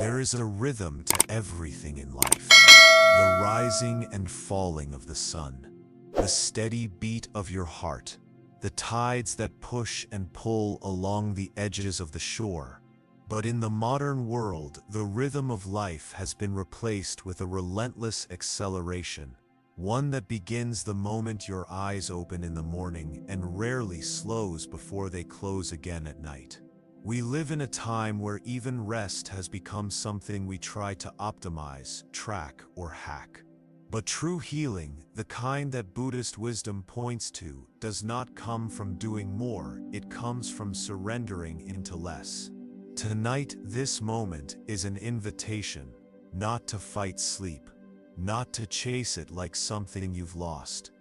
There is a rhythm to everything in life. The rising and falling of the sun, the steady beat of your heart, the tides that push and pull along the edges of the shore. But in the modern world, the rhythm of life has been replaced with a relentless acceleration, one that begins the moment your eyes open in the morning and rarely slows before they close again at night. We live in a time where even rest has become something we try to optimize, track, or hack. But true healing, the kind that Buddhist wisdom points to, does not come from doing more, it comes from surrendering into less. Tonight, this moment is an invitation, not to fight sleep, not to chase it like something you've lost,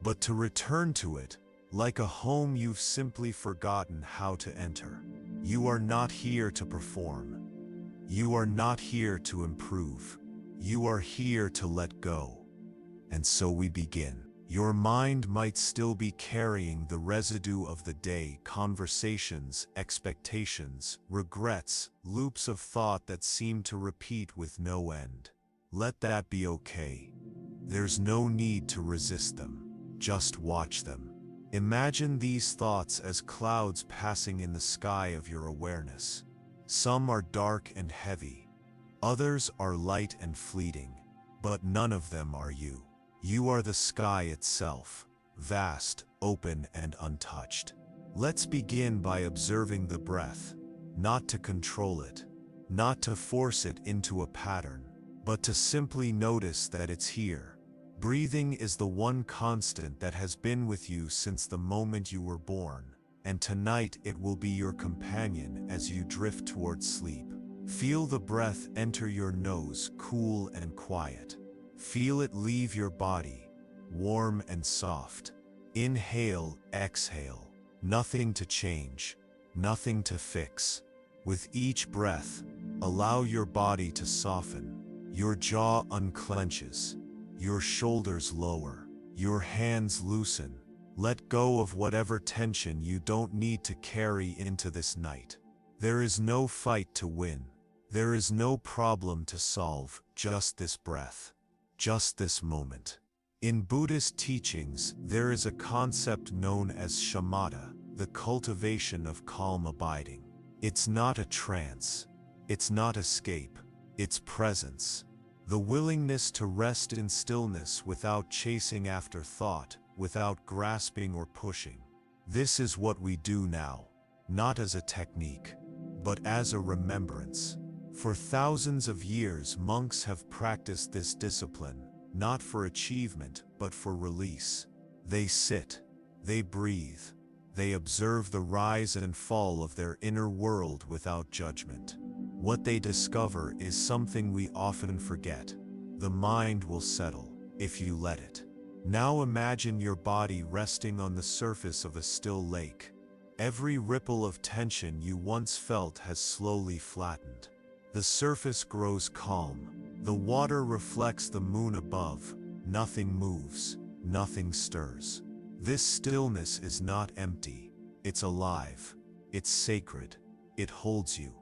but to return to it, like a home you've simply forgotten how to enter. You are not here to perform. You are not here to improve. You are here to let go. And so we begin. Your mind might still be carrying the residue of the day, conversations, expectations, regrets, loops of thought that seem to repeat with no end. Let that be okay. There's no need to resist them. Just watch them. Imagine these thoughts as clouds passing in the sky of your awareness. Some are dark and heavy. Others are light and fleeting. But none of them are you. You are the sky itself, vast, open, and untouched. Let's begin by observing the breath, not to control it, not to force it into a pattern, but to simply notice that it's here. Breathing is the one constant that has been with you since the moment you were born, and tonight it will be your companion as you drift towards sleep. Feel the breath enter your nose, cool and quiet. Feel it leave your body, warm and soft. Inhale, exhale. Nothing to change, nothing to fix. With each breath, allow your body to soften. Your jaw unclenches. Your shoulders lower. Your hands loosen. Let go of whatever tension you don't need to carry into this night. There is no fight to win. There is no problem to solve, just this breath. Just this moment. In Buddhist teachings, there is a concept known as shamatha, the cultivation of calm abiding. It's not a trance. It's not escape. It's presence. The willingness to rest in stillness without chasing after thought, without grasping or pushing. This is what we do now, not as a technique, but as a remembrance. For thousands of years, monks have practiced this discipline, not for achievement, but for release. They sit, they breathe, they observe the rise and fall of their inner world without judgment. What they discover is something we often forget. The mind will settle, if you let it. Now imagine your body resting on the surface of a still lake. Every ripple of tension you once felt has slowly flattened. The surface grows calm. The water reflects the moon above. Nothing moves. Nothing stirs. This stillness is not empty. It's alive. It's sacred. It holds you.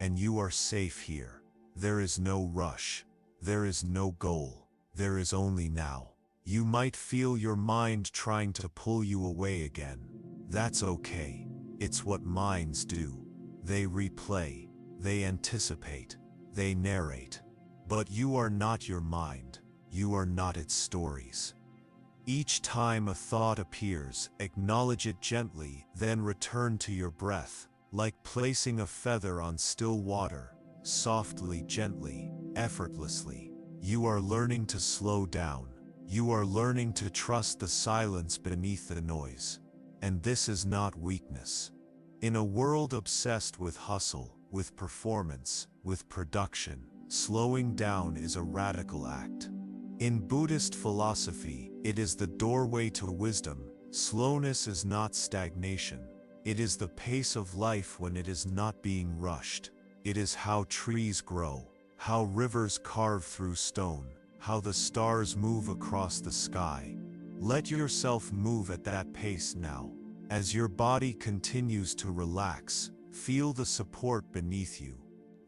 And you are safe here. There is no rush. There is no goal. There is only now. You might feel your mind trying to pull you away again. That's okay. It's what minds do. They replay. They anticipate. They narrate. But you are not your mind. You are not its stories. Each time a thought appears, acknowledge it gently, then return to your breath, like placing a feather on still water, softly, gently, effortlessly. You are learning to slow down. You are learning to trust the silence beneath the noise. And this is not weakness. In a world obsessed with hustle, with performance, with production, slowing down is a radical act. In Buddhist philosophy, it is the doorway to wisdom. Slowness is not stagnation. It is the pace of life when it is not being rushed. It is how trees grow, how rivers carve through stone, how the stars move across the sky. Let yourself move at that pace now. As your body continues to relax, feel the support beneath you.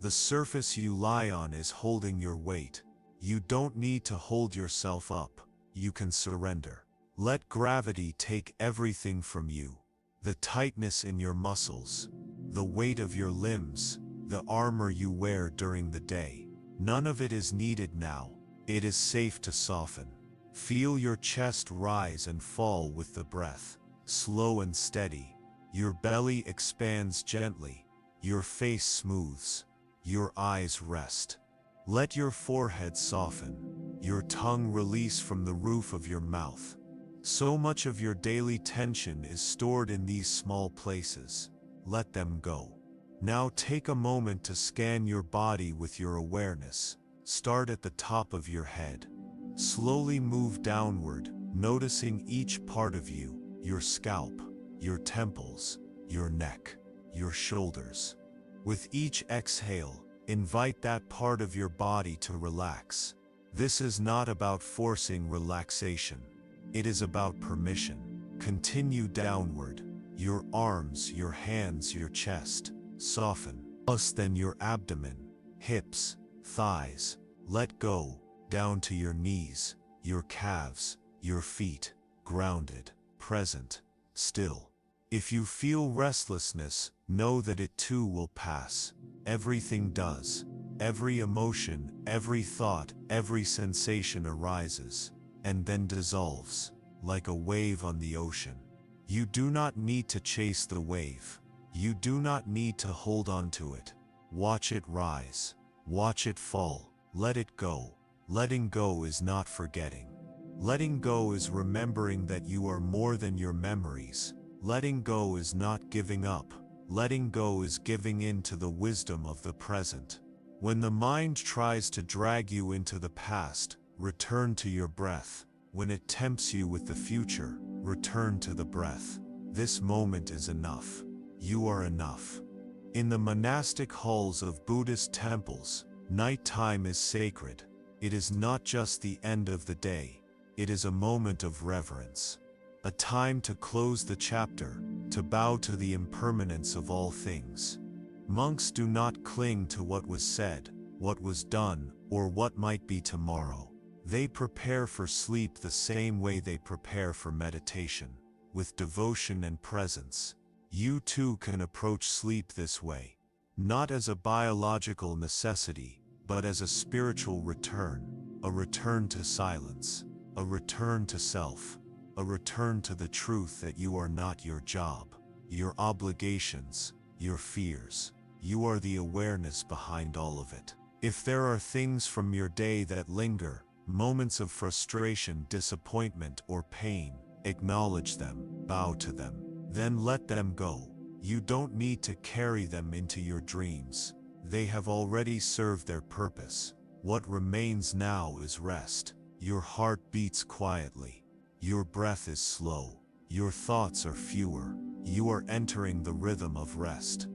The surface you lie on is holding your weight. You don't need to hold yourself up. You can surrender. Let gravity take everything from you. The tightness in your muscles, the weight of your limbs, the armor you wear during the day. None of it is needed now. It is safe to soften. Feel your chest rise and fall with the breath, slow and steady. Your belly expands gently. Your face smooths. Your eyes rest. Let your forehead soften. Your tongue release from the roof of your mouth. So much of your daily tension is stored in these small places. Let them go. Now take a moment to scan your body with your awareness. Start at the top of your head. Slowly move downward, noticing each part of you, your scalp, your temples, your neck, your shoulders. With each exhale, invite that part of your body to relax. This is not about forcing relaxation. It is about permission. Continue downward. Your arms, your hands, your chest. Soften. Then your abdomen, hips, thighs. Let go. Down to your knees, your calves, your feet. Grounded, present, still. If you feel restlessness, know that it too will pass. Everything does. Every emotion, every thought, every sensation arises, and then dissolves, like a wave on the ocean. You do not need to chase the wave. You do not need to hold on to it. Watch it rise. Watch it fall. Let it go. Letting go is not forgetting. Letting go is remembering that you are more than your memories. Letting go is not giving up. Letting go is giving in to the wisdom of the present. When the mind tries to drag you into the past, return to your breath. When it tempts you with the future, return to the breath. This moment is enough. You are enough. In the monastic halls of Buddhist temples, nighttime is sacred. It is not just the end of the day. It is a moment of reverence. A time to close the chapter, to bow to the impermanence of all things. Monks do not cling to what was said, what was done, or what might be tomorrow. They prepare for sleep the same way they prepare for meditation, with devotion and presence. You too can approach sleep this way, not as a biological necessity, but as a spiritual return, a return to silence, a return to self, a return to the truth that you are not your job, your obligations, your fears. You are the awareness behind all of it. If there are things from your day that linger, moments of frustration, disappointment, or pain, acknowledge them, bow to them, then let them go. You don't need to carry them into your dreams. They have already served their purpose. What remains now is rest. Your heart beats quietly. Your breath is slow. Your thoughts are fewer. You are entering the rhythm of rest.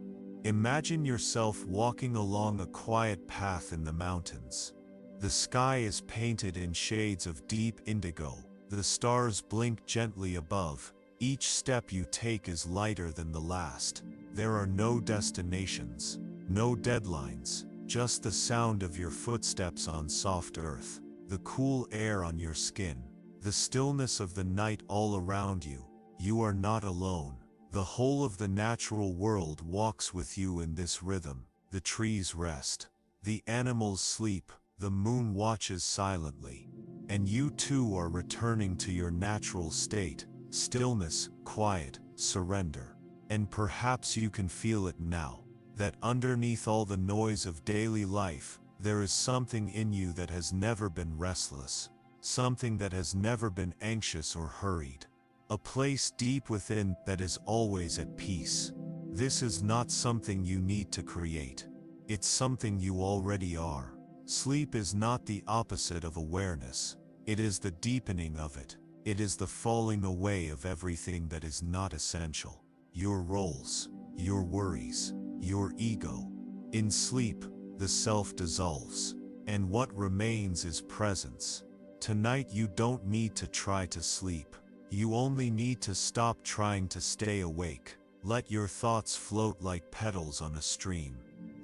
Imagine yourself walking along a quiet path in the mountains. The sky is painted in shades of deep indigo. The stars blink gently above. Each step you take is lighter than the last. There are no destinations, no deadlines, just the sound of your footsteps on soft earth, the cool air on your skin, the stillness of the night all around you. You are not alone. The whole of the natural world walks with you in this rhythm. The trees rest. The animals sleep. The moon watches silently. And you too are returning to your natural state. Stillness, quiet, surrender. And perhaps you can feel it now, that underneath all the noise of daily life, there is something in you that has never been restless, something that has never been anxious or hurried, a place deep within that is always at peace. This is not something you need to create. It's something you already are. Sleep is not the opposite of awareness. It is the deepening of it. It is the falling away of everything that is not essential. Your roles, your worries, your ego. In sleep, the self dissolves, and what remains is presence. Tonight you don't need to try to sleep. You only need to stop trying to stay awake. Let your thoughts float like petals on a stream.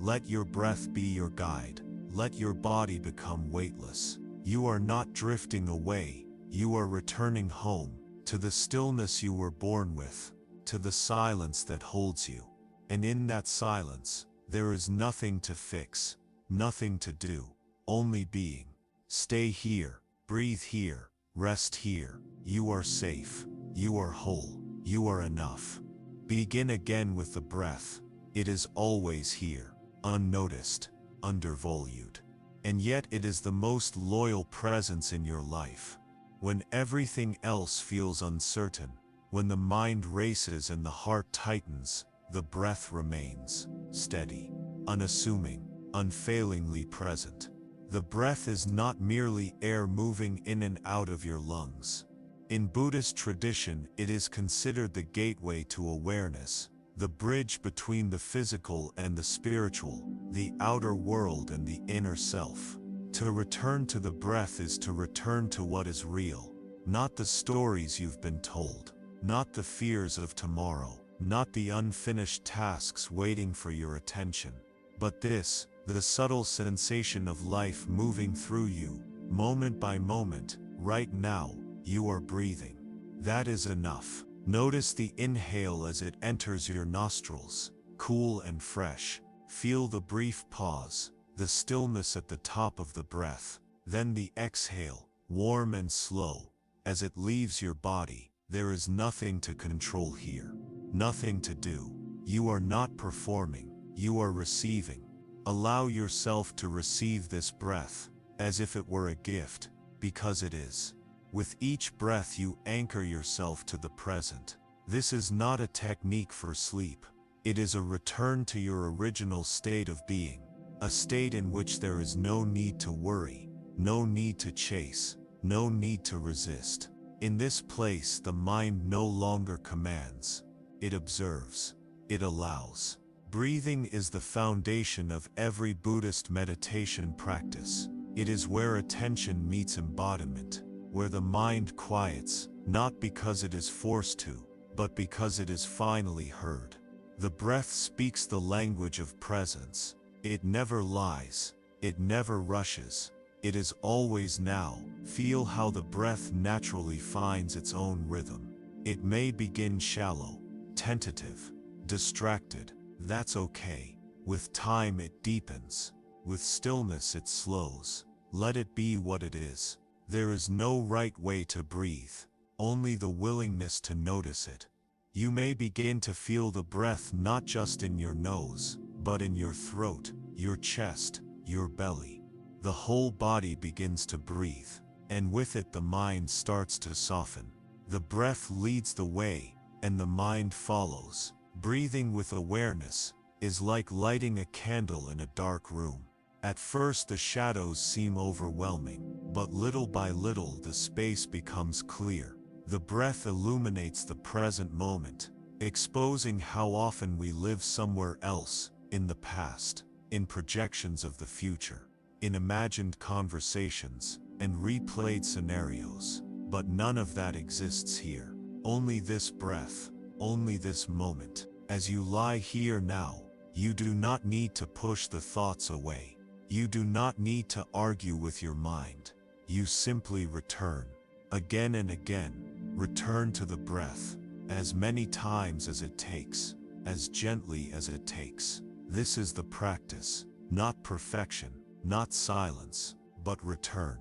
Let your breath be your guide. Let your body become weightless. You are not drifting away. You are returning home, to the stillness you were born with, to the silence that holds you. And in that silence, there is nothing to fix, nothing to do, only being. Stay here, breathe here, rest here. You are safe, you are whole, you are enough. Begin again with the breath. It is always here, unnoticed, undervalued. And yet it is the most loyal presence in your life. When everything else feels uncertain, when the mind races and the heart tightens, the breath remains steady, unassuming, unfailingly present. The breath is not merely air moving in and out of your lungs. In Buddhist tradition, it is considered the gateway to awareness, the bridge between the physical and the spiritual, the outer world and the inner self. To return to the breath is to return to what is real, not the stories you've been told, not the fears of tomorrow, not the unfinished tasks waiting for your attention, but this, the subtle sensation of life moving through you, moment by moment. Right now, you are breathing. That is enough. Notice the inhale as it enters your nostrils, cool and fresh. Feel the brief pause, the stillness at the top of the breath. Then the exhale, warm and slow. As it leaves your body, there is nothing to control here, nothing to do. You are not performing, you are receiving. Allow yourself to receive this breath, as if it were a gift, because it is. With each breath you anchor yourself to the present. This is not a technique for sleep. It is a return to your original state of being, a state in which there is no need to worry, no need to chase, no need to resist. In this place the mind no longer commands, it observes, it allows. Breathing is the foundation of every Buddhist meditation practice. It is where attention meets embodiment, where the mind quiets, not because it is forced to, but because it is finally heard. The breath speaks the language of presence. It never lies, it never rushes, it is always now. Feel how the breath naturally finds its own rhythm. It may begin shallow, tentative, distracted. That's okay. With time it deepens. With stillness it slows. Let it be what it is. There is no right way to breathe, only the willingness to notice it. You may begin to feel the breath not just in your nose, but in your throat, your chest, your belly. The whole body begins to breathe, and with it the mind starts to soften. The breath leads the way, and the mind follows. Breathing with awareness is like lighting a candle in a dark room. At first the shadows seem overwhelming, but little by little the space becomes clear. The breath illuminates the present moment, exposing how often we live somewhere else, in the past, in projections of the future, in imagined conversations, and replayed scenarios. But none of that exists here. Only this breath, only this moment. As you lie here now, you do not need to push the thoughts away. You do not need to argue with your mind. You simply return. Again and again, return to the breath, as many times as it takes, as gently as it takes. This is the practice, not perfection, not silence, but return.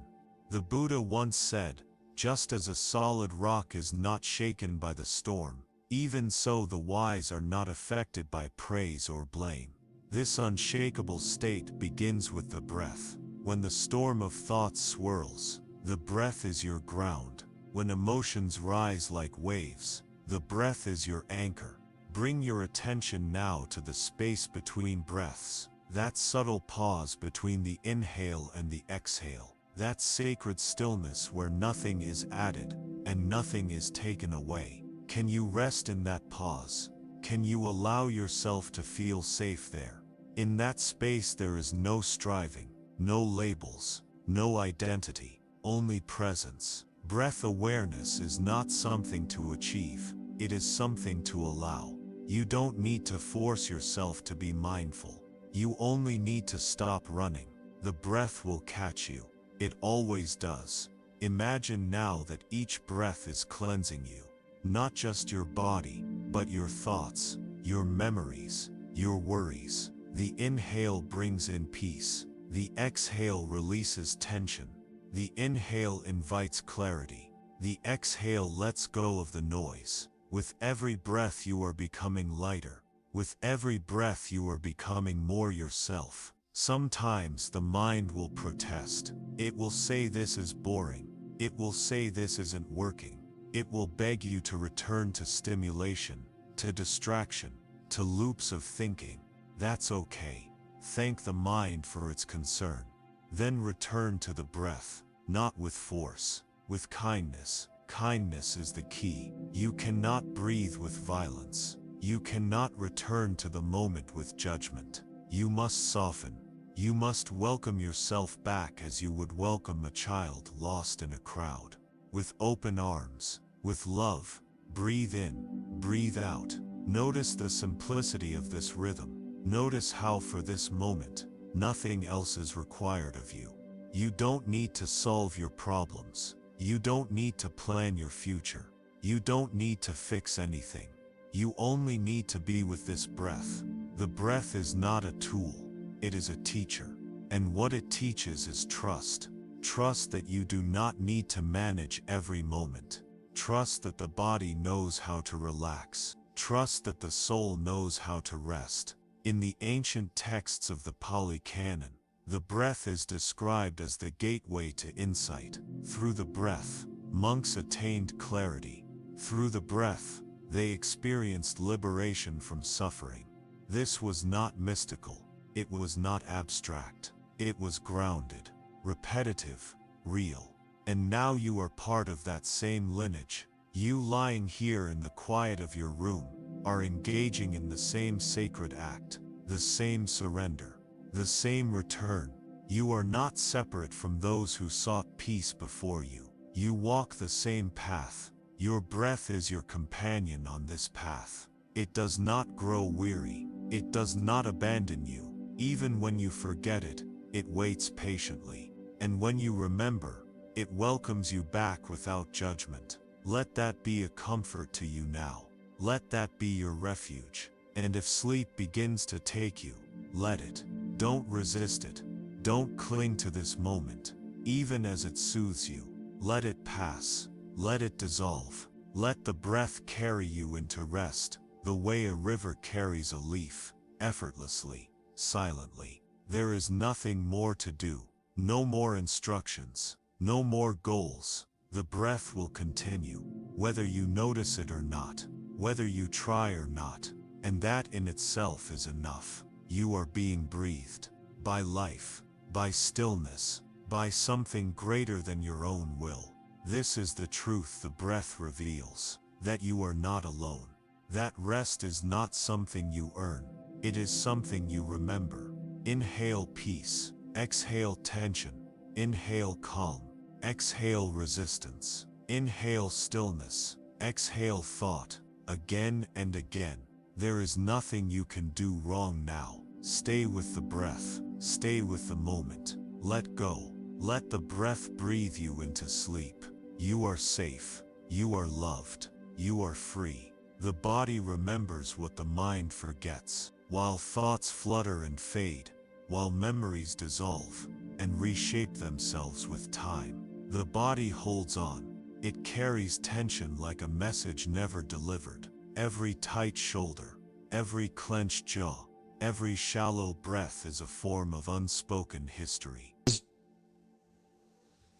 The Buddha once said, "Just as a solid rock is not shaken by the storm, even so the wise are not affected by praise or blame." This unshakable state begins with the breath. When the storm of thoughts swirls, the breath is your ground. When emotions rise like waves, the breath is your anchor. Bring your attention now to the space between breaths, that subtle pause between the inhale and the exhale, that sacred stillness where nothing is added and nothing is taken away. Can you rest in that pause? Can you allow yourself to feel safe there? In that space there is no striving, no labels, no identity, only presence. Breath awareness is not something to achieve, it is something to allow. You don't need to force yourself to be mindful. You only need to stop running. The breath will catch you. It always does. Imagine now that each breath is cleansing you. Not just your body, but your thoughts, your memories, your worries. The inhale brings in peace. The exhale releases tension. The inhale invites clarity. The exhale lets go of the noise. With every breath you are becoming lighter. With every breath you are becoming more yourself. Sometimes the mind will protest. It will say this is boring. It will say this isn't working. It will beg you to return to stimulation, to distraction, to loops of thinking. That's okay. Thank the mind for its concern. Then return to the breath, not with force, with kindness. Kindness is the key. You cannot breathe with violence. You cannot return to the moment with judgment. You must soften. You must welcome yourself back as you would welcome a child lost in a crowd. With open arms, with love. Breathe in, breathe out. Notice the simplicity of this rhythm. Notice how for this moment, nothing else is required of you. You don't need to solve your problems. You don't need to plan your future. You don't need to fix anything. You only need to be with this breath. The breath is not a tool. It is a teacher. And what it teaches is trust. Trust that you do not need to manage every moment. Trust that the body knows how to relax. Trust that the soul knows how to rest. In the ancient texts of the Pali Canon, the breath is described as the gateway to insight. Through the breath, monks attained clarity. Through the breath, they experienced liberation from suffering. This was not mystical. It was not abstract. It was grounded, repetitive, real. And now you are part of that same lineage. You lying here in the quiet of your room are engaging in the same sacred act, the same surrender, the same return. You are not separate from those who sought peace before you. You walk the same path. Your breath is your companion on this path. It does not grow weary. It does not abandon you. Even when you forget it, it waits patiently. And when you remember, it welcomes you back without judgment. Let that be a comfort to you now. Let that be your refuge. And if sleep begins to take you, let it. Don't resist it. Don't cling to this moment. Even as it soothes you, let it pass. Let it dissolve. Let the breath carry you into rest, the way a river carries a leaf, effortlessly, silently. There is nothing more to do. No more instructions. No more goals. The breath will continue, whether you notice it or not, whether you try or not, and that in itself is enough. You are being breathed by life, by stillness, by something greater than your own will. This is the truth the breath reveals, that you are not alone. That rest is not something you earn, it is something you remember. Inhale peace, exhale tension, inhale calm, exhale resistance, inhale stillness, exhale thought, again and again. There is nothing you can do wrong now. Stay with the breath, stay with the moment, let go. Let the breath breathe you into sleep. You are safe, you are loved, you are free. The body remembers what the mind forgets, while thoughts flutter and fade, while memories dissolve and reshape themselves with time. The body holds on. It carries tension like a message never delivered. Every tight shoulder, every clenched jaw, every shallow breath is a form of unspoken history.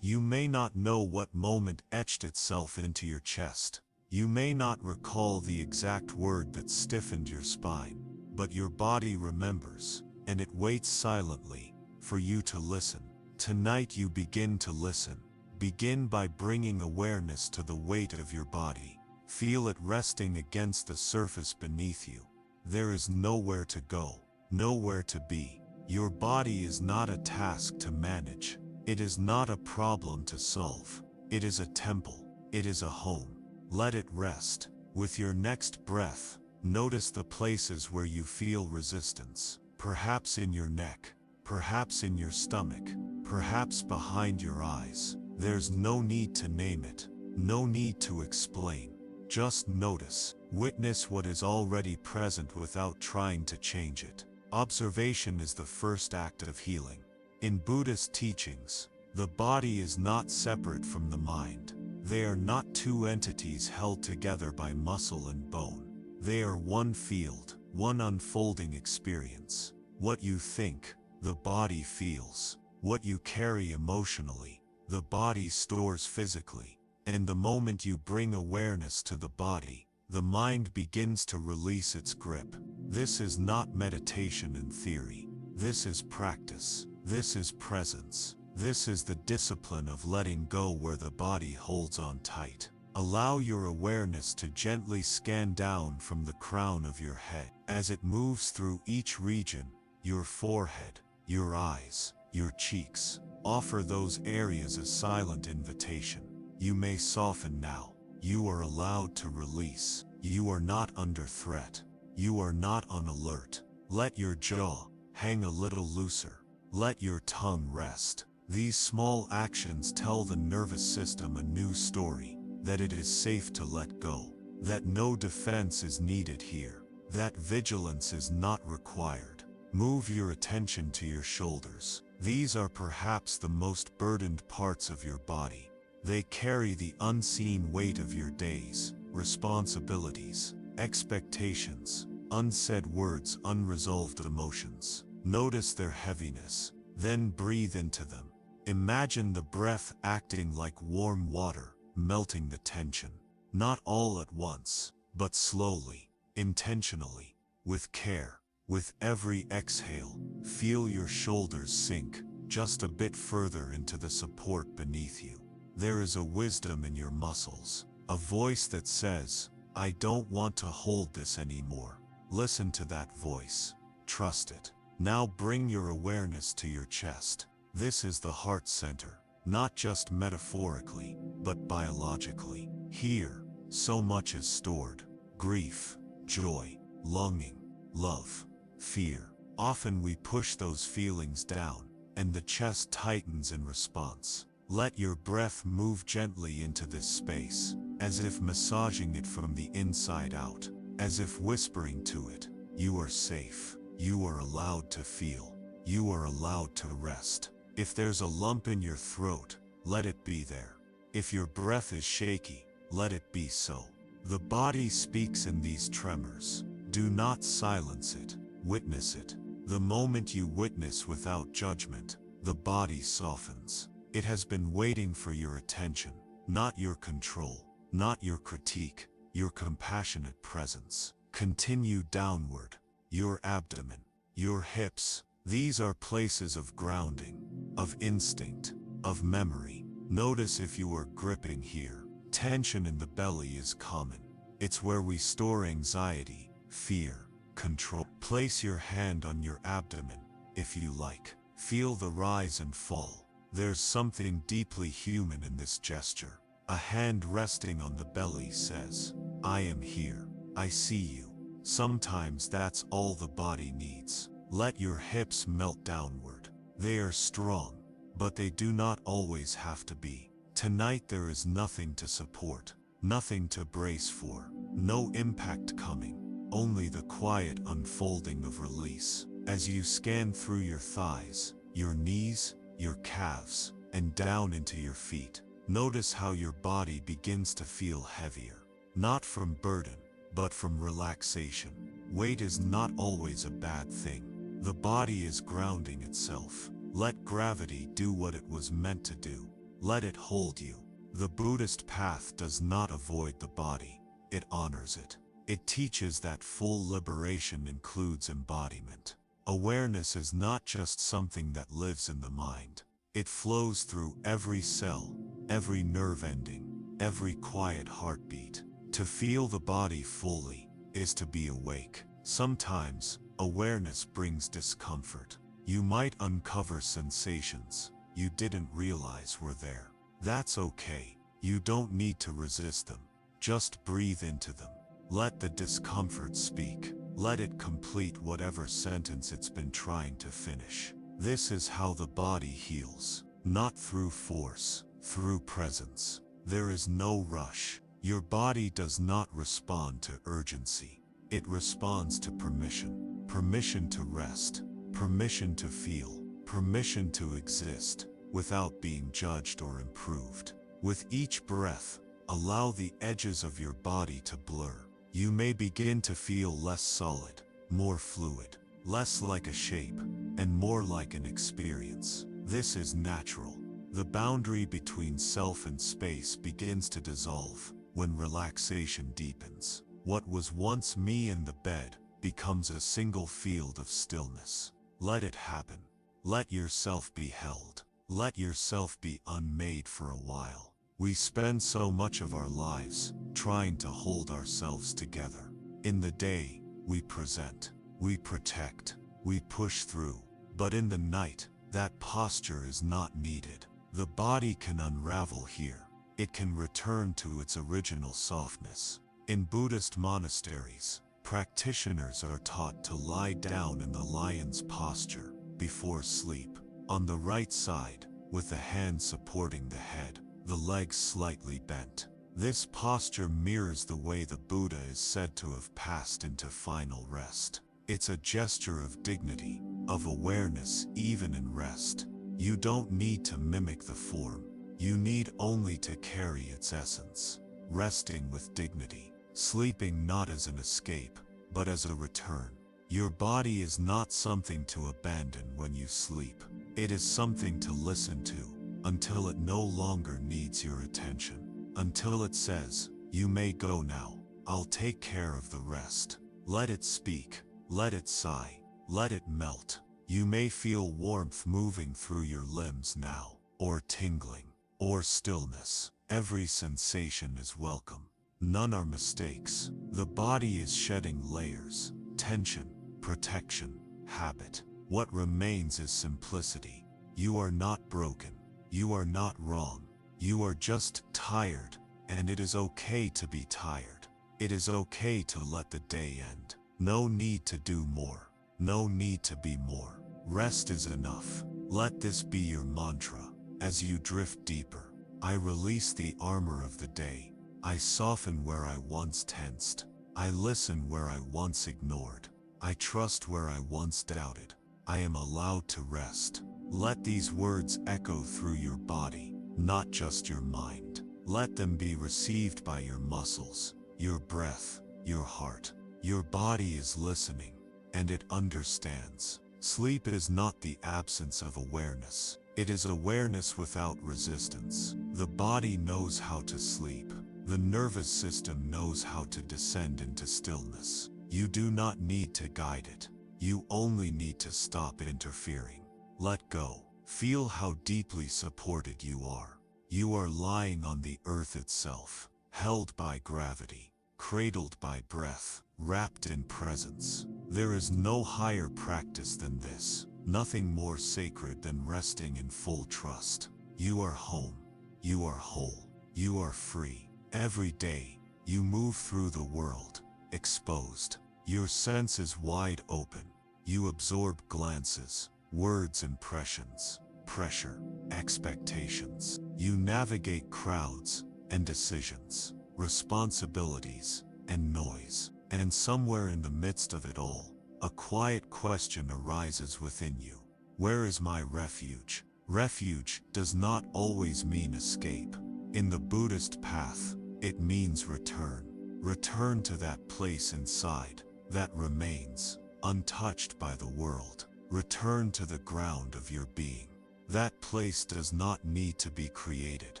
You may not know what moment etched itself into your chest. You may not recall the exact word that stiffened your spine, but your body remembers, and it waits silently for you to listen. Tonight you begin to listen. Begin by bringing awareness to the weight of your body. Feel it resting against the surface beneath you. There is nowhere to go, nowhere to be. Your body is not a task to manage. It is not a problem to solve. It is a temple. It is a home. Let it rest. With your next breath, notice the places where you feel resistance. Perhaps in your neck, perhaps in your stomach, perhaps behind your eyes. There's no need to name it, no need to explain. Just notice, witness what is already present without trying to change it. Observation is the first act of healing. In Buddhist teachings, the body is not separate from the mind. They are not two entities held together by muscle and bone. They are one field, one unfolding experience. What you think, the body feels. What you carry emotionally, the body stores physically. And the moment you bring awareness to the body, the mind begins to release its grip. This is not meditation in theory. This is practice. This is presence. This is the discipline of letting go where the body holds on tight. Allow your awareness to gently scan down from the crown of your head as it moves through each region, your forehead, your eyes, your cheeks. Offer those areas a silent invitation. You may soften now. You are allowed to release. You are not under threat. You are not on alert. Let your jaw hang a little looser. Let your tongue rest. These small actions tell the nervous system a new story, that it is safe to let go, that no defense is needed here, that vigilance is not required. Move your attention to your shoulders. These are perhaps the most burdened parts of your body. They carry the unseen weight of your days, responsibilities, expectations, unsaid words, unresolved emotions. Notice their heaviness, then breathe into them. Imagine the breath acting like warm water, melting the tension. Not all at once, but slowly, intentionally, with care. With every exhale, feel your shoulders sink just a bit further into the support beneath you. There is a wisdom in your muscles, a voice that says, I don't want to hold this anymore. Listen to that voice. Trust it. Now bring your awareness to your chest. This is the heart center, not just metaphorically, but biologically. Here, so much is stored. Grief, joy, longing, love, fear. Often we push those feelings down, and the chest tightens in response. Let your breath move gently into this space, as if massaging it from the inside out, as if whispering to it, you are safe, you are allowed to feel, you are allowed to rest. If there's a lump in your throat, let it be there. If your breath is shaky, let it be so. The body speaks in these tremors. Do not silence it, witness it. The moment you witness without judgment, the body softens. It has been waiting for your attention, not your control, not your critique, your compassionate presence. Continue downward. Your abdomen, your hips, these are places of grounding, of instinct, of memory. Notice if you are gripping here. Tension in the belly is common. It's where we store anxiety, fear, control. Place your hand on your abdomen, if you like. Feel the rise and fall. There's something deeply human in this gesture. A hand resting on the belly says, I am here. I see you. Sometimes that's all the body needs. Let your hips melt downward. They are strong, but they do not always have to be. Tonight there is nothing to support, nothing to brace for, no impact coming, only the quiet unfolding of release. As you scan through your thighs, your knees, your calves, and down into your feet, notice how your body begins to feel heavier. Not from burden, but from relaxation. Weight is not always a bad thing. The body is grounding itself. Let gravity do what it was meant to do. Let it hold you. The Buddhist path does not avoid the body. It honors it. It teaches that full liberation includes embodiment. Awareness is not just something that lives in the mind. It flows through every cell, every nerve ending, every quiet heartbeat. To feel the body fully is to be awake. Sometimes, awareness brings discomfort. You might uncover sensations you didn't realize were there. That's okay. You don't need to resist them. Just breathe into them. Let the discomfort speak. Let it complete whatever sentence it's been trying to finish. This is how the body heals. Not through force, through presence. There is no rush. Your body does not respond to urgency. It responds to permission. Permission to rest. Permission to feel. Permission to exist without being judged or improved. With each breath, allow the edges of your body to blur. You may begin to feel less solid, more fluid, less like a shape, and more like an experience. This is natural. The boundary between self and space begins to dissolve when relaxation deepens. What was once me in the bed becomes a single field of stillness. Let it happen. Let yourself be held. Let yourself be unmade for a while. We spend so much of our lives trying to hold ourselves together. In the day, we present, we protect, we push through. But in the night, that posture is not needed. The body can unravel here. It can return to its original softness. In Buddhist monasteries, practitioners are taught to lie down in the lion's posture before sleep, on the right side, with the hands supporting the head, the legs slightly bent. This posture mirrors the way the Buddha is said to have passed into final rest. It's a gesture of dignity, of awareness even in rest. You don't need to mimic the form. You need only to carry its essence. Resting with dignity. Sleeping not as an escape, but as a return. Your body is not something to abandon when you sleep. It is something to listen to, until it no longer needs your attention. Until it says, "You may go now, I'll take care of the rest." Let it speak, let it sigh, let it melt. You may feel warmth moving through your limbs now, or tingling, or stillness. Every sensation is welcome. None are mistakes. The body is shedding layers, tension, protection, habit. What remains is simplicity. You are not broken. You are not wrong. You are just tired, and it is okay to be tired. It is okay to let the day end. No need to do more. No need to be more. Rest is enough. Let this be your mantra. As you drift deeper, I release the armor of the day. I soften where I once tensed. I listen where I once ignored. I trust where I once doubted. I am allowed to rest. Let these words echo through your body, not just your mind. Let them be received by your muscles, your breath, your heart. Your body is listening, and it understands. Sleep is not the absence of awareness. It is awareness without resistance. The body knows how to sleep. The nervous system knows how to descend into stillness. You do not need to guide it. You only need to stop interfering. Let go. Feel how deeply supported you are. You are lying on the earth itself, held by gravity, cradled by breath, wrapped in presence. There is no higher practice than this, nothing more sacred than resting in full trust. You are home. You are whole. You are free. Every day, you move through the world, exposed. Your senses wide open. You absorb glances, words, impressions, pressure, expectations. You navigate crowds and decisions, responsibilities and noise. And somewhere in the midst of it all, a quiet question arises within you. Where is my refuge? Refuge does not always mean escape. In the Buddhist path, it means return. Return to that place inside that remains untouched by the world. Return to the ground of your being. That place does not need to be created.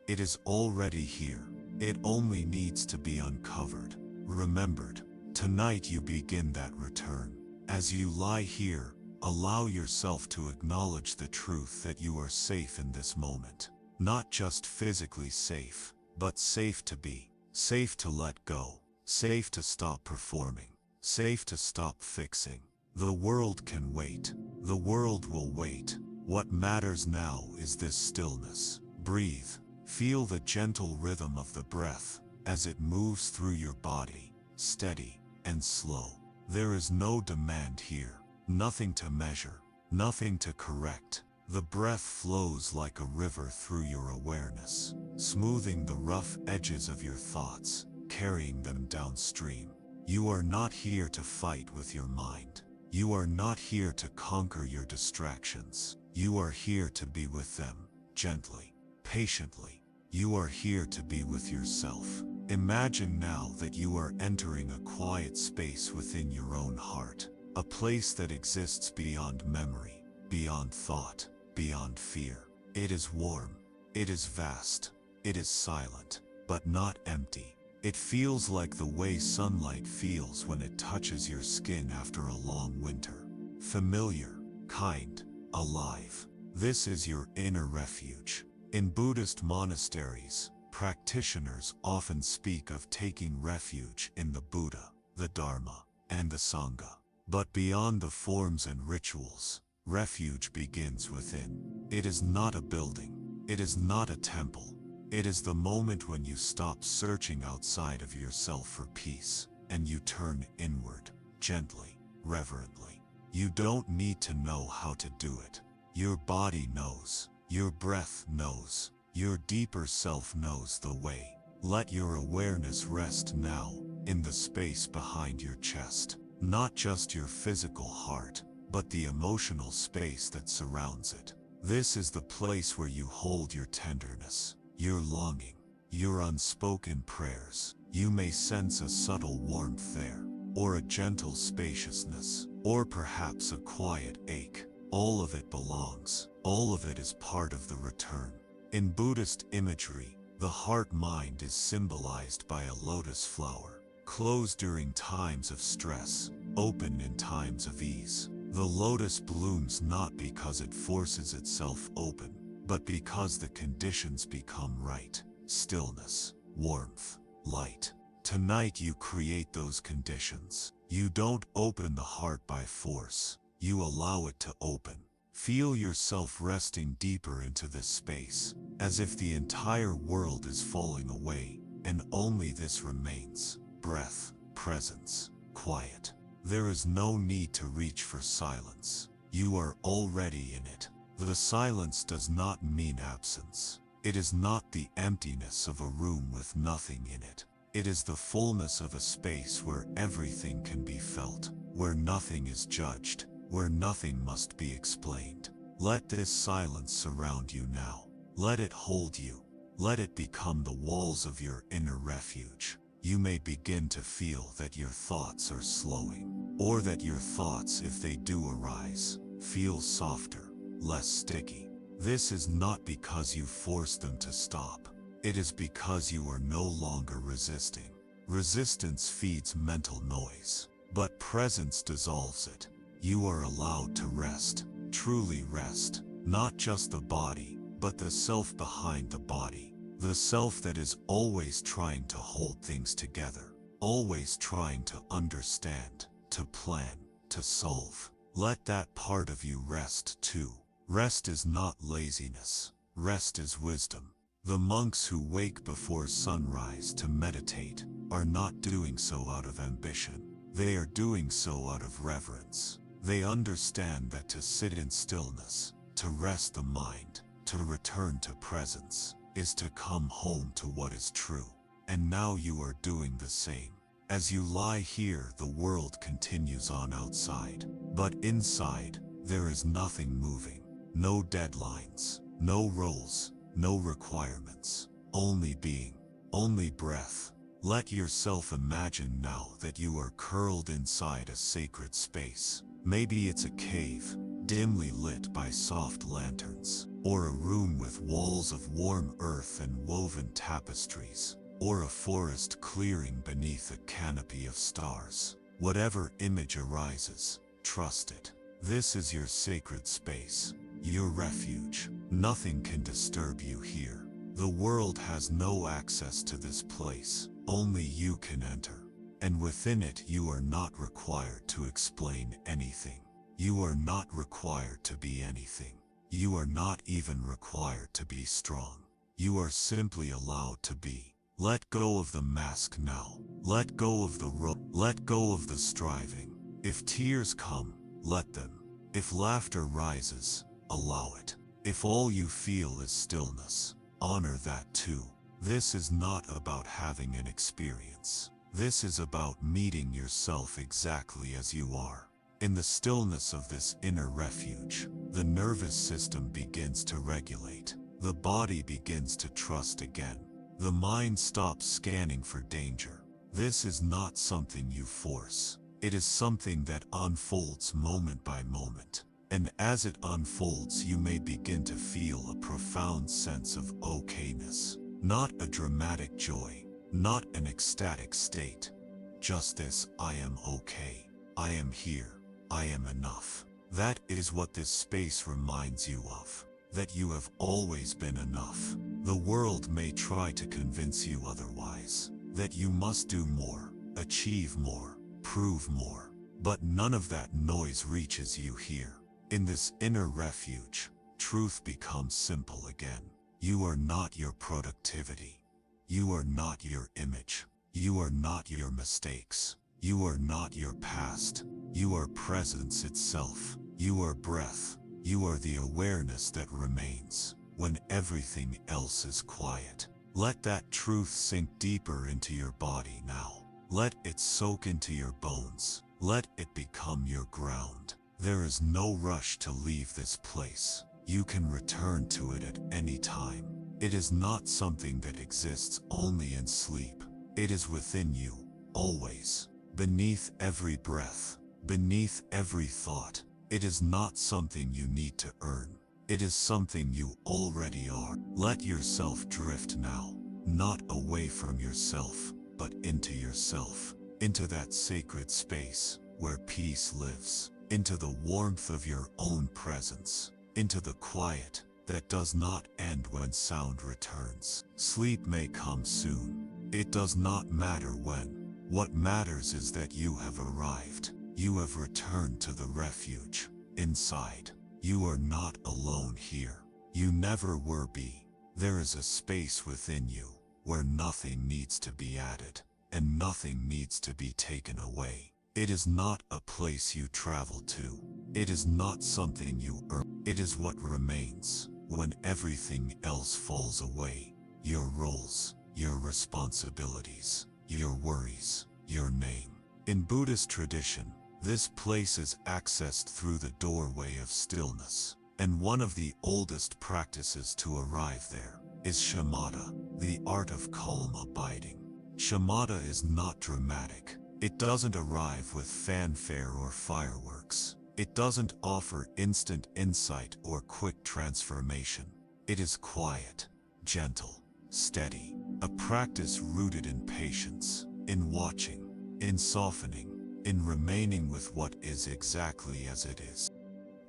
It is already here. It only needs to be uncovered, remembered. Tonight you begin that return. As you lie here, allow yourself to acknowledge the truth that you are safe in this moment. Not just physically safe, but safe to be, safe to let go, safe to stop performing, safe to stop fixing. The world can wait. The world will wait. What matters now is this stillness. Breathe. Feel the gentle rhythm of the breath as it moves through your body, steady and slow. There is no demand here, nothing to measure, nothing to correct. The breath flows like a river through your awareness, smoothing the rough edges of your thoughts, carrying them downstream. You are not here to fight with your mind. You are not here to conquer your distractions. You are here to be with them, gently, patiently. You are here to be with yourself. Imagine now that you are entering a quiet space within your own heart, a place that exists beyond memory, beyond thought, beyond fear. It is warm, it is vast, it is silent, but not empty. It feels like the way sunlight feels when it touches your skin after a long winter. Familiar, kind, alive. This is your inner refuge. In Buddhist monasteries, practitioners often speak of taking refuge in the Buddha, the Dharma, and the Sangha. But beyond the forms and rituals, refuge begins within. It is not a building. It is not a temple. It is the moment when you stop searching outside of yourself for peace, and you turn inward, gently, reverently. You don't need to know how to do it. Your body knows. Your breath knows. Your deeper self knows the way. Let your awareness rest now, in the space behind your chest. Not just your physical heart, but the emotional space that surrounds it. This is the place where you hold your tenderness, your longing, your unspoken prayers. You may sense a subtle warmth there, or a gentle spaciousness, or perhaps a quiet ache. All of it belongs. All of it is part of the return. In Buddhist imagery, the heart-mind is symbolized by a lotus flower, closed during times of stress, open in times of ease. The lotus blooms not because it forces itself open, but because the conditions become right. Stillness, warmth, light. Tonight you create those conditions. You don't open the heart by force. You allow it to open. Feel yourself resting deeper into this space, as if the entire world is falling away, and only this remains. Breath, presence, quiet. There is no need to reach for silence. You are already in it. The silence does not mean absence. It is not the emptiness of a room with nothing in it. It is the fullness of a space where everything can be felt, where nothing is judged, where nothing must be explained. Let this silence surround you now. Let it hold you. Let it become the walls of your inner refuge. You may begin to feel that your thoughts are slowing, or that your thoughts, if they do arise, feel softer, less sticky. This is not because you force them to stop. It is because you are no longer resisting. Resistance feeds mental noise, but presence dissolves it. You are allowed to rest, truly rest, not just the body, but the self behind the body. The self that is always trying to hold things together, always trying to understand, to plan, to solve. Let that part of you rest too. Rest is not laziness. Rest is wisdom. The monks who wake before sunrise to meditate are not doing so out of ambition. They are doing so out of reverence. They understand that to sit in stillness, to rest the mind, to return to presence, is to come home to what is true. And now you are doing the same. As you lie here, the world continues on outside. But inside, there is nothing moving. No deadlines, no roles, no requirements. Only being, only breath. Let yourself imagine now that you are curled inside a sacred space. Maybe it's a cave, dimly lit by soft lanterns, or a room with walls of warm earth and woven tapestries, or a forest clearing beneath a canopy of stars. Whatever image arises, trust it. This is your sacred space, your refuge. Nothing can disturb you here. The world has no access to this place. Only you can enter. And within it you are not required to explain anything. You are not required to be anything. You are not even required to be strong. You are simply allowed to be. Let go of the mask now. Let go of the rope. Let go of the striving. If tears come, let them. If laughter rises, allow it. If all you feel is stillness, honor that too. This is not about having an experience. This is about meeting yourself exactly as you are. In the stillness of this inner refuge, the nervous system begins to regulate. The body begins to trust again. The mind stops scanning for danger. This is not something you force. It is something that unfolds moment by moment. And as it unfolds, you may begin to feel a profound sense of okayness. Not a dramatic joy, not an ecstatic state. Just this: I am okay. I am here. I am enough. That is what this space reminds you of. That you have always been enough. The world may try to convince you otherwise. That you must do more, achieve more, prove more. But none of that noise reaches you here. In this inner refuge, truth becomes simple again. You are not your productivity. You are not your image. You are not your mistakes. You are not your past. You are presence itself. You are breath. You are the awareness that remains when everything else is quiet. Let that truth sink deeper into your body now. Let it soak into your bones. Let it become your ground. There is no rush to leave this place. You can return to it at any time. It is not something that exists only in sleep. It is within you, always, beneath every breath, beneath every thought. It is not something you need to earn. It is something you already are. Let yourself drift now, not away from yourself, but into yourself, into that sacred space where peace lives, into the warmth of your own presence, into the quiet that does not end when sound returns. Sleep may come soon. It does not matter when. What matters is that you have arrived. You have returned to the refuge inside. You are not alone here. You never were be. There is a space within you where nothing needs to be added and nothing needs to be taken away. It is not a place you travel to. It is not something you earn. It is what remains when everything else falls away. Your roles, your responsibilities, your worries, your name. In Buddhist tradition, this place is accessed through the doorway of stillness, and one of the oldest practices to arrive there is shamatha, the art of calm abiding. Shamatha is not dramatic. It doesn't arrive with fanfare or fireworks. It doesn't offer instant insight or quick transformation. It is quiet, gentle, steady, a practice rooted in patience, in watching, in softening, in remaining with what is exactly as it is.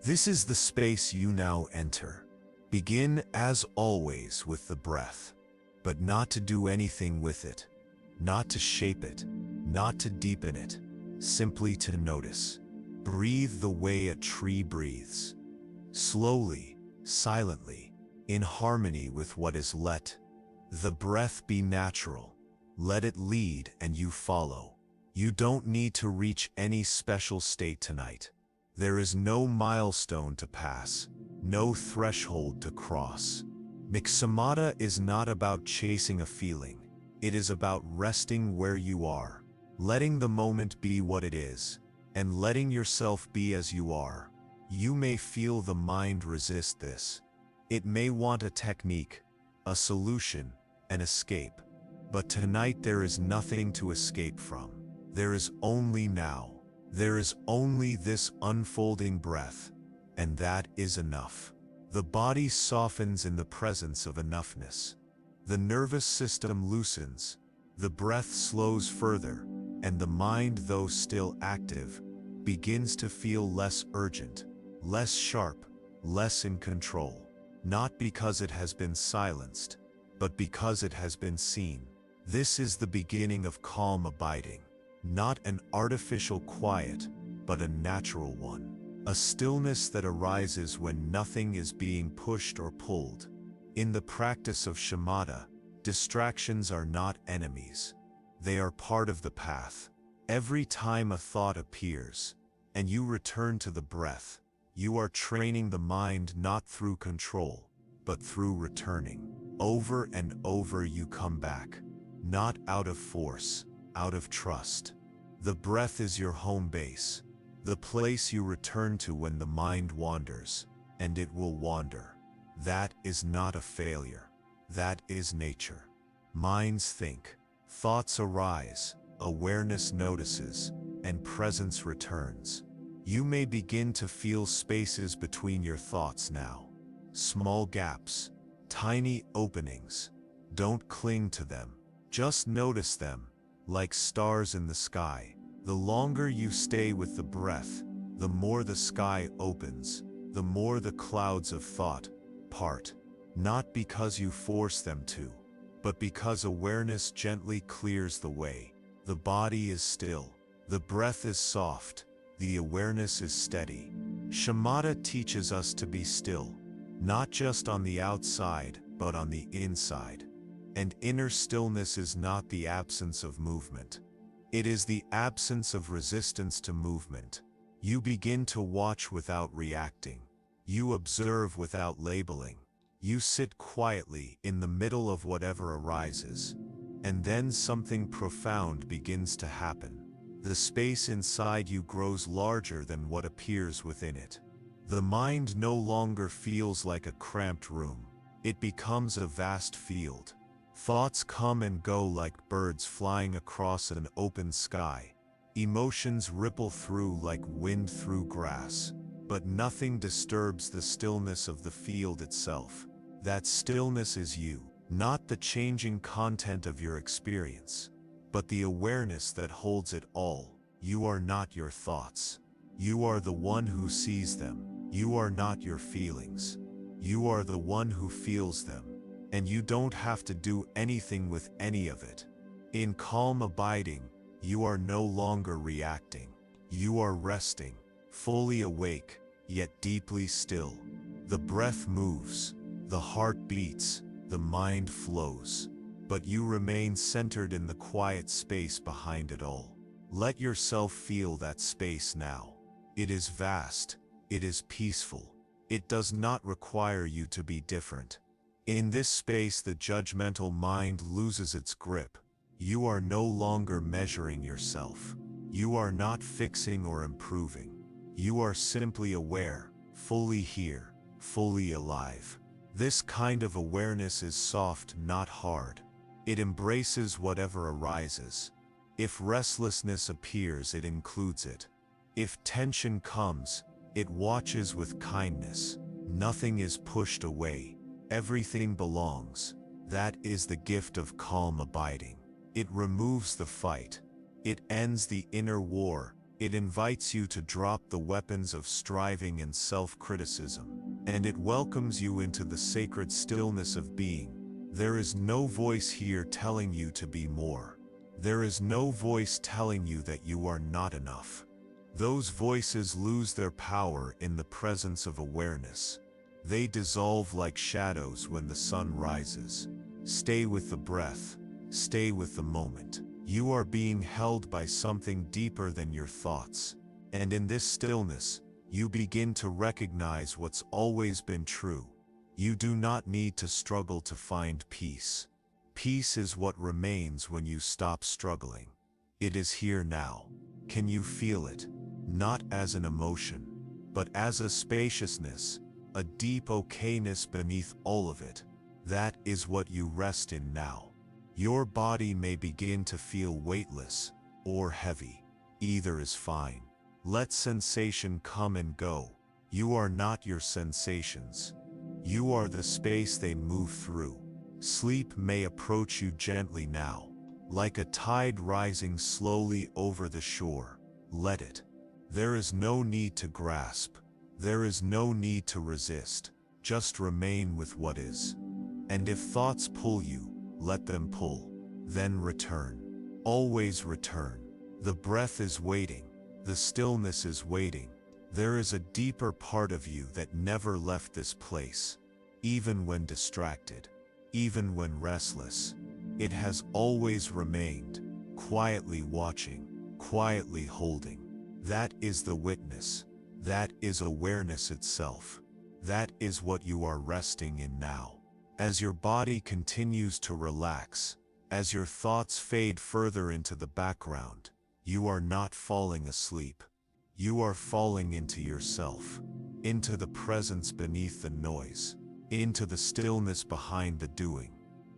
This is the space you now enter. Begin, as always, with the breath, but not to do anything with it, not to shape it, not to deepen it, simply to notice. Breathe the way a tree breathes, slowly, silently, in harmony with what is let. The breath be natural. Let it lead and you follow. You don't need to reach any special state tonight. There is no milestone to pass, no threshold to cross. Samatha is not about chasing a feeling. It is about resting where you are, letting the moment be what it is, and letting yourself be as you are. You may feel the mind resist this. It may want a technique, a solution, an escape. But tonight there is nothing to escape from. There is only now. There is only this unfolding breath, and that is enough. The body softens in the presence of enoughness. The nervous system loosens, the breath slows further, and the mind, though still active, begins to feel less urgent, less sharp, less in control. Not because it has been silenced, but because it has been seen. This is the beginning of calm abiding, not an artificial quiet, but a natural one. A stillness that arises when nothing is being pushed or pulled. In the practice of shamatha, distractions are not enemies. They are part of the path. Every time a thought appears, and you return to the breath. You are training the mind not through control, but through returning. Over and over you come back, not out of force, out of trust. The breath is your home base, the place you return to when the mind wanders, and it will wander. That is not a failure. That is nature. Minds think, thoughts arise, awareness notices, and presence returns. You may begin to feel spaces between your thoughts now. Small gaps, tiny openings. Don't cling to them. Just notice them, like stars in the sky. The longer you stay with the breath, the more the sky opens, the more the clouds of thought part. Not because you force them to, but because awareness gently clears the way. The body is still, the breath is soft, the awareness is steady. Shamatha teaches us to be still, not just on the outside, but on the inside. And inner stillness is not the absence of movement. It is the absence of resistance to movement. You begin to watch without reacting. You observe without labeling. You sit quietly in the middle of whatever arises. And then something profound begins to happen. The space inside you grows larger than what appears within it. The mind no longer feels like a cramped room. It becomes a vast field. Thoughts come and go like birds flying across an open sky. Emotions ripple through like wind through grass. But nothing disturbs the stillness of the field itself. That stillness is you, not the changing content of your experience, but the awareness that holds it all. You are not your thoughts. You are the one who sees them. You are not your feelings. You are the one who feels them. And you don't have to do anything with any of it. In calm abiding, you are no longer reacting. You are resting, fully awake, yet deeply still. The breath moves, the heart beats, the mind flows, but you remain centered in the quiet space behind it all. Let yourself feel that space now. It is vast, it is peaceful. It does not require you to be different. In this space, the judgmental mind loses its grip. You are no longer measuring yourself. You are not fixing or improving. You are simply aware, fully here, fully alive. This kind of awareness is soft, not hard. It embraces whatever arises. If restlessness appears, it includes it. If tension comes, it watches with kindness. Nothing is pushed away. Everything belongs. That is the gift of calm abiding. It removes the fight. It ends the inner war. It invites you to drop the weapons of striving and self-criticism. And it welcomes you into the sacred stillness of being. There is no voice here telling you to be more. There is no voice telling you that you are not enough. Those voices lose their power in the presence of awareness. They dissolve like shadows when the sun rises. Stay with the breath. Stay with the moment. You are being held by something deeper than your thoughts. And in this stillness, you begin to recognize what's always been true. You do not need to struggle to find peace. Peace is what remains when you stop struggling. It is here now. Can you feel it? Not as an emotion, but as a spaciousness, a deep okayness beneath all of it. That is what you rest in now. Your body may begin to feel weightless or heavy. Either is fine. Let sensation come and go. You are not your sensations. You are the space they move through. Sleep may approach you gently now, like a tide rising slowly over the shore. Let it. There is no need to grasp. There is no need to resist. Just remain with what is. And if thoughts pull you, let them pull. Then return. Always return. The breath is waiting. The stillness is waiting. There is a deeper part of you that never left this place. Even when distracted, even when restless, it has always remained, quietly watching, quietly holding. That is the witness. That is awareness itself. That is what you are resting in now. As your body continues to relax, as your thoughts fade further into the background, you are not falling asleep. You are falling into yourself, into the presence beneath the noise, into the stillness behind the doing,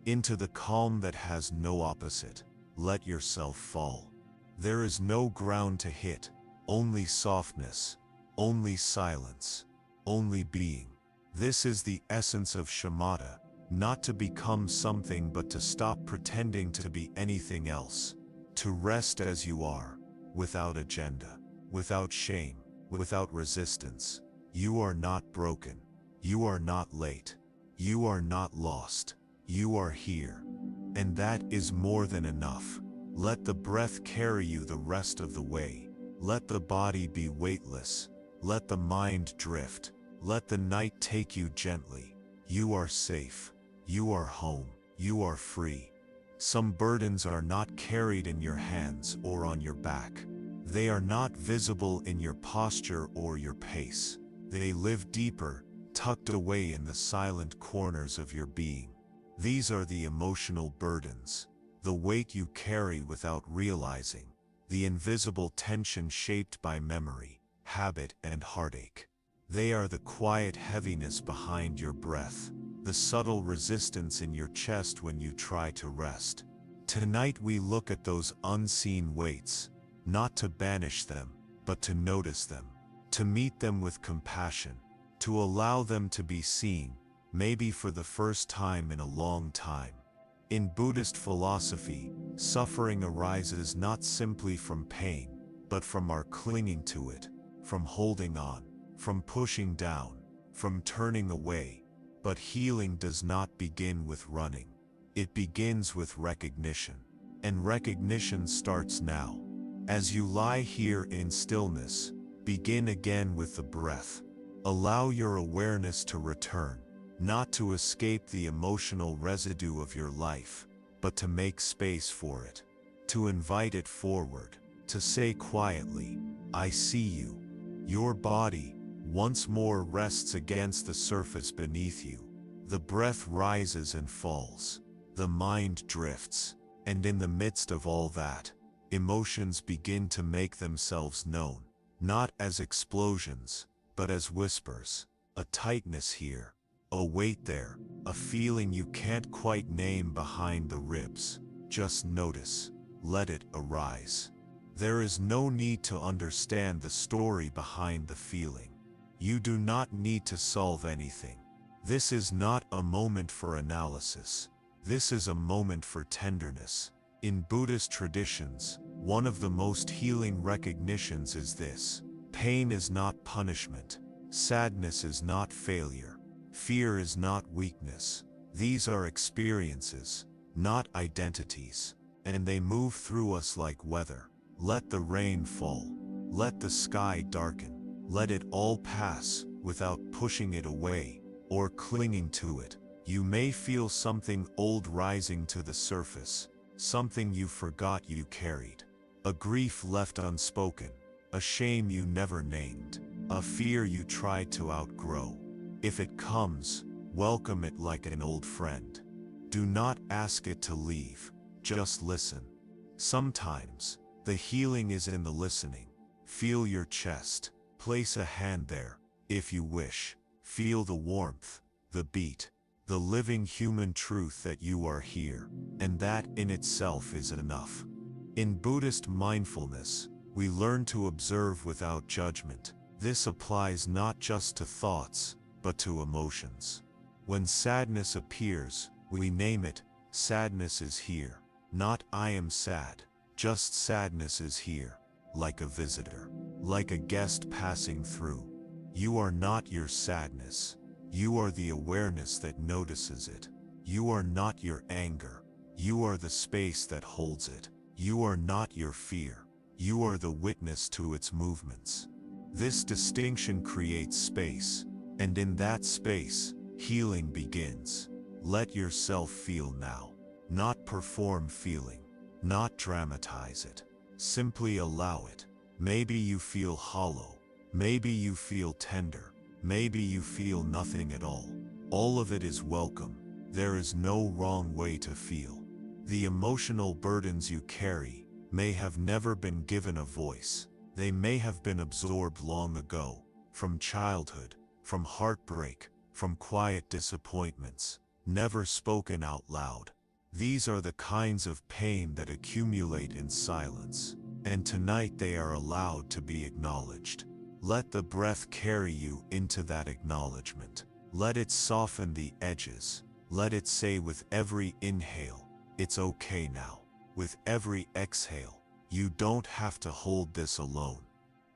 into the calm that has no opposite. Let yourself fall. There is no ground to hit, only softness, only silence, only being. This is the essence of shamatha, not to become something but to stop pretending to be anything else, to rest as you are, without agenda, without shame, without resistance. You are not broken. You are not late. You are not lost. You are here. And that is more than enough. Let the breath carry you the rest of the way. Let the body be weightless. Let the mind drift. Let the night take you gently. You are safe. You are home. You are free. Some burdens are not carried in your hands or on your back. They are not visible in your posture or your pace. They live deeper, tucked away in the silent corners of your being. These are the emotional burdens, the weight you carry without realizing, the invisible tension shaped by memory, habit, and heartache. They are the quiet heaviness behind your breath, the subtle resistance in your chest when you try to rest. Tonight we look at those unseen weights, not to banish them, but to notice them, to meet them with compassion, to allow them to be seen, maybe for the first time in a long time. In Buddhist philosophy, suffering arises not simply from pain, but from our clinging to it, from holding on, from pushing down, from turning away. But healing does not begin with running. It begins with recognition. And recognition starts now. As you lie here in stillness, begin again with the breath. Allow your awareness to return, not to escape the emotional residue of your life, but to make space for it, to invite it forward, to say quietly, I see you. Your body, once more, rests against the surface beneath you. The breath rises and falls. The mind drifts. And in the midst of all that, emotions begin to make themselves known, not as explosions, but as whispers. A tightness here, a weight there, a feeling you can't quite name behind the ribs. Just notice. Let it arise. There is no need to understand the story behind the feeling. You do not need to solve anything. This is not a moment for analysis. This is a moment for tenderness. In Buddhist traditions, one of the most healing recognitions is this: pain is not punishment. Sadness is not failure. Fear is not weakness. These are experiences, not identities. And they move through us like weather. Let the rain fall. Let the sky darken. Let it all pass without pushing it away or clinging to it. You may feel something old rising to the surface, something you forgot you carried, a grief left unspoken, a shame you never named, a fear you tried to outgrow. If it comes, welcome it like an old friend. Do not ask it to leave, just listen. Sometimes, the healing is in the listening. Feel your chest. Place a hand there, if you wish. Feel the warmth, the beat, the living human truth that you are here, and that in itself is enough. In Buddhist mindfulness, we learn to observe without judgment. This applies not just to thoughts, but to emotions. When sadness appears, we name it. Sadness is here. Not I am sad, just sadness is here, like a visitor, like a guest passing through. You are not your sadness. You are the awareness that notices it. You are not your anger. You are the space that holds it. You are not your fear. You are the witness to its movements. This distinction creates space, and in that space, healing begins. Let yourself feel now. Not perform feeling. Not dramatize it. Simply allow it. Maybe you feel hollow. Maybe you feel tender. Maybe you feel nothing at all. All of it is welcome. There is no wrong way to feel. The emotional burdens you carry may have never been given a voice. They may have been absorbed long ago, from childhood, from heartbreak, from quiet disappointments, never spoken out loud. These are the kinds of pain that accumulate in silence, and tonight they are allowed to be acknowledged. Let the breath carry you into that acknowledgement. Let it soften the edges. Let it say with every inhale, "It's okay now." With every exhale, "You don't have to hold this alone."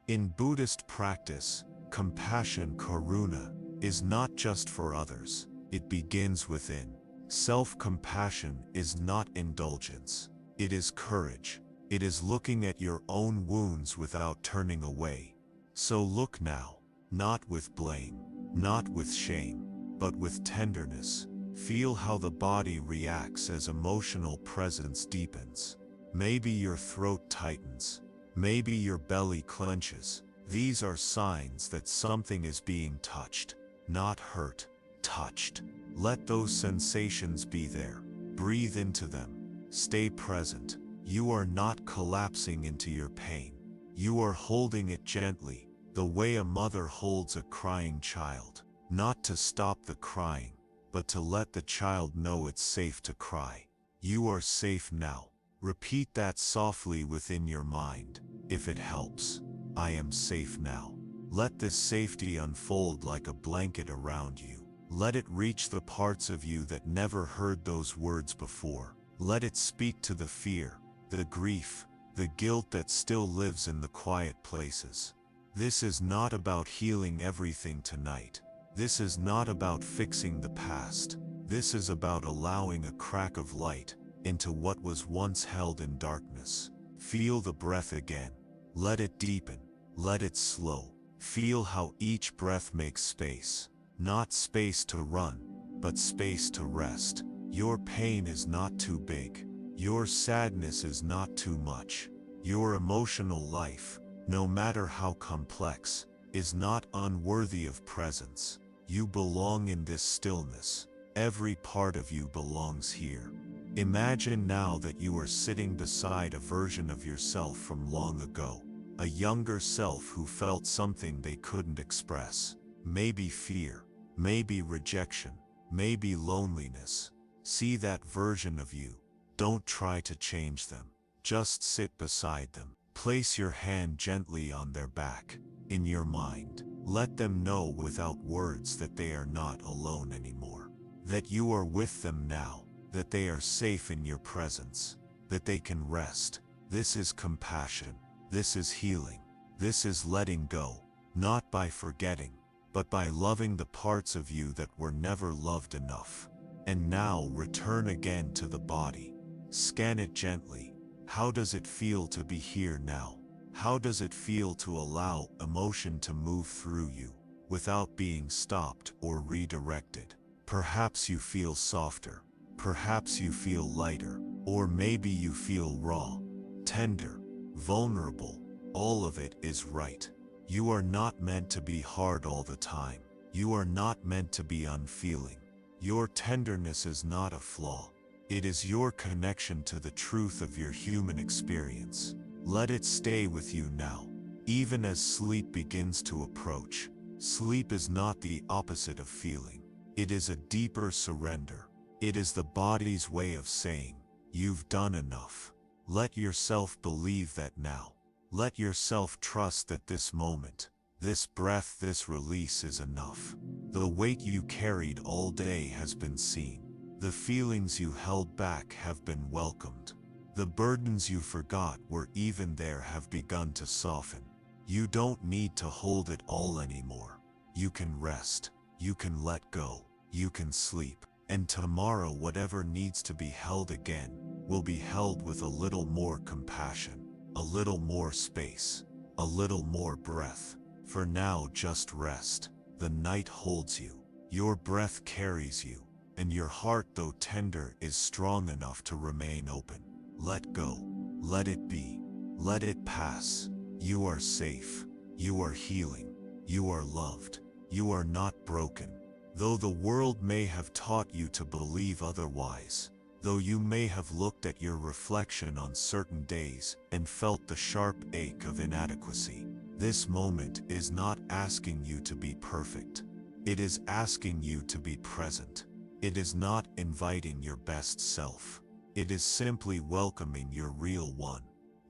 In Buddhist practice, compassion, karuna, is not just for others. It begins within. Self-compassion is not indulgence. It is courage. It is looking at your own wounds without turning away. So look now, not with blame, not with shame, but with tenderness. Feel how the body reacts as emotional presence deepens. Maybe your throat tightens. Maybe your belly clenches. These are signs that something is being touched, not hurt, touched. Let those sensations be there. Breathe into them. Stay present. You are not collapsing into your pain. You are holding it gently, the way a mother holds a crying child. Not to stop the crying, but to let the child know it's safe to cry. You are safe now. Repeat that softly within your mind, if it helps. I am safe now. Let this safety unfold like a blanket around you. Let it reach the parts of you that never heard those words before. Let it speak to the fear, the grief, the guilt that still lives in the quiet places. This is not about healing everything tonight. This is not about fixing the past. This is about allowing a crack of light into what was once held in darkness. Feel the breath again. Let it deepen. Let it slow. Feel how each breath makes space. Not space to run, but space to rest. Your pain is not too big. Your sadness is not too much. Your emotional life, no matter how complex, is not unworthy of presence. You belong in this stillness. Every part of you belongs here. Imagine now that you are sitting beside a version of yourself from long ago. A younger self who felt something they couldn't express. Maybe fear, maybe rejection, maybe loneliness. See that version of you. Don't try to change them. Just sit beside them. Place your hand gently on their back. In your mind, let them know without words that they are not alone anymore. That you are with them now. That they are safe in your presence. That they can rest. This is compassion. This is healing. This is letting go. Not by forgetting, but by loving the parts of you that were never loved enough. And now return again to the body. Scan it gently. How does it feel to be here now? How does it feel to allow emotion to move through you, without being stopped or redirected? Perhaps you feel softer. Perhaps you feel lighter. Or maybe you feel raw, tender, vulnerable. All of it is right. You are not meant to be hard all the time. You are not meant to be unfeeling. Your tenderness is not a flaw. It is your connection to the truth of your human experience. Let it stay with you now, even as sleep begins to approach. Sleep is not the opposite of feeling. It is a deeper surrender. It is the body's way of saying, you've done enough. Let yourself believe that now. Let yourself trust that this moment, this breath, this release is enough. The weight you carried all day has been seen. The feelings you held back have been welcomed. The burdens you forgot were even there have begun to soften. You don't need to hold it all anymore. You can rest. You can let go. You can sleep. And tomorrow, whatever needs to be held again, will be held with a little more compassion, a little more space, a little more breath. For now, just rest. The night holds you. Your breath carries you. And your heart, though tender, is strong enough to remain open. Let go. Let it be. Let it pass. You are safe. You are healing. You are loved. You are not broken. Though the world may have taught you to believe otherwise, though you may have looked at your reflection on certain days and felt the sharp ache of inadequacy, this moment is not asking you to be perfect. It is asking you to be present. It is not inviting your best self. It is simply welcoming your real one.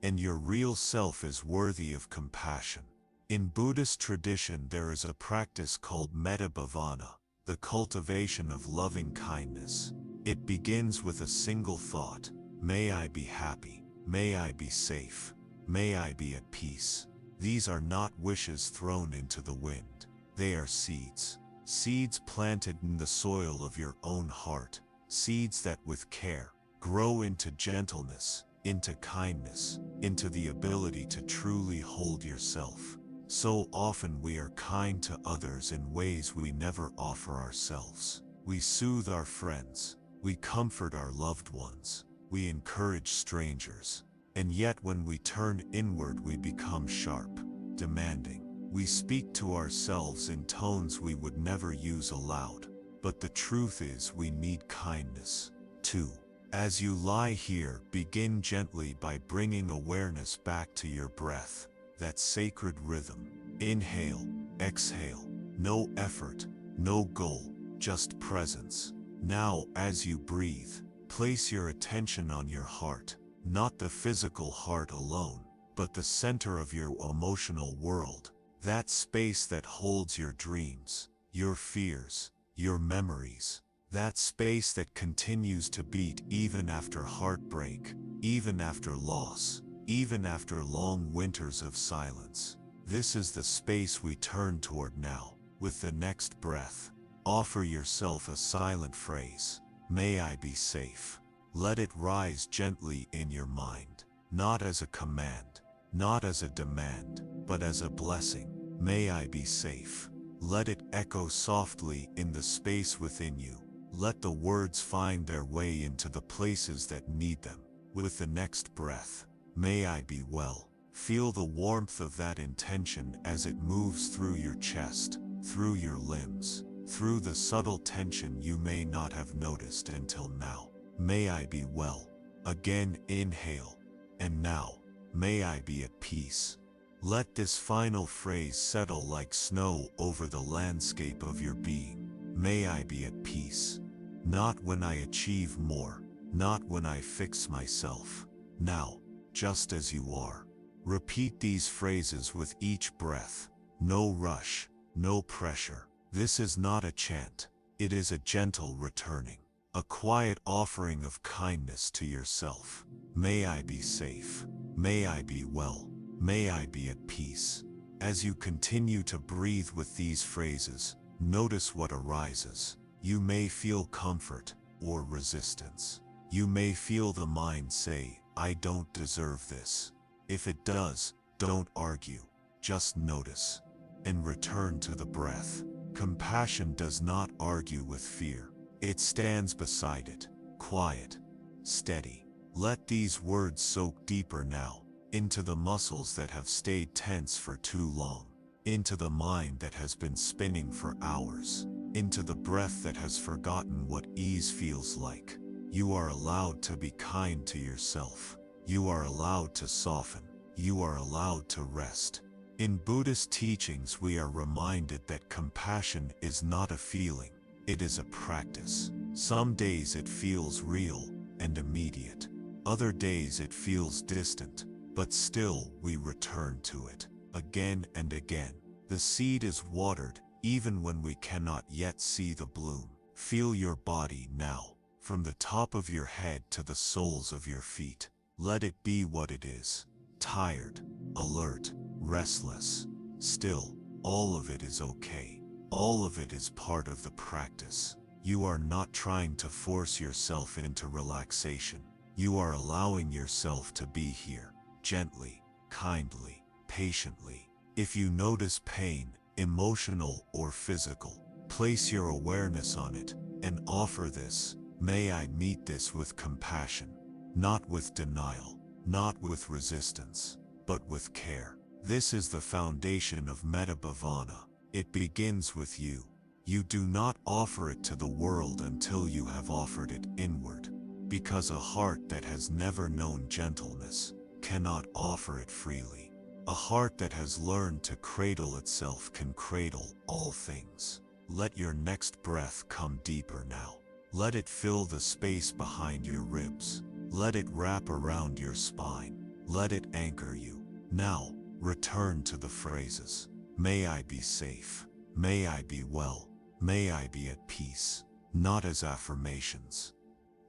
And your real self is worthy of compassion. In Buddhist tradition, there is a practice called metta bhavana, the cultivation of loving kindness. It begins with a single thought: may I be happy, may I be safe, may I be at peace. These are not wishes thrown into the wind. They are seeds. Seeds planted in the soil of your own heart. Seeds that with care grow into gentleness, into kindness, into the ability to truly hold yourself. So often we are kind to others in ways we never offer ourselves. We soothe our friends. We comfort our loved ones. We encourage strangers. And yet when we turn inward, we become sharp, demanding. We speak to ourselves in tones we would never use aloud. But the truth is, we need kindness too. As you lie here, begin gently by bringing awareness back to your breath, that sacred rhythm. Inhale, exhale, no effort, no goal, just presence. Now, as you breathe, place your attention on your heart, not the physical heart alone, but the center of your emotional world, that space that holds your dreams, your fears, your memories, that space that continues to beat even after heartbreak, even after loss, even after long winters of silence. This is the space we turn toward now. With the next breath, offer yourself a silent phrase: may I be safe. Let it rise gently in your mind, not as a command, not as a demand, but as a blessing. May I be safe. Let it echo softly in the space within you. Let the words find their way into the places that need them. With the next breath, may I be well. Feel the warmth of that intention as it moves through your chest, through your limbs, through the subtle tension you may not have noticed until now. May I be well. Again, inhale. And now, may I be at peace. Let this final phrase settle like snow over the landscape of your being. May I be at peace. Not when I achieve more, not when I fix myself. Now, just as you are. Repeat these phrases with each breath. No rush, no pressure. This is not a chant. It is a gentle returning, a quiet offering of kindness to yourself. May I be safe. May I be well. May I be at peace. As you continue to breathe with these phrases, notice what arises. You may feel comfort or resistance. You may feel the mind say, I don't deserve this. If it does, don't argue. Just notice and return to the breath. Compassion does not argue with fear. It stands beside it, quiet, steady. Let these words soak deeper now, into the muscles that have stayed tense for too long, into the mind that has been spinning for hours, into the breath that has forgotten what ease feels like. You are allowed to be kind to yourself. You are allowed to soften. You are allowed to rest. In Buddhist teachings, we are reminded that compassion is not a feeling. It is a practice. Some days it feels real and immediate. Other days it feels distant, but still we return to it again and again. The seed is watered even when we cannot yet see the bloom. Feel your body now, from the top of your head to the soles of your feet. Let it be what it is. Tired, alert, restless, still. All of it is okay. All of it is part of the practice. You are not trying to force yourself into relaxation. You are allowing yourself to be here, gently, kindly, patiently. If you notice pain, emotional or physical, place your awareness on it and offer this. May I meet this with compassion, not with denial, not with resistance, but with care. This is the foundation of Metabhavana. It begins with you. You do not offer it to the world until you have offered it inward, because a heart that has never known gentleness cannot offer it freely. A heart that has learned to cradle itself can cradle all things. Let your next breath come deeper now. Let it fill the space behind your ribs. Let it wrap around your spine. Let it anchor you. Now, return to the phrases. May I be safe. May I be well. May I be at peace. Not as affirmations,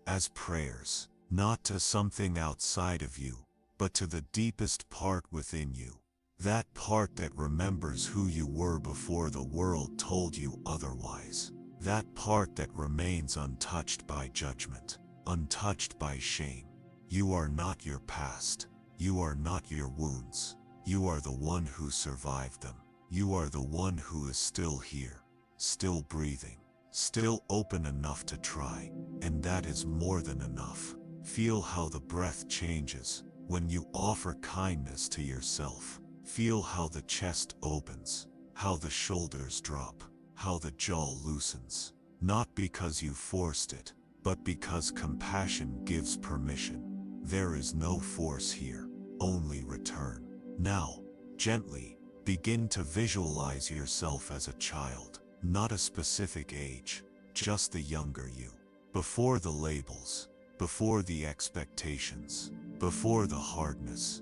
as prayers. Not to something outside of you, but to the deepest part within you. That part that remembers who you were before the world told you otherwise. That part that remains untouched by judgment, untouched by shame. You are not your past. You are not your wounds. You are the one who survived them. You are the one who is still here, still breathing, still open enough to try, and that is more than enough. Feel how the breath changes when you offer kindness to yourself. Feel how the chest opens, how the shoulders drop, how the jaw loosens. Not because you forced it, but because compassion gives permission. There is no force here, only return. Now, gently, begin to visualize yourself as a child, not a specific age, just the younger you. Before the labels, before the expectations, before the hardness.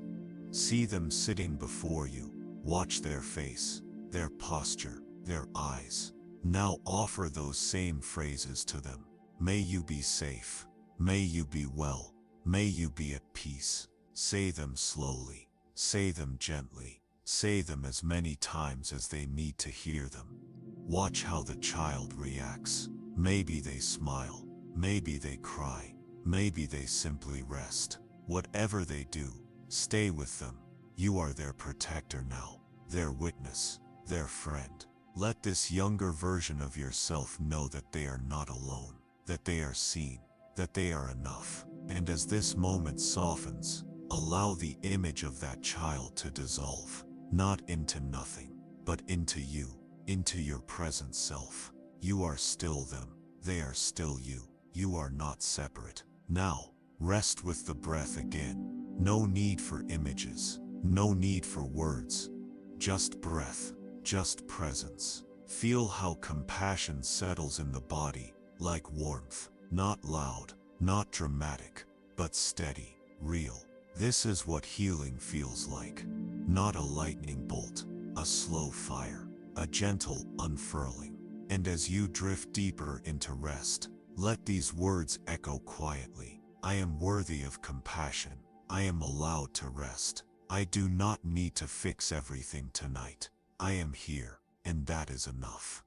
See them sitting before you. Watch their face, their posture, their eyes. Now offer those same phrases to them. May you be safe. May you be well. May you be at peace. Say them slowly. Say them gently. Say them as many times as they need to hear them. Watch how the child reacts. Maybe they smile. Maybe they cry. Maybe they simply rest. Whatever they do, stay with them. You are their protector now, their witness, their friend. Let this younger version of yourself know that they are not alone, that they are seen, that they are enough. And as this moment softens, allow the image of that child to dissolve, not into nothing, but into you, into your present self. You are still them, they are still you. You are not separate. Now, rest with the breath again. No need for images, no need for words. Just breath, just presence. Feel how compassion settles in the body, like warmth. Not loud, not dramatic, but steady, real. This is what healing feels like. Not a lightning bolt, a slow fire, a gentle unfurling. And as you drift deeper into rest, let these words echo quietly. I am worthy of compassion. I am allowed to rest. I do not need to fix everything tonight. I am here, and that is enough.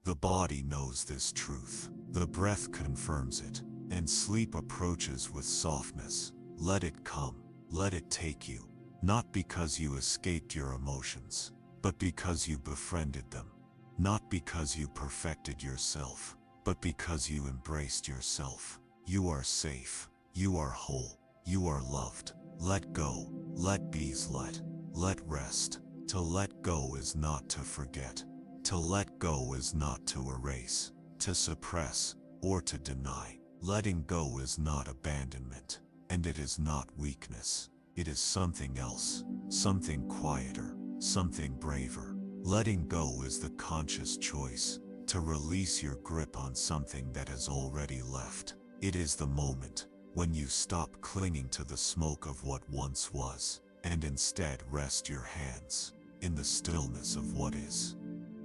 The body knows this truth. The breath confirms it, and sleep approaches with softness. Let it come. Let it take you. Not because you escaped your emotions, but because you befriended them. Not because you perfected yourself, but because you embraced yourself. You are safe. You are whole. You are loved. Let go. Let be's let rest. To let go is not to forget. To let go is not to erase, to suppress, or to deny. Letting go is not abandonment, and it is not weakness. It is something else, something quieter, something braver. Letting go is the conscious choice to release your grip on something that has already left. It is the moment when you stop clinging to the smoke of what once was, and instead rest your hands in the stillness of what is.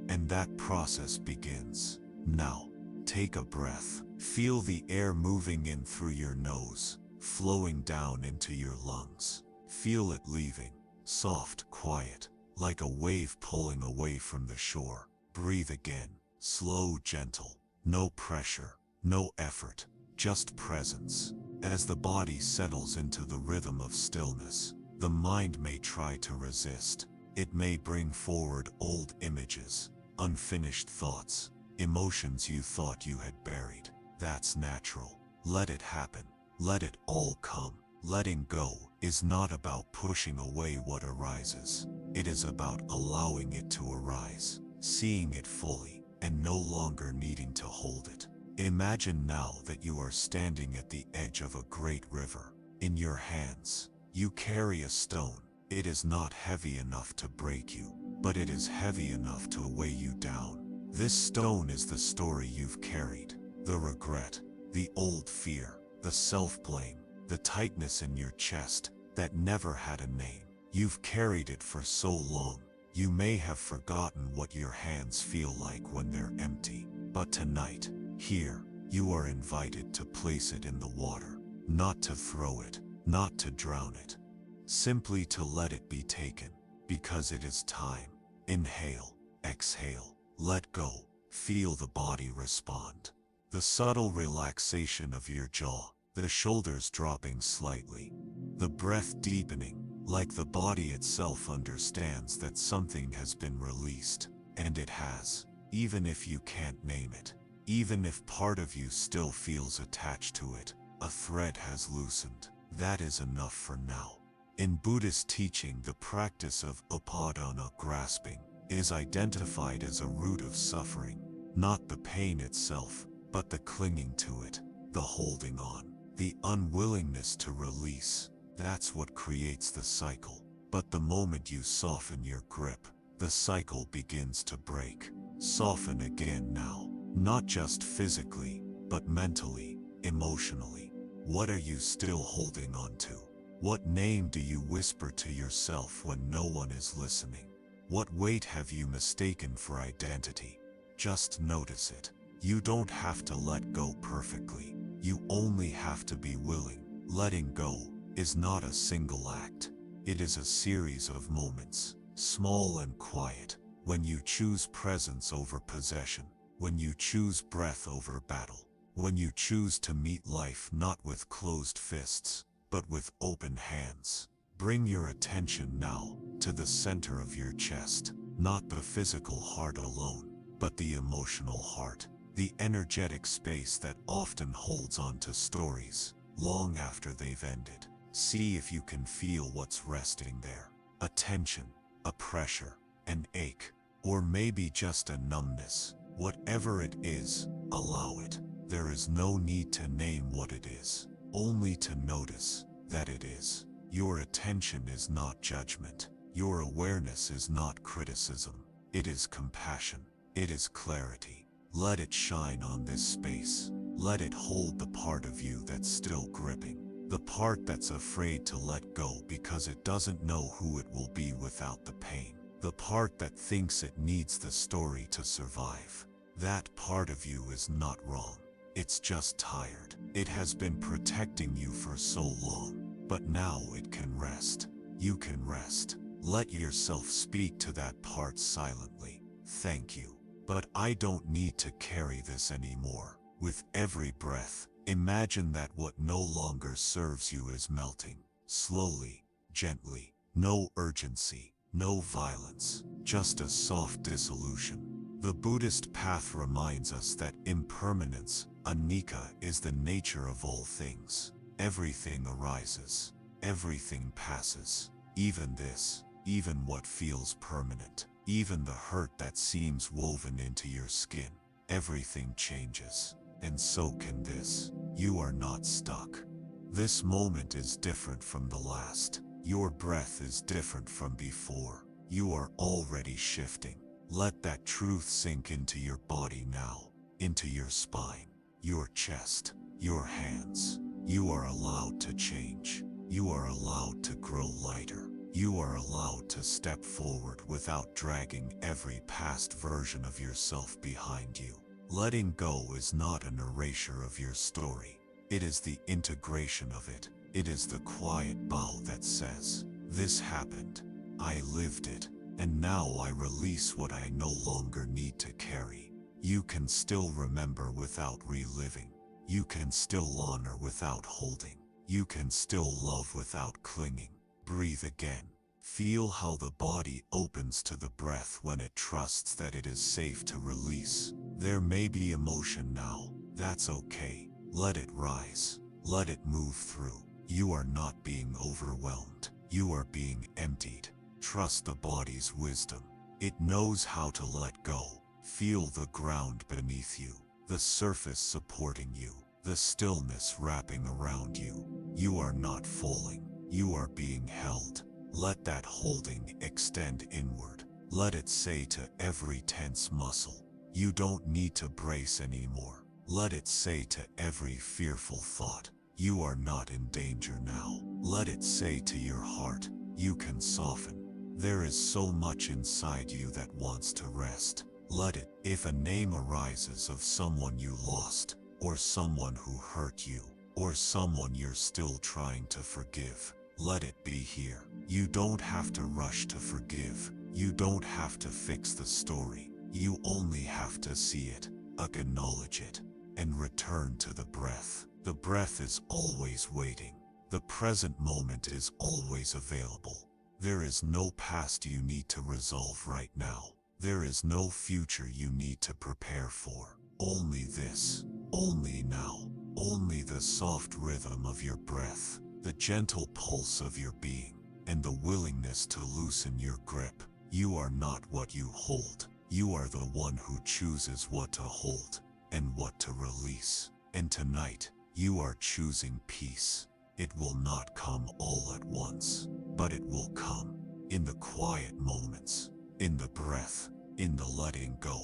And that process begins. Now, take a breath. Feel the air moving in through your nose, flowing down into your lungs. Feel it leaving, soft, quiet, like a wave pulling away from the shore. Breathe again, slow, gentle, no pressure, no effort, just presence. As the body settles into the rhythm of stillness, the mind may try to resist. It may bring forward old images, unfinished thoughts, emotions you thought you had buried. That's natural. Let it happen. Let it all come. Letting go is not about pushing away what arises. It is about allowing it to arise, seeing it fully, and no longer needing to hold it. Imagine now that you are standing at the edge of a great river. In your hands, you carry a stone. It is not heavy enough to break you, but it is heavy enough to weigh you down. This stone is the story you've carried, the regret, the old fear, the self-blame, the tightness in your chest that never had a name. You've carried it for so long, you may have forgotten what your hands feel like when they're empty. But tonight, here, you are invited to place it in the water, not to throw it, not to drown it, simply to let it be taken, because it is time. Inhale, exhale, let go, feel the body respond. The subtle relaxation of your jaw, the shoulders dropping slightly, the breath deepening, like the body itself understands that something has been released, and it has, even if you can't name it. Even if part of you still feels attached to it, a thread has loosened. That is enough for now. In Buddhist teaching, the practice of upadana, grasping, is identified as a root of suffering, not the pain itself, but the clinging to it, the holding on, the unwillingness to release. That's what creates the cycle. But the moment you soften your grip, the cycle begins to break. Soften again now. Not just physically, but mentally, emotionally. What are you still holding on to? What name do you whisper to yourself when no one is listening? What weight have you mistaken for identity? Just notice it. You don't have to let go perfectly. You only have to be willing. Letting go is not a single act. It is a series of moments, small and quiet, when you choose presence over possession. When you choose breath over battle, when you choose to meet life not with closed fists, but with open hands. Bring your attention now to the center of your chest, not the physical heart alone, but the emotional heart, the energetic space that often holds on to stories long after they've ended. See if you can feel what's resting there. A tension, a pressure, an ache, or maybe just a numbness. Whatever it is, allow it. There is no need to name what it is, only to notice that it is. Your attention is not judgment. Your awareness is not criticism. It is compassion. It is clarity. Let it shine on this space. Let it hold the part of you that's still gripping. The part that's afraid to let go because it doesn't know who it will be without the pain. The part that thinks it needs the story to survive. That part of you is not wrong. It's just tired. It has been protecting you for so long, but now it can rest. You can rest. Let yourself speak to that part silently. Thank you, but I don't need to carry this anymore. With every breath, imagine that what no longer serves you is melting, slowly, gently. No urgency. No violence, just a soft dissolution. The Buddhist path reminds us that impermanence, anicca, is the nature of all things. Everything arises, everything passes, even this, even what feels permanent, even the hurt that seems woven into your skin. Everything changes, and so can this. You are not stuck. This moment is different from the last. Your breath is different from before. You are already shifting. Let that truth sink into your body now, into your spine, your chest, your hands. You are allowed to change. You are allowed to grow lighter. You are allowed to step forward without dragging every past version of yourself behind you. Letting go is not an erasure of your story. It is the integration of it. It is the quiet bow that says, "This happened, I lived it, and now I release what I no longer need to carry." You can still remember without reliving. You can still honor without holding. You can still love without clinging. Breathe again. Feel how the body opens to the breath when it trusts that it is safe to release. There may be emotion now. That's okay. Let it rise. Let it move through. You are not being overwhelmed. You are being emptied. Trust the body's wisdom. It knows how to let go. Feel the ground beneath you, the surface supporting you, the stillness wrapping around you. You are not falling. You are being held. Let that holding extend inward. Let it say to every tense muscle, you don't need to brace anymore. Let it say to every fearful thought, you are not in danger now. Let it say to your heart, you can soften. There is so much inside you that wants to rest. Let it. If a name arises of someone you lost, or someone who hurt you, or someone you're still trying to forgive, let it be here. You don't have to rush to forgive. You don't have to fix the story. You only have to see it, acknowledge it, and return to the breath. The breath is always waiting. The present moment is always available. There is no past you need to resolve right now. There is no future you need to prepare for. Only this, only now, only the soft rhythm of your breath, the gentle pulse of your being, and the willingness to loosen your grip. You are not what you hold. You are the one who chooses what to hold and what to release. And tonight, you are choosing peace. It will not come all at once, but it will come in the quiet moments, in the breath, in the letting go.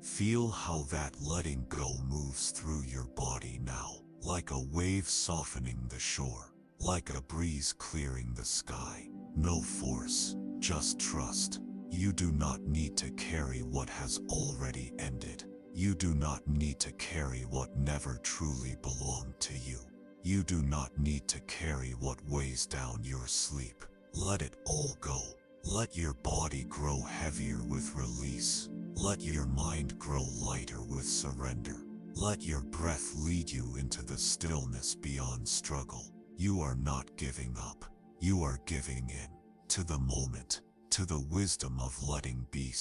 Feel how that letting go moves through your body now, like a wave softening the shore, like a breeze clearing the sky. No force, just trust. You do not need to carry what has already ended. You do not need to carry what never truly belonged to you. You do not need to carry what weighs down your sleep. Let it all go. Let your body grow heavier with release. Let your mind grow lighter with surrender. Let your breath lead you into the stillness beyond struggle. You are not giving up. You are giving in to the moment, to the wisdom of letting be,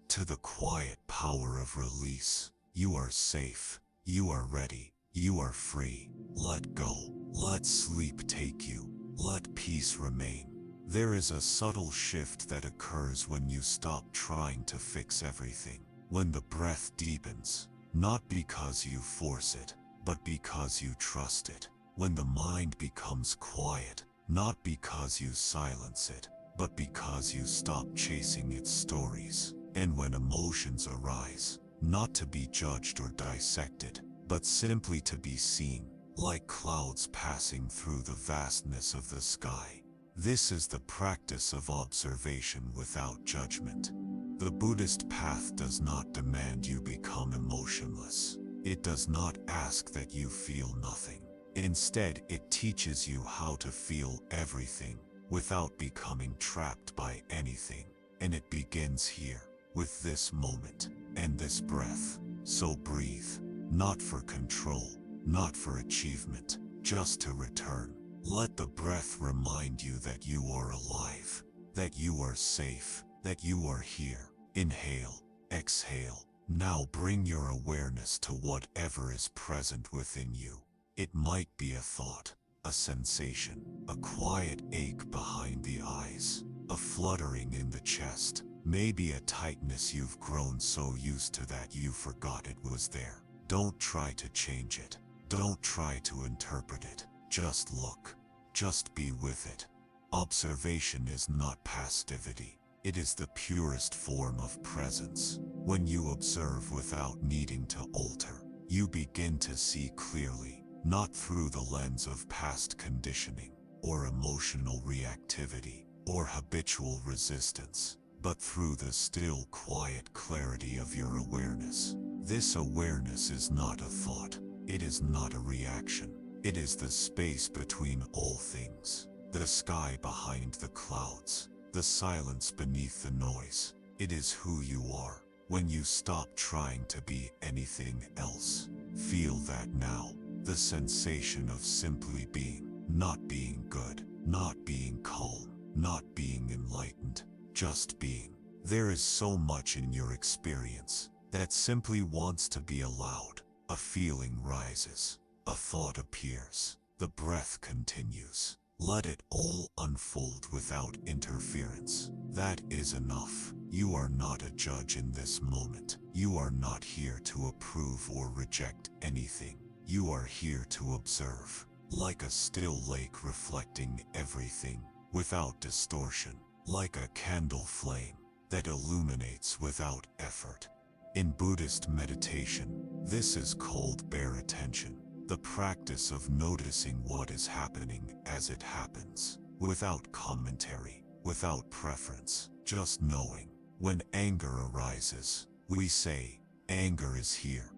to the quiet power of release. You are safe. You are ready. You are free. Let go. Let sleep take you. Let peace remain. There is a subtle shift that occurs when you stop trying to fix everything. When the breath deepens, not because you force it, but because you trust it. When the mind becomes quiet, not because you silence it, but because you stop chasing its stories. And when emotions arise, not to be judged or dissected, but simply to be seen, like clouds passing through the vastness of the sky. This is the practice of observation without judgment. The Buddhist path does not demand you become emotionless. It does not ask that you feel nothing. Instead, it teaches you how to feel everything without becoming trapped by anything. And it begins here, with this moment and this breath. So breathe, not for control, not for achievement, just to return. Let the breath remind you that you are alive, that you are safe, that you are here. Inhale, exhale. Now bring your awareness to whatever is present within you. It might be a thought, a sensation, a quiet ache behind the eyes, a fluttering in the chest, maybe a tightness you've grown so used to that you forgot it was there. Don't try to change it. Don't try to interpret it. Just look. Just be with it. Observation is not passivity. It is the purest form of presence. When you observe without needing to alter, you begin to see clearly, not through the lens of past conditioning, or emotional reactivity, or habitual resistance, but through the still, quiet clarity of your awareness. This awareness is not a thought. It is not a reaction. It is the space between all things, the sky behind the clouds, the silence beneath the noise. It is who you are when you stop trying to be anything else. Feel that now, the sensation of simply being, not being good, not being calm, not being enlightened, just being. There is so much in your experience that simply wants to be allowed. A feeling rises. A thought appears. The breath continues. Let it all unfold without interference. That is enough. You are not a judge in this moment. You are not here to approve or reject anything. You are here to observe, like a still lake reflecting everything without distortion, like a candle flame that illuminates without effort. In Buddhist meditation, this is called bare attention, the practice of noticing what is happening as it happens, without commentary, without preference, just knowing. When anger arises, we say, anger is here.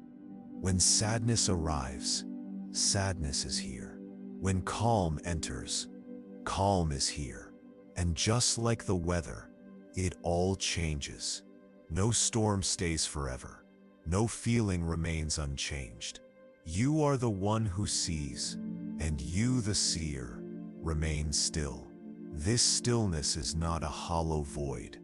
When sadness arrives, sadness is here. When calm enters, calm is here. And just like the weather, it all changes. No storm stays forever. No feeling remains unchanged. You are the one who sees, and you, the seer, remain still. This stillness is not a hollow void.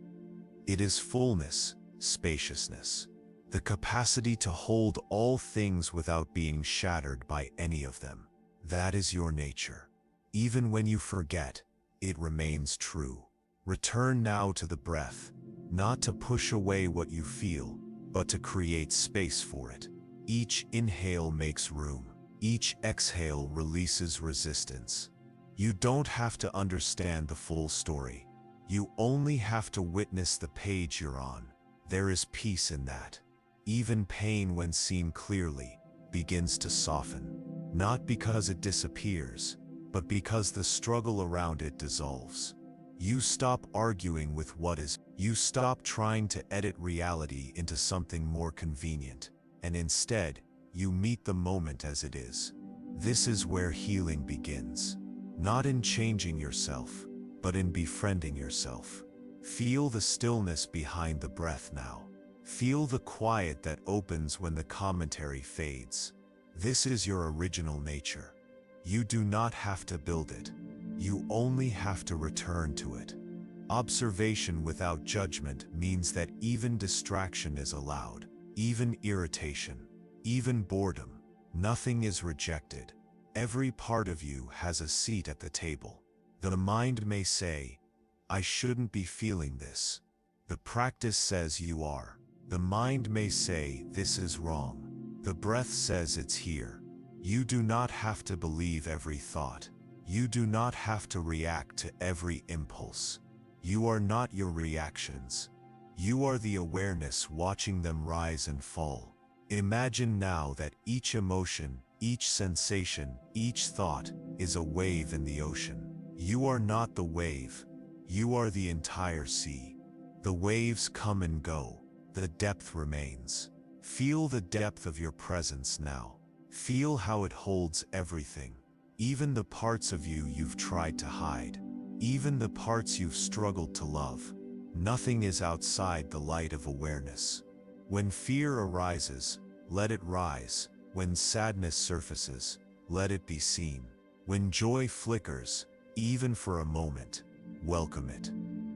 It is fullness, spaciousness, the capacity to hold all things without being shattered by any of them. That is your nature. Even when you forget, it remains true. Return now to the breath, not to push away what you feel, but to create space for it. Each inhale makes room. Each exhale releases resistance. You don't have to understand the full story. You only have to witness the page you're on. There is peace in that. Even pain, when seen clearly, begins to soften. Not because it disappears, but because the struggle around it dissolves. You stop arguing with what is. You stop trying to edit reality into something more convenient, and instead, you meet the moment as it is. This is where healing begins. Not in changing yourself, but in befriending yourself. Feel the stillness behind the breath now. Feel the quiet that opens when the commentary fades. This is your original nature. You do not have to build it. You only have to return to it. Observation without judgment means that even distraction is allowed, even irritation, even boredom. Nothing is rejected. Every part of you has a seat at the table. The mind may say, I shouldn't be feeling this. The practice says you are. The mind may say, this is wrong. The breath says it's here. You do not have to believe every thought. You do not have to react to every impulse. You are not your reactions. You are the awareness watching them rise and fall. Imagine now that each emotion, each sensation, each thought is a wave in the ocean. You are not the wave. You are the entire sea. The waves come and go. The depth remains. Feel the depth of your presence now. Feel how it holds everything. Even the parts of you you've tried to hide. Even the parts you've struggled to love. Nothing is outside the light of awareness. When fear arises, let it rise. When sadness surfaces, let it be seen. When joy flickers, even for a moment, welcome it.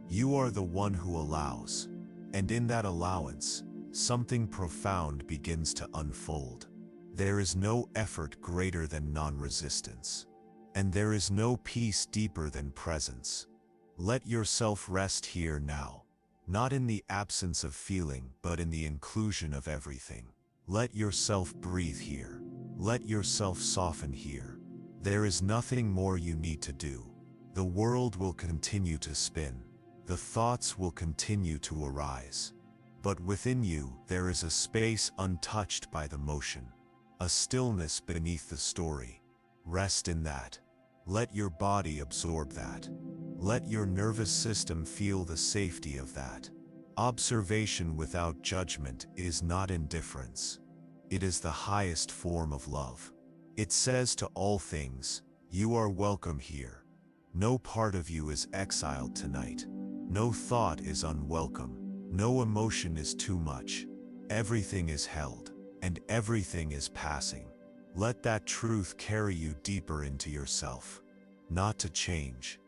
You are the one who allows. And in that allowance, something profound begins to unfold. There is no effort greater than non-resistance. And there is no peace deeper than presence. Let yourself rest here now, not in the absence of feeling, but in the inclusion of everything. Let yourself breathe here. Let yourself soften here. There is nothing more you need to do. The world will continue to spin. The thoughts will continue to arise. But within you, there is a space untouched by the motion. A stillness beneath the story. Rest in that. Let your body absorb that. Let your nervous system feel the safety of that. Observation without judgment is not indifference. It is the highest form of love. It says to all things, you are welcome here. No part of you is exiled tonight. No thought is unwelcome. No emotion is too much. Everything is held, and everything is passing. Let that truth carry you deeper into yourself. Not to change,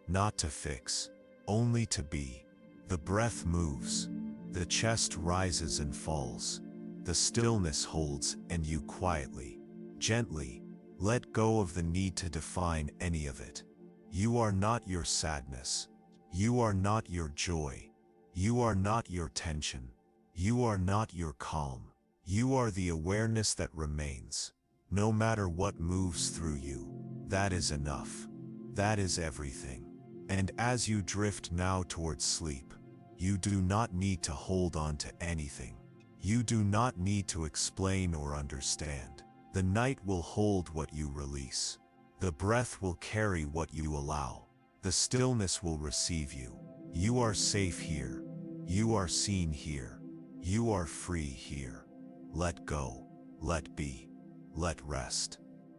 not to fix, only to be. The breath moves. The chest rises and falls. The stillness holds, and you quietly, gently, Let go of the need to define any of it. You are not your sadness. You are not your joy. You are not your tension. You are not your calm. You are the awareness that remains. No matter what moves through you, that is enough. That is everything. And as you drift now towards sleep, you do not need to hold on to anything. You do not need to explain or understand. The night will hold what you release. The breath will carry what you allow. The stillness will receive you. You are safe here. You are seen here. You are free here. Let go. Let be. Let rest.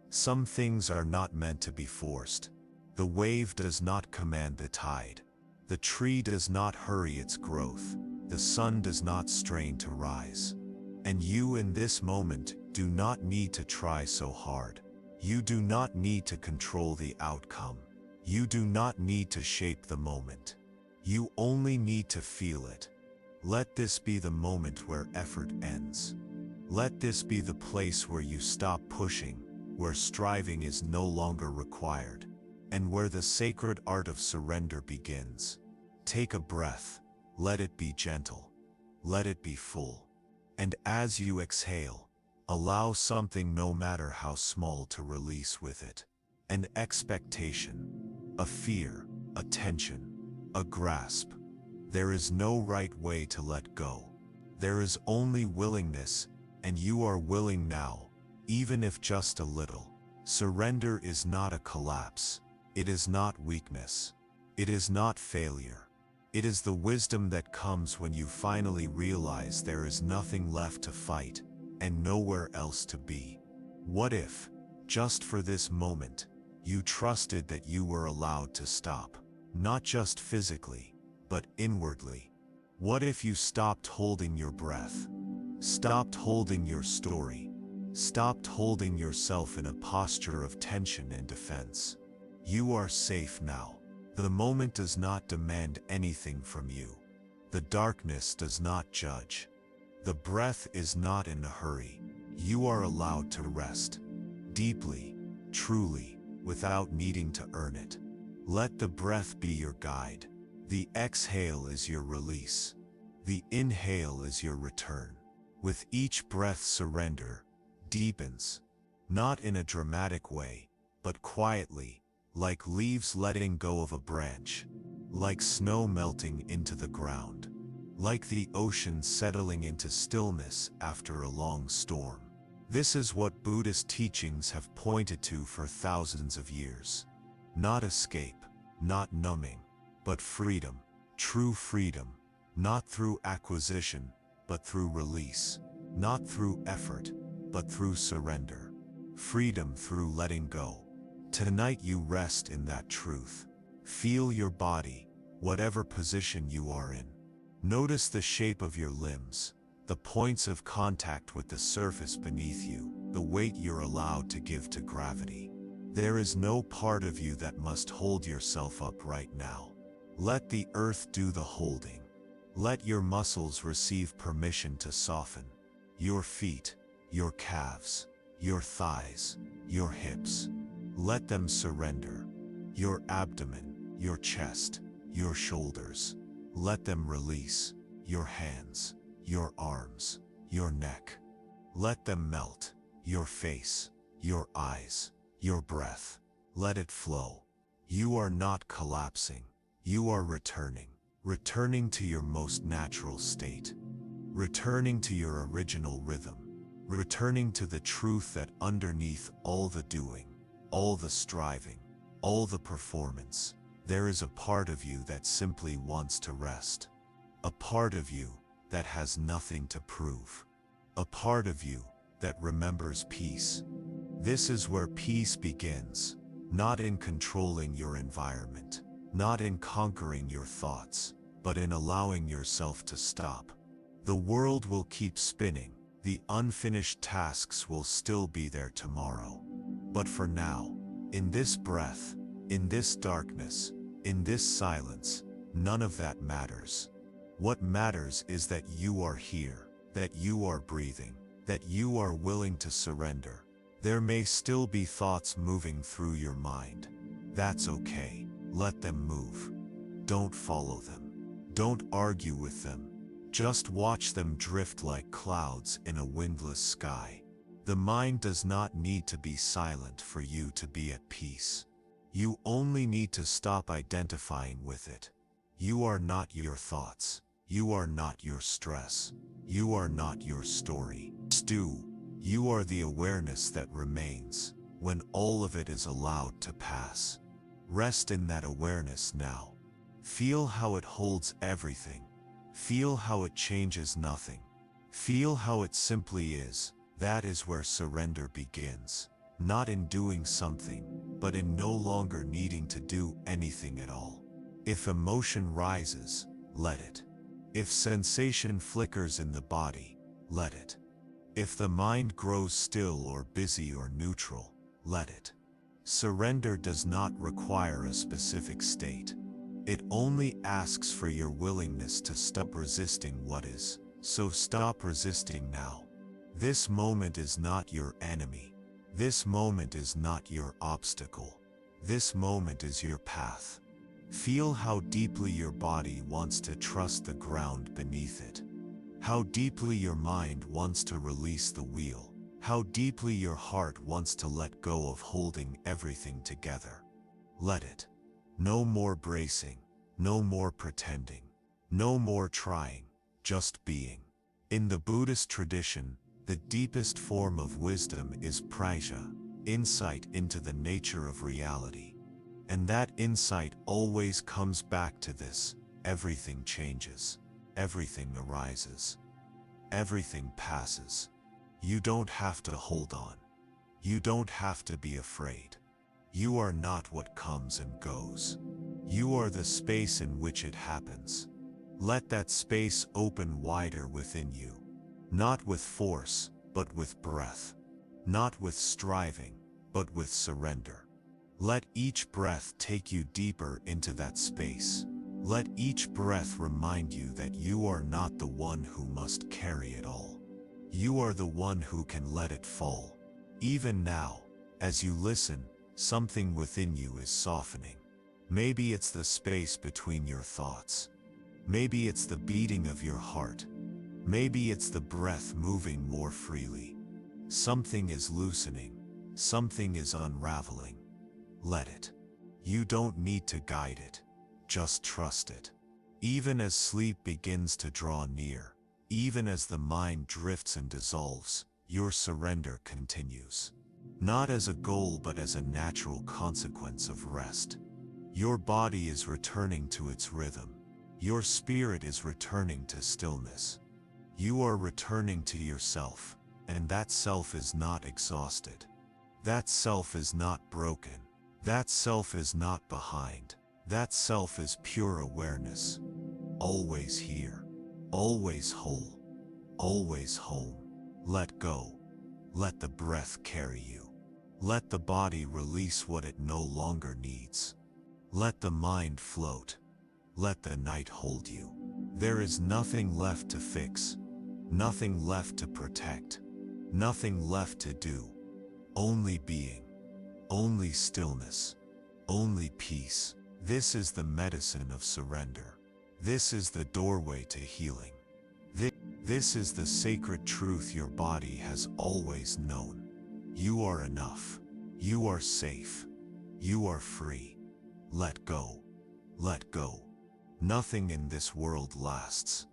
Some things are not meant to be forced. The wave does not command the tide. The tree does not hurry its growth. The sun does not strain to rise. And you in this moment do not need to try so hard. You do not need to control the outcome. You do not need to shape the moment. You only need to feel it. Let this be the moment where effort ends. Let this be the place where you stop pushing, where striving is no longer required, and where the sacred art of surrender begins. Take a breath. Let it be gentle. Let it be full. And as you exhale, allow something, no matter how small, to release with it. An expectation, a fear, a tension, a grasp. There is no right way to let go. There is only willingness, and you are willing now, even if just a little. Surrender is not a collapse. It is not weakness. It is not failure. It is the wisdom that comes when you finally realize there is nothing left to fight and nowhere else to be. What if, just for this moment, you trusted that you were allowed to stop? Not just physically, but inwardly. What if you stopped holding your breath? Stopped holding your story? Stopped holding yourself in a posture of tension and defense? You are safe now. The moment does not demand anything from you. The darkness does not judge. The breath is not in a hurry. You are allowed to rest. Deeply, truly, without needing to earn it. Let the breath be your guide. The exhale is your release. The inhale is your return. With each breath, surrender deepens. Not in a dramatic way, but quietly, like leaves letting go of a branch, like snow melting into the ground, like the ocean settling into stillness after a long storm. This is what Buddhist teachings have pointed to for thousands of years. Not escape, not numbing, but freedom, true freedom, not through acquisition, but through release, not through effort, but through surrender, freedom through letting go. Tonight you rest in that truth. Feel your body, whatever position you are in. Notice the shape of your limbs, the points of contact with the surface beneath you, the weight you're allowed to give to gravity. There is no part of you that must hold yourself up right now. Let the earth do the holding. Let your muscles receive permission to soften. Your feet, your calves, your thighs, your hips. Let them surrender. Your abdomen, your chest, your shoulders. Let them release. Your hands, your arms, your neck. Let them melt. Your face, your eyes, your breath. Let it flow. You are not collapsing. You are returning. Returning to your most natural state. Returning to your original rhythm. Returning to the truth that underneath all the doing, all the striving, all the performance, there is a part of you that simply wants to rest. A part of you that has nothing to prove. A part of you that remembers peace. This is where peace begins, not in controlling your environment, not in conquering your thoughts, but in allowing yourself to stop. The world will keep spinning. The unfinished tasks will still be there tomorrow. But for now, in this breath, in this darkness, in this silence, none of that matters. What matters is that you are here, that you are breathing, that you are willing to surrender, There may still be thoughts moving through your mind. That's okay. Let them move. Don't follow them. Don't argue with them. Just watch them drift like clouds in a windless sky. The mind does not need to be silent for you to be at peace. You only need to stop identifying with it. You are not your thoughts. You are not your stress. You are not your story. You are the awareness that remains when all of it is allowed to pass. Rest in that awareness now. Feel how it holds everything. Feel how it changes nothing. Feel how it simply is. That is where surrender begins. Not in doing something, but in no longer needing to do anything at all. If emotion rises, let it. If sensation flickers in the body, let it. If the mind grows still or busy or neutral, let it. Surrender does not require a specific state. It only asks for your willingness to stop resisting what is. So stop resisting now. This moment is not your enemy. This moment is not your obstacle. This moment is your path. Feel how deeply your body wants to trust the ground beneath it. How deeply your mind wants to release the wheel. How deeply your heart wants to let go of holding everything together. Let it. No more bracing. No more pretending. No more trying. Just being. In the Buddhist tradition, the deepest form of wisdom is prajna, insight into the nature of reality. And that insight always comes back to this: everything changes, everything arises, everything passes. You don't have to hold on. You don't have to be afraid. You are not what comes and goes. You are the space in which it happens. Let that space open wider within you. Not with force, but with breath. Not with striving, but with surrender. Let each breath take you deeper into that space. Let each breath remind you that you are not the one who must carry it all. You are the one who can let it fall. Even now, as you listen, something within you is softening. Maybe it's the space between your thoughts. Maybe it's the beating of your heart. Maybe it's the breath moving more freely. Something is loosening. Something is unraveling. Let it. You don't need to guide it. Just trust it. Even as sleep begins to draw near, even as the mind drifts and dissolves, your surrender continues. Not as a goal but as a natural consequence of rest. Your body is returning to its rhythm. Your spirit is returning to stillness. You are returning to yourself, and that self is not exhausted. That self is not broken. That self is not behind. That self is pure awareness. Always here. Always whole. Always home. Let go. Let the breath carry you. Let the body release what it no longer needs. Let the mind float. Let the night hold you. There is nothing left to fix. Nothing left to protect. Nothing left to do. Only being. Only stillness. Only peace. This is the medicine of surrender. This is the doorway to healing. This is the sacred truth your body has always known. You are enough. You are safe. You are free. Let go. Let go. Nothing in this world lasts.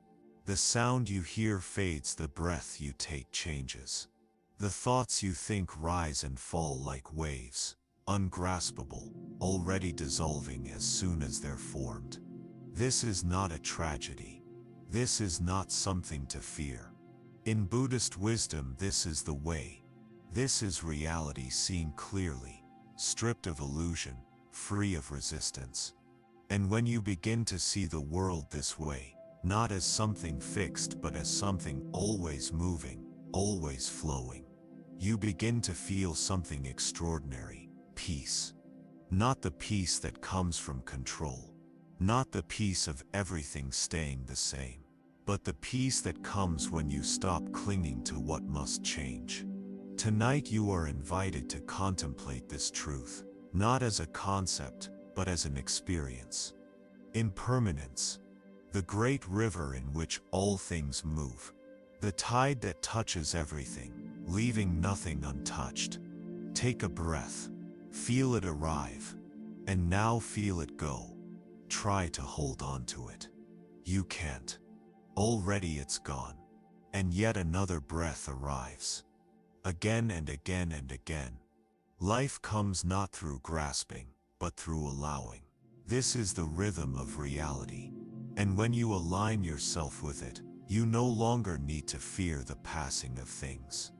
The sound you hear fades, the breath you take changes. The thoughts you think rise and fall like waves, ungraspable, already dissolving as soon as they're formed. This is not a tragedy. This is not something to fear. In Buddhist wisdom, this is the way. This is reality seen clearly, stripped of illusion, free of resistance. And when you begin to see the world this way, not as something fixed but as something always moving, always flowing, you begin to feel something extraordinary: peace. Not the peace that comes from control, not the peace of everything staying the same, but the peace that comes when you stop clinging to what must change, Tonight you are invited to contemplate this truth, not as a concept, but as an experience. Impermanence, the great river in which all things move, the tide that touches everything, leaving nothing untouched. Take a breath, feel it arrive, and now feel it go. Try to hold on to it. You can't. Already it's gone. And yet another breath arrives. Again and again and again. Life comes not through grasping, but through allowing. This is the rhythm of reality. And when you align yourself with it, you no longer need to fear the passing of things.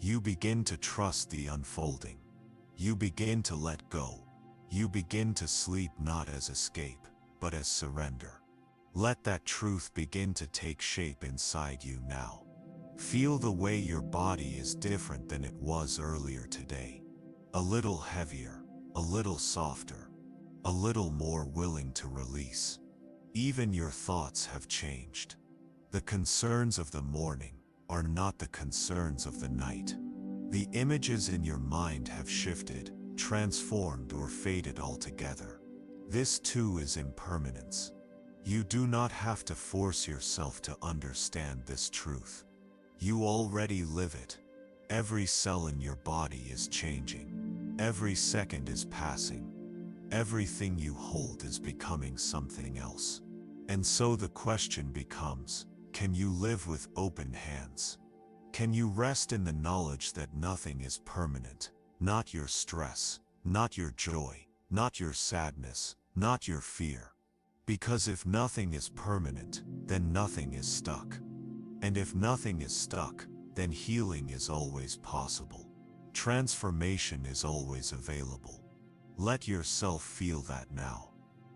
You begin to trust the unfolding. You begin to let go. You begin to sleep not as escape, but as surrender. Let that truth begin to take shape inside you now. Feel the way your body is different than it was earlier today. A little heavier, a little softer, a little more willing to release. Even your thoughts have changed. The concerns of the morning are not the concerns of the night. The images in your mind have shifted, transformed, or faded altogether. This too is impermanence. You do not have to force yourself to understand this truth. You already live it. Every cell in your body is changing. Every second is passing. Everything you hold is becoming something else. And so the question becomes, can you live with open hands? Can you rest in the knowledge that nothing is permanent? Not your stress, not your joy, not your sadness, not your fear. Because if nothing is permanent, then nothing is stuck. And if nothing is stuck, then healing is always possible. Transformation is always available. Let yourself feel that now.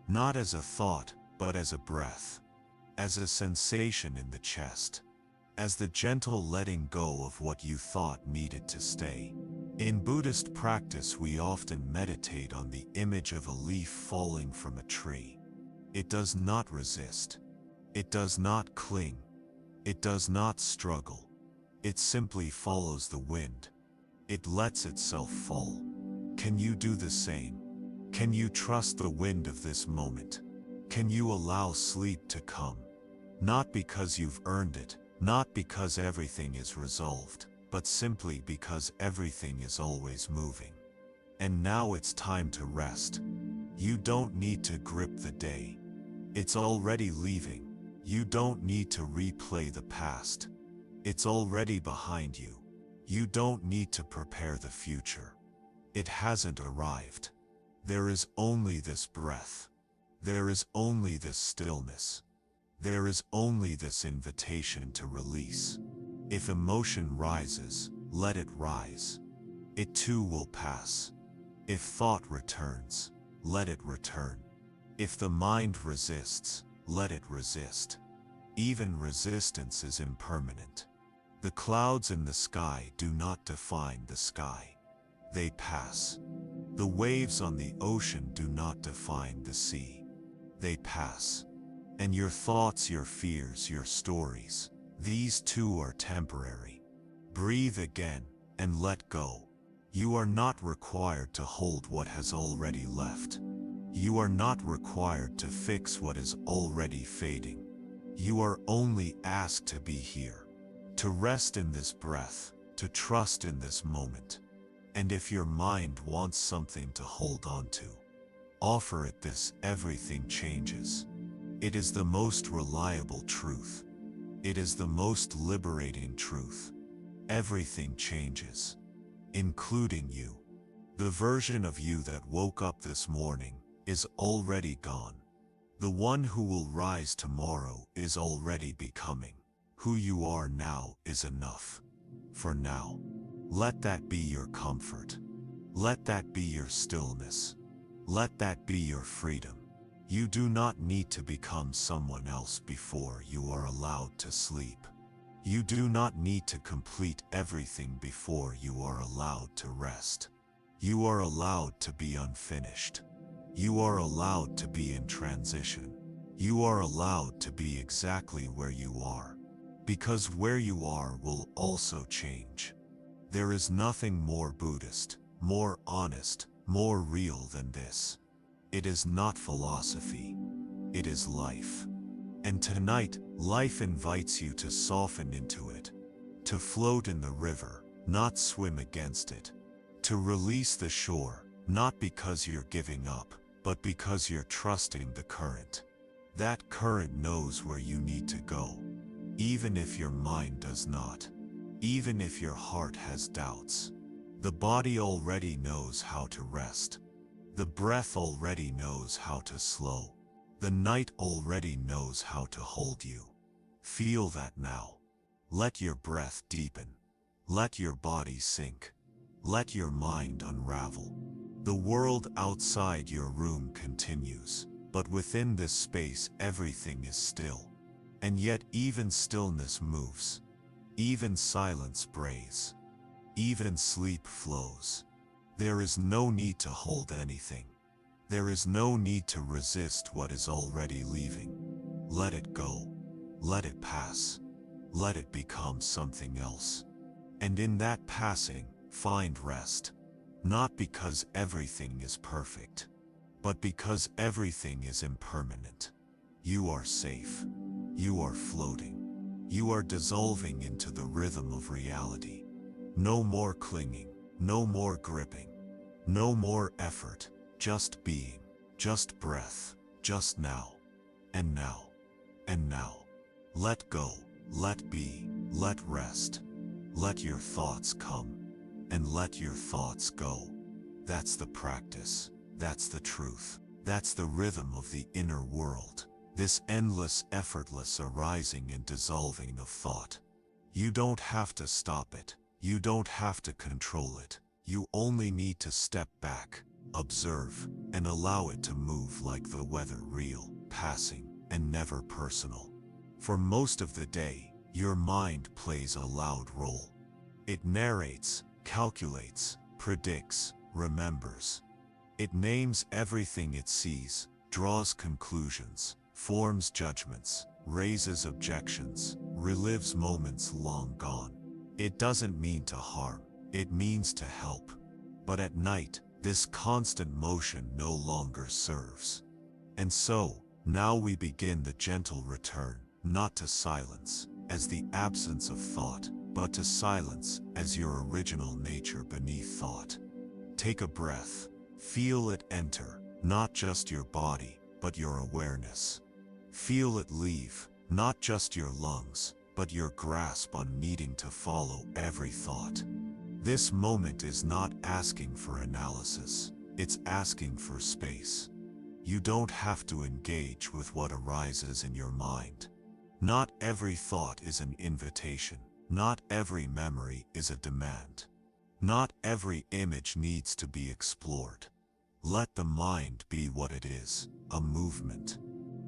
Not as a thought, but as a breath. As a sensation in the chest. As the gentle letting go of what you thought needed to stay. In Buddhist practice, we often meditate on the image of a leaf falling from a tree. It does not resist. It does not cling. It does not struggle. It simply follows the wind. It lets itself fall. Can you do the same? Can you trust the wind of this moment? Can you allow sleep to come? Not because you've earned it, not because everything is resolved, but simply because everything is always moving. And now it's time to rest. You don't need to grip the day. It's already leaving. You don't need to replay the past. It's already behind you. You don't need to prepare the future. It hasn't arrived. There is only this breath. There is only this stillness. There is only this invitation to release. If emotion rises, let it rise. It too will pass. If thought returns, let it return. If the mind resists, let it resist. Even resistance is impermanent. The clouds in the sky do not define the sky. They pass. The waves on the ocean do not define the sea. They pass. And your thoughts, your fears, your stories, these too are temporary. Breathe again and let go. You are not required to hold what has already left. You are not required to fix what is already fading. You are only asked to be here, to rest in this breath, to trust in this moment. And if your mind wants something to hold on to, offer it this: everything changes. It is the most reliable truth. It is the most liberating truth. Everything changes, including you. The version of you that woke up this morning is already gone. The one who will rise tomorrow is already becoming. Who you are now is enough. For now, let that be your comfort. Let that be your stillness. Let that be your freedom. You do not need to become someone else before you are allowed to sleep. You do not need to complete everything before you are allowed to rest. You are allowed to be unfinished. You are allowed to be in transition. You are allowed to be exactly where you are, because where you are will also change. There is nothing more Buddhist, more honest, more real than this. It is not philosophy. It is life. And tonight, life invites you to soften into it, to float in the river, not swim against it, to release the shore, not because you're giving up, but because you're trusting the current. That current knows where you need to go, even if your mind does not, even if your heart has doubts. The body already knows how to rest. The breath already knows how to slow. The night already knows how to hold you. Feel that now. Let your breath deepen. Let your body sink. Let your mind unravel. The world outside your room continues, but within this space everything is still. And yet even stillness moves. Even silence brays. Even sleep flows. There is no need to hold anything. There is no need to resist what is already leaving. Let it go. Let it pass. Let it become something else. And in that passing, find rest. Not because everything is perfect, but because everything is impermanent. You are safe. You are floating. You are dissolving into the rhythm of reality. No more clinging, no more gripping, no more effort, just being, just breath, just now, and now, and now. Let go, let be, let rest. Let your thoughts come, and let your thoughts go. That's the practice, that's the truth, that's the rhythm of the inner world. This endless, effortless arising and dissolving of thought. You don't have to stop it. You don't have to control it. You only need to step back, observe, and allow it to move like the weather, real, passing, and never personal. For most of the day, your mind plays a loud role. It narrates, calculates, predicts, remembers. It names everything it sees, draws conclusions, forms judgments, raises objections, relives moments long gone. It doesn't mean to harm, it means to help. But at night, this constant motion no longer serves. And so, now we begin the gentle return, not to silence, as the absence of thought, but to silence, as your original nature beneath thought. Take a breath, feel it enter, not just your body, but your awareness. Feel it leave, not just your lungs, but your grasp on needing to follow every thought. This moment is not asking for analysis, it's asking for space. You don't have to engage with what arises in your mind. Not every thought is an invitation. Not every memory is a demand. Not every image needs to be explored. Let the mind be what it is, a movement.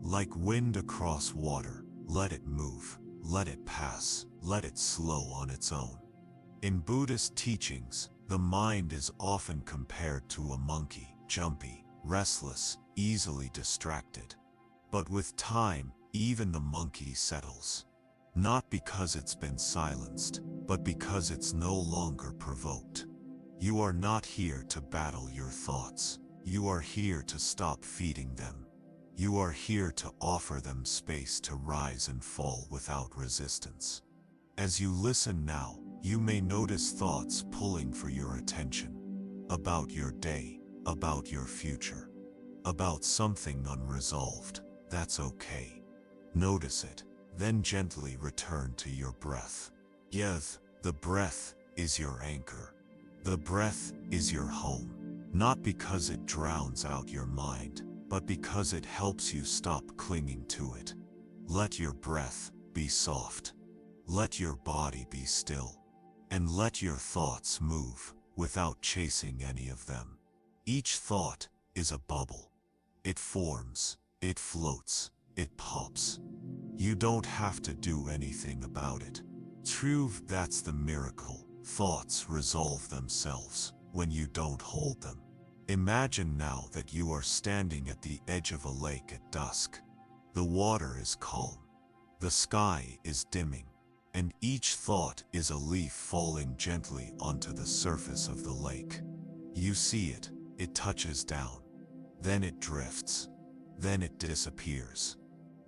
Like wind across water, let it move. Let it pass, let it slow on its own. In Buddhist teachings, the mind is often compared to a monkey, jumpy, restless, easily distracted. But with time, even the monkey settles. Not because it's been silenced, but because it's no longer provoked. You are not here to battle your thoughts. You are here to stop feeding them. You are here to offer them space to rise and fall without resistance. As you listen now, you may notice thoughts pulling for your attention. About your day, about your future, about something unresolved. That's okay. Notice it, then gently return to your breath. Yes, the breath is your anchor. The breath is your home. Not because it drowns out your mind, but because it helps you stop clinging to it. Let your breath be soft. Let your body be still. And let your thoughts move without chasing any of them. Each thought is a bubble. It forms, it floats, it pops. You don't have to do anything about it. True, that's the miracle. Thoughts resolve themselves when you don't hold them. Imagine now that you are standing at the edge of a lake at dusk. The water is calm. The sky is dimming. And each thought is a leaf falling gently onto the surface of the lake. You see it, it touches down. Then it drifts. Then it disappears.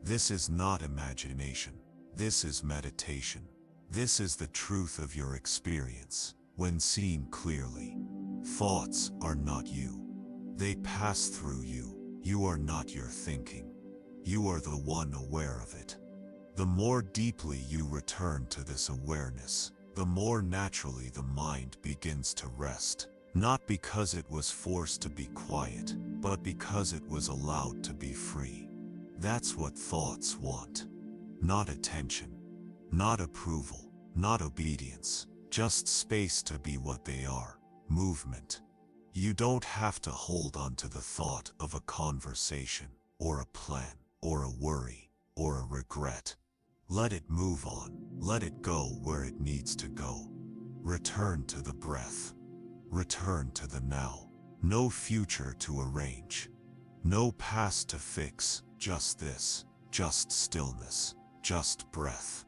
This is not imagination. This is meditation. This is the truth of your experience, when seen clearly. Thoughts are not you. They pass through you. You are not your thinking. You are the one aware of it. The more deeply you return to this awareness, the more naturally the mind begins to rest. Not because it was forced to be quiet, but because it was allowed to be free. That's what thoughts want. Not attention, not approval, not obedience, just space to be what they are, movement. You don't have to hold on to the thought of a conversation, or a plan, or a worry, or a regret. Let it move on. Let it go where it needs to go. Return to the breath. Return to the now. No future to arrange. No past to fix. Just this. Just stillness. Just breath.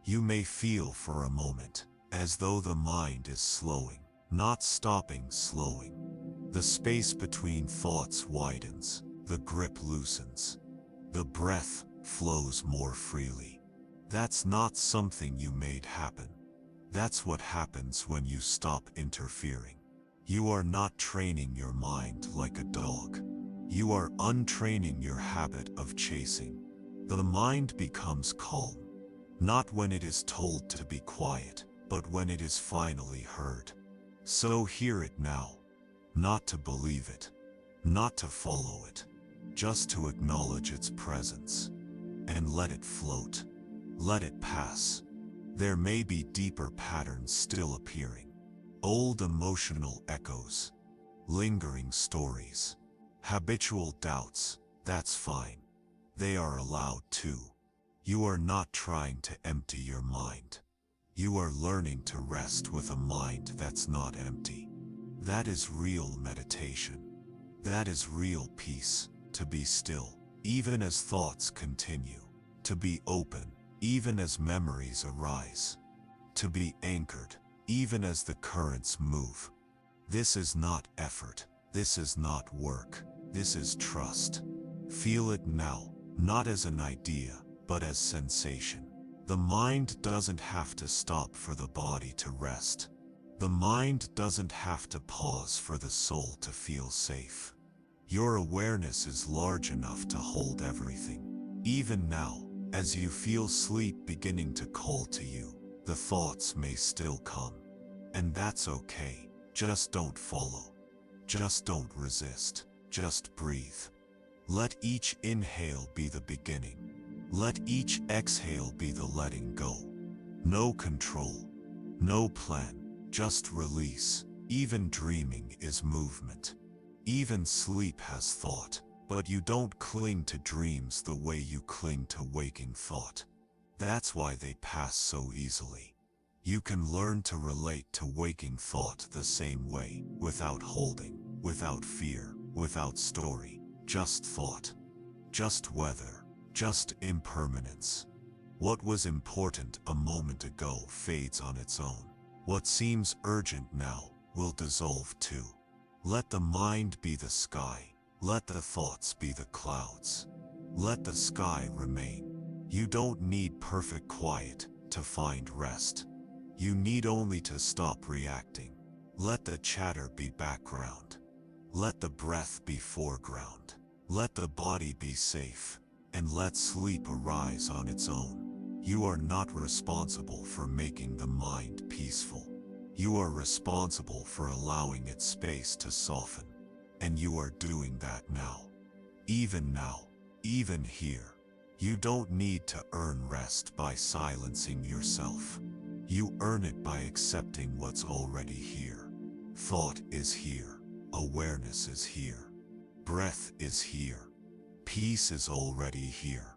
You may feel for a moment, as though the mind is slowing, not stopping, slowing. The space between thoughts widens. The grip loosens. The breath flows more freely. That's not something you made happen. That's what happens when you stop interfering. You are not training your mind like a dog. You are untraining your habit of chasing. The mind becomes calm, not when it is told to be quiet, but when it is finally heard. So hear it now, not to believe it, not to follow it, just to acknowledge its presence, and let it float. Let it pass. There may be deeper patterns still appearing. Old emotional echoes. Lingering stories. Habitual doubts. That's fine. They are allowed too. You are not trying to empty your mind. You are learning to rest with a mind that's not empty. That is real meditation. That is real peace. To be still, even as thoughts continue. To be open, even as memories arise. To be anchored, even as the currents move. This is not effort. This is not work. This is trust. Feel it now, not as an idea, but as sensation. The mind doesn't have to stop for the body to rest. The mind doesn't have to pause for the soul to feel safe. Your awareness is large enough to hold everything. Even now, as you feel sleep beginning to call to you, the thoughts may still come. And that's okay. Just don't follow. Just don't resist. Just breathe. Let each inhale be the beginning. Let each exhale be the letting go. No control. No plan. Just release. Even dreaming is movement. Even sleep has thought. But you don't cling to dreams the way you cling to waking thought. That's why they pass so easily. You can learn to relate to waking thought the same way, without holding, without fear, without story, just thought. Just weather, just impermanence. What was important a moment ago fades on its own. What seems urgent now will dissolve too. Let the mind be the sky. Let the thoughts be the clouds. Let the sky remain. You don't need perfect quiet to find rest. You need only to stop reacting. Let the chatter be background. Let the breath be foreground. Let the body be safe. And let sleep arise on its own. You are not responsible for making the mind peaceful. You are responsible for allowing its space to soften. And you are doing that now. Even here. You don't need to earn rest by silencing yourself. You earn it by accepting what's already here. Thought is here. Awareness is here. Breath is here. Peace is already here.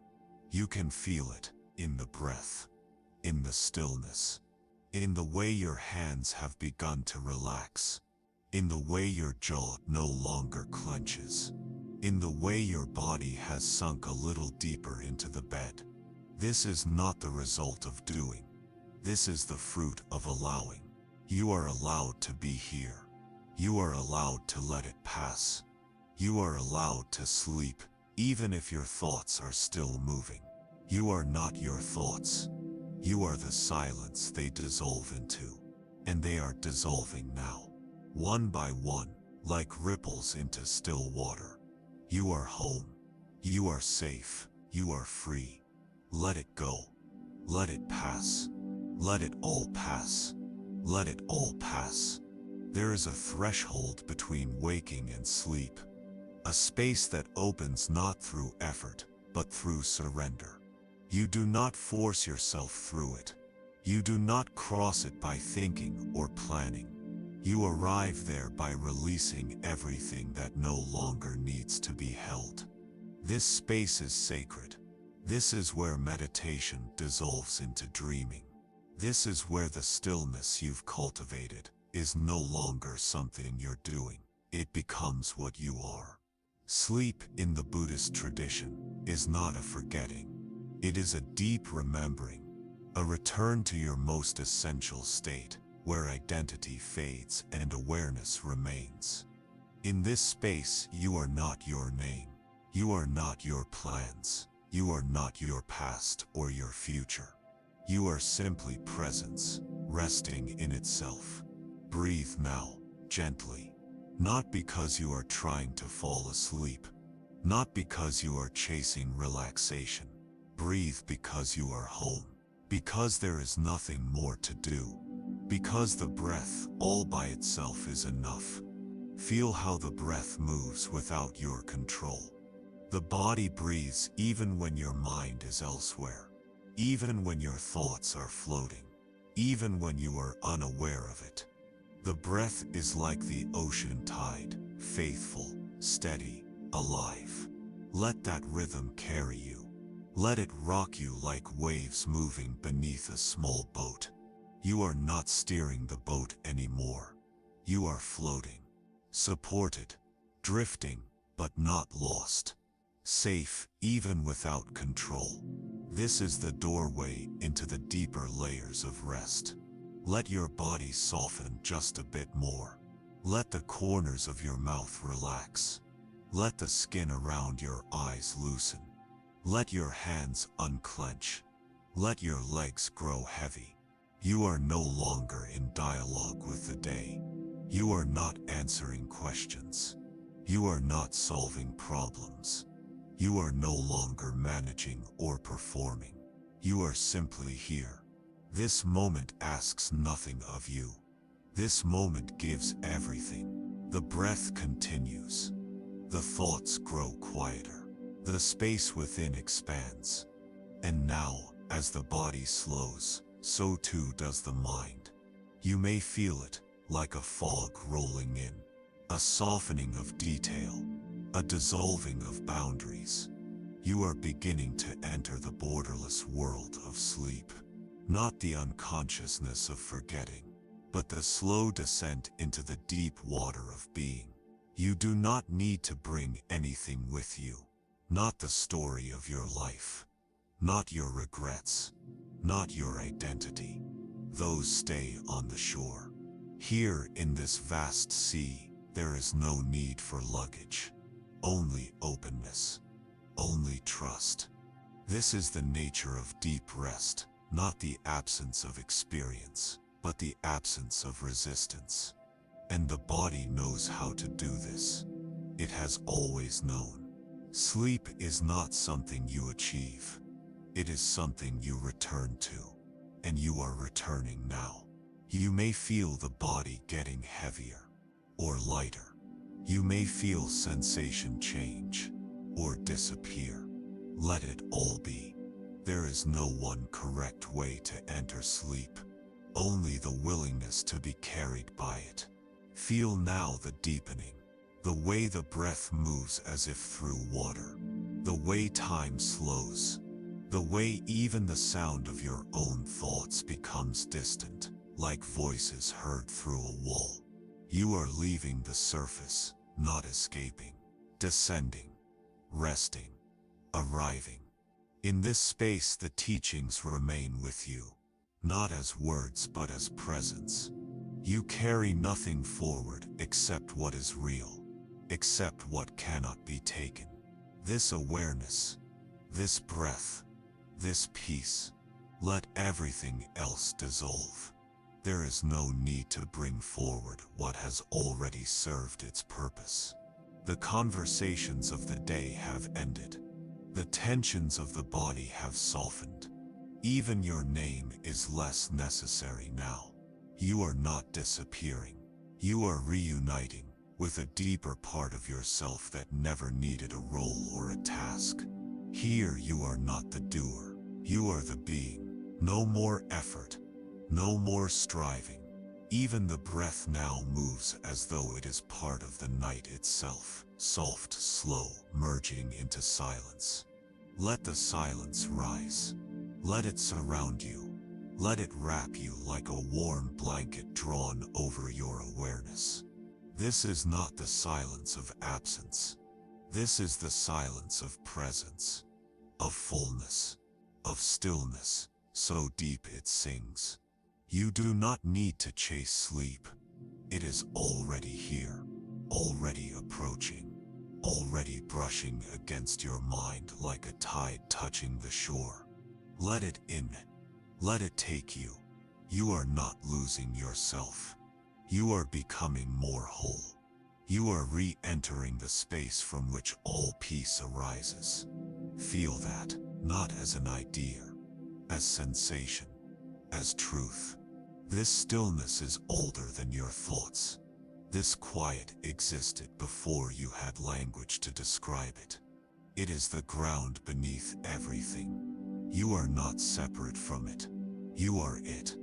You can feel it in the breath, in the stillness, in the way your hands have begun to relax. In the way your jaw no longer clenches. In the way your body has sunk a little deeper into the bed. This is not the result of doing. This is the fruit of allowing. You are allowed to be here. You are allowed to let it pass. You are allowed to sleep, even if your thoughts are still moving. You are not your thoughts. You are the silence they dissolve into. And they are dissolving now, one by one, like ripples into still water. You are home. You are safe. You are free. Let it go. Let it pass. Let it all pass. Let it all pass. There is a threshold between waking and sleep, a space that opens not through effort, but through surrender. You do not force yourself through it. You do not cross it by thinking or planning. You arrive there by releasing everything that no longer needs to be held. This space is sacred. This is where meditation dissolves into dreaming. This is where the stillness you've cultivated is no longer something you're doing. It becomes what you are. Sleep in the Buddhist tradition is not a forgetting. It is a deep remembering, a return to your most essential state, where identity fades and awareness remains. In this space, you are not your name. You are not your plans. You are not your past or your future. You are simply presence, resting in itself. Breathe now, gently. Not because you are trying to fall asleep. Not because you are chasing relaxation. Breathe because you are home. Because there is nothing more to do. Because the breath, all by itself, is enough. Feel how the breath moves without your control. The body breathes even when your mind is elsewhere. Even when your thoughts are floating. Even when you are unaware of it. The breath is like the ocean tide, faithful, steady, alive. Let that rhythm carry you. Let it rock you like waves moving beneath a small boat. You are not steering the boat anymore. You are floating, supported, drifting, but not lost. Safe, even without control. This is the doorway into the deeper layers of rest. Let your body soften just a bit more. Let the corners of your mouth relax. Let the skin around your eyes loosen. Let your hands unclench. Let your legs grow heavy. You are no longer in dialogue with the day. You are not answering questions. You are not solving problems. You are no longer managing or performing. You are simply here. This moment asks nothing of you. This moment gives everything. The breath continues. The thoughts grow quieter. The space within expands. And now, as the body slows, so too does the mind. You may feel it, like a fog rolling in. A softening of detail. A dissolving of boundaries. You are beginning to enter the borderless world of sleep. Not the unconsciousness of forgetting, but the slow descent into the deep water of being. You do not need to bring anything with you. Not the story of your life. Not your regrets. Not your identity. Those stay on the shore. Here in this vast sea, there is no need for luggage. Only openness. Only trust. This is the nature of deep rest, not the absence of experience, but the absence of resistance. And the body knows how to do this. It has always known. Sleep is not something you achieve. It is something you return to. And you are returning now. You may feel the body getting heavier or lighter. You may feel sensation change or disappear. Let it all be. There is no one correct way to enter sleep, only the willingness to be carried by it. Feel now the deepening, the way the breath moves as if through water, the way time slows, the way even the sound of your own thoughts becomes distant, like voices heard through a wall. You are leaving the surface, not escaping, descending, resting, arriving. In this space the teachings remain with you. not as words but as presence. You carry nothing forward except what is real, except what cannot be taken. This awareness, this breath, this peace, let everything else dissolve. There is no need to bring forward what has already served its purpose. The conversations of the day have ended. The tensions of the body have softened. Even your name is less necessary now. You are not disappearing. You are reuniting with a deeper part of yourself that never needed a role or a task. Here you are not the doer. You are the being. No more effort. No more striving. Even the breath now moves as though it is part of the night itself, soft, slow, merging into silence. Let the silence rise. Let it surround you. Let it wrap you like a warm blanket drawn over your awareness. This is not the silence of absence. This is the silence of presence, of fullness, of stillness, so deep it sings. You do not need to chase sleep. It is already here, already approaching, already brushing against your mind like a tide touching the shore. Let it in. Let it take you. You are not losing yourself. You are becoming more whole. You are re-entering the space from which all peace arises. Feel that, not as an idea, as sensation, as truth. This stillness is older than your thoughts. This quiet existed before you had language to describe it. It is the ground beneath everything. You are not separate from it. You are it.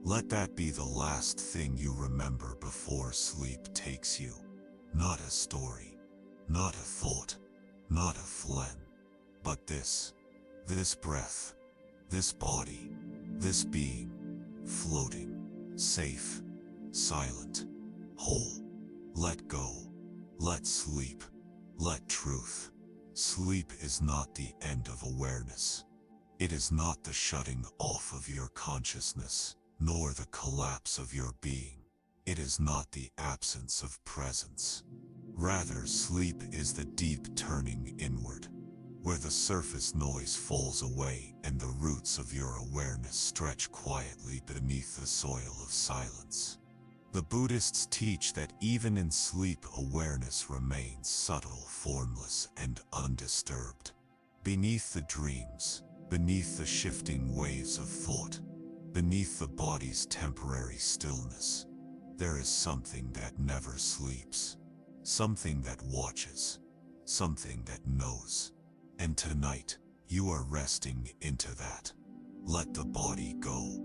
Let that be the last thing you remember before sleep takes you. Not a story, not a thought, not a phlegm, but this breath, this body, this being, floating, safe, silent, whole. Let go, let sleep, let truth. Sleep is not the end of awareness. It is not the shutting off of your consciousness, nor the collapse of your being. It is not the absence of presence. Rather, sleep is the deep turning inward, where the surface noise falls away and the roots of your awareness stretch quietly beneath the soil of silence. The Buddhists teach that even in sleep, awareness remains subtle, formless, and undisturbed. Beneath the dreams, beneath the shifting waves of thought, beneath the body's temporary stillness, there is something that never sleeps, something that watches, something that knows. And tonight, you are resting into that. Let the body go.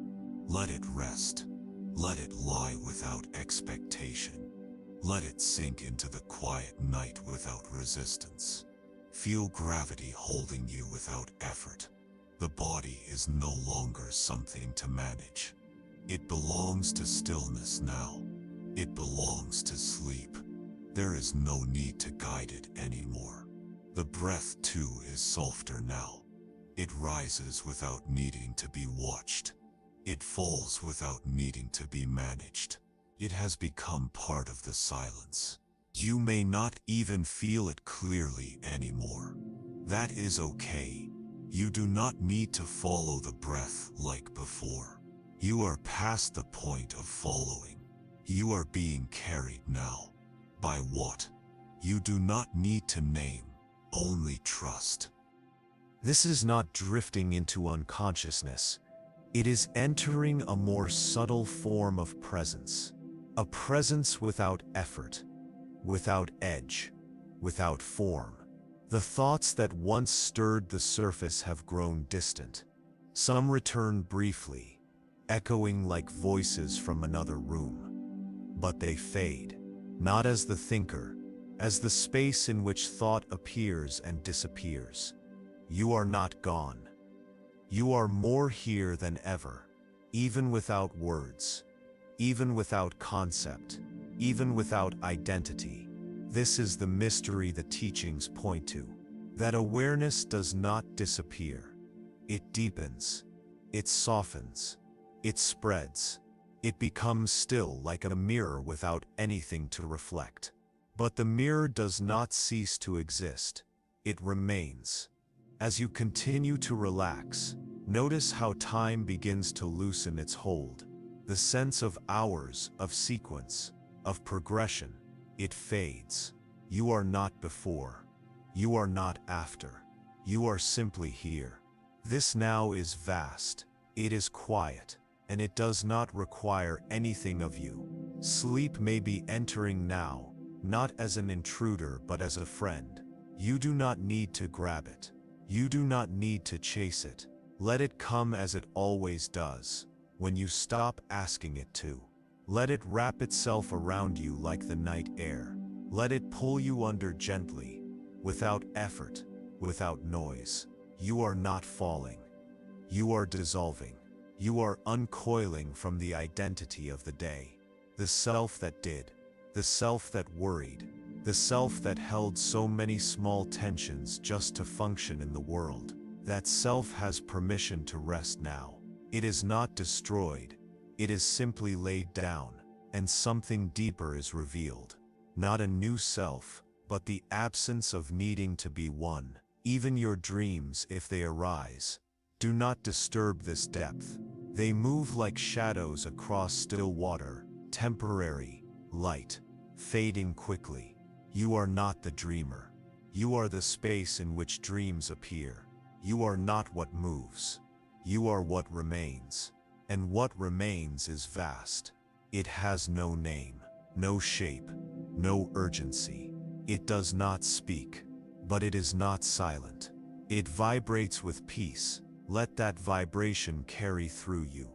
Let it rest. Let it lie without expectation. Let it sink into the quiet night without resistance. Feel gravity holding you without effort. The body is no longer something to manage. It belongs to stillness now. It belongs to sleep. There is no need to guide it anymore. The breath too is softer now. It rises without needing to be watched. It falls without needing to be managed. It has become part of the silence. You may not even feel it clearly anymore. That is okay. You do not need to follow the breath like before. You are past the point of following. You are being carried now. By what? You do not need to name, only trust. This is not drifting into unconsciousness. It is entering a more subtle form of presence. A presence without effort, without edge, without form. The thoughts that once stirred the surface have grown distant. Some return briefly, echoing like voices from another room. But they fade, not as the thinker, as the space in which thought appears and disappears. You are not gone. You are more here than ever, even without words, even without concept, even without identity. This is the mystery the teachings point to, that awareness does not disappear. It deepens, it softens, It spreads. It becomes still like a mirror without anything to reflect. But the mirror does not cease to exist. It remains. As you continue to relax, notice how time begins to loosen its hold. The sense of hours, of sequence, of progression, it fades. You are not before. You are not after. You are simply here. This now is vast. It is quiet, and it does not require anything of you. Sleep may be entering now, not as an intruder but as a friend. You do not need to grab it. You do not need to chase it. Let it come as it always does, when you stop asking it to. Let it wrap itself around you like the night air. Let it pull you under gently, without effort, without noise. You are not falling. You are dissolving. You are uncoiling from the identity of the day. The self that did, the self that worried, the self that held so many small tensions just to function in the world. That self has permission to rest now. It is not destroyed. It is simply laid down, and something deeper is revealed. Not a new self, but the absence of needing to be one. Even your dreams, if they arise, do not disturb this depth. They move like shadows across still water, temporary, light, fading quickly. You are not the dreamer. You are the space in which dreams appear. You are not what moves. You are what remains. And what remains is vast. It has no name, no shape, no urgency. It does not speak, but it is not silent. It vibrates with peace. Let that vibration carry through you.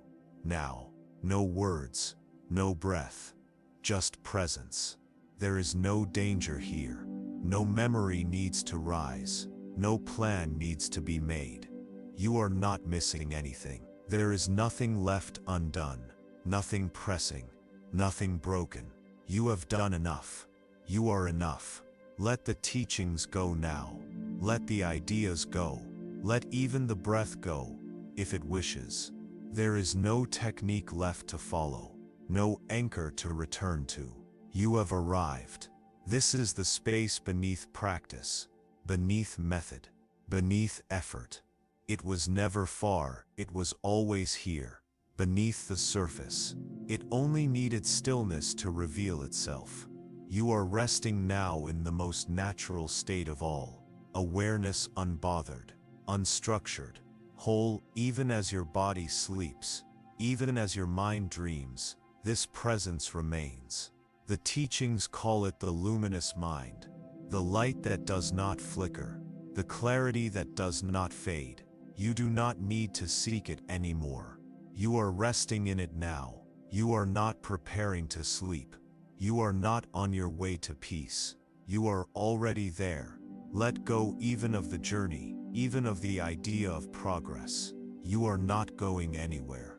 Now, no words, no breath, just presence. There is no danger here. No memory needs to rise. No plan needs to be made. You are not missing anything. There is nothing left undone, nothing pressing, nothing broken. You have done enough. You are enough. Let the teachings go now. Let the ideas go. Let even the breath go, if it wishes. There is no technique left to follow, no anchor to return to. You have arrived. This is the space beneath practice, beneath method, beneath effort. It was never far, it was always here, beneath the surface. It only needed stillness to reveal itself. You are resting now in the most natural state of all, awareness unbothered, unstructured, whole. Even as your body sleeps, even as your mind dreams, this presence remains. The teachings call it the luminous mind, the light that does not flicker, the clarity that does not fade. You do not need to seek it anymore. You are resting in it now. You are not preparing to sleep. You are not on your way to peace. You are already there. Let go even of the journey, even of the idea of progress. You are not going anywhere.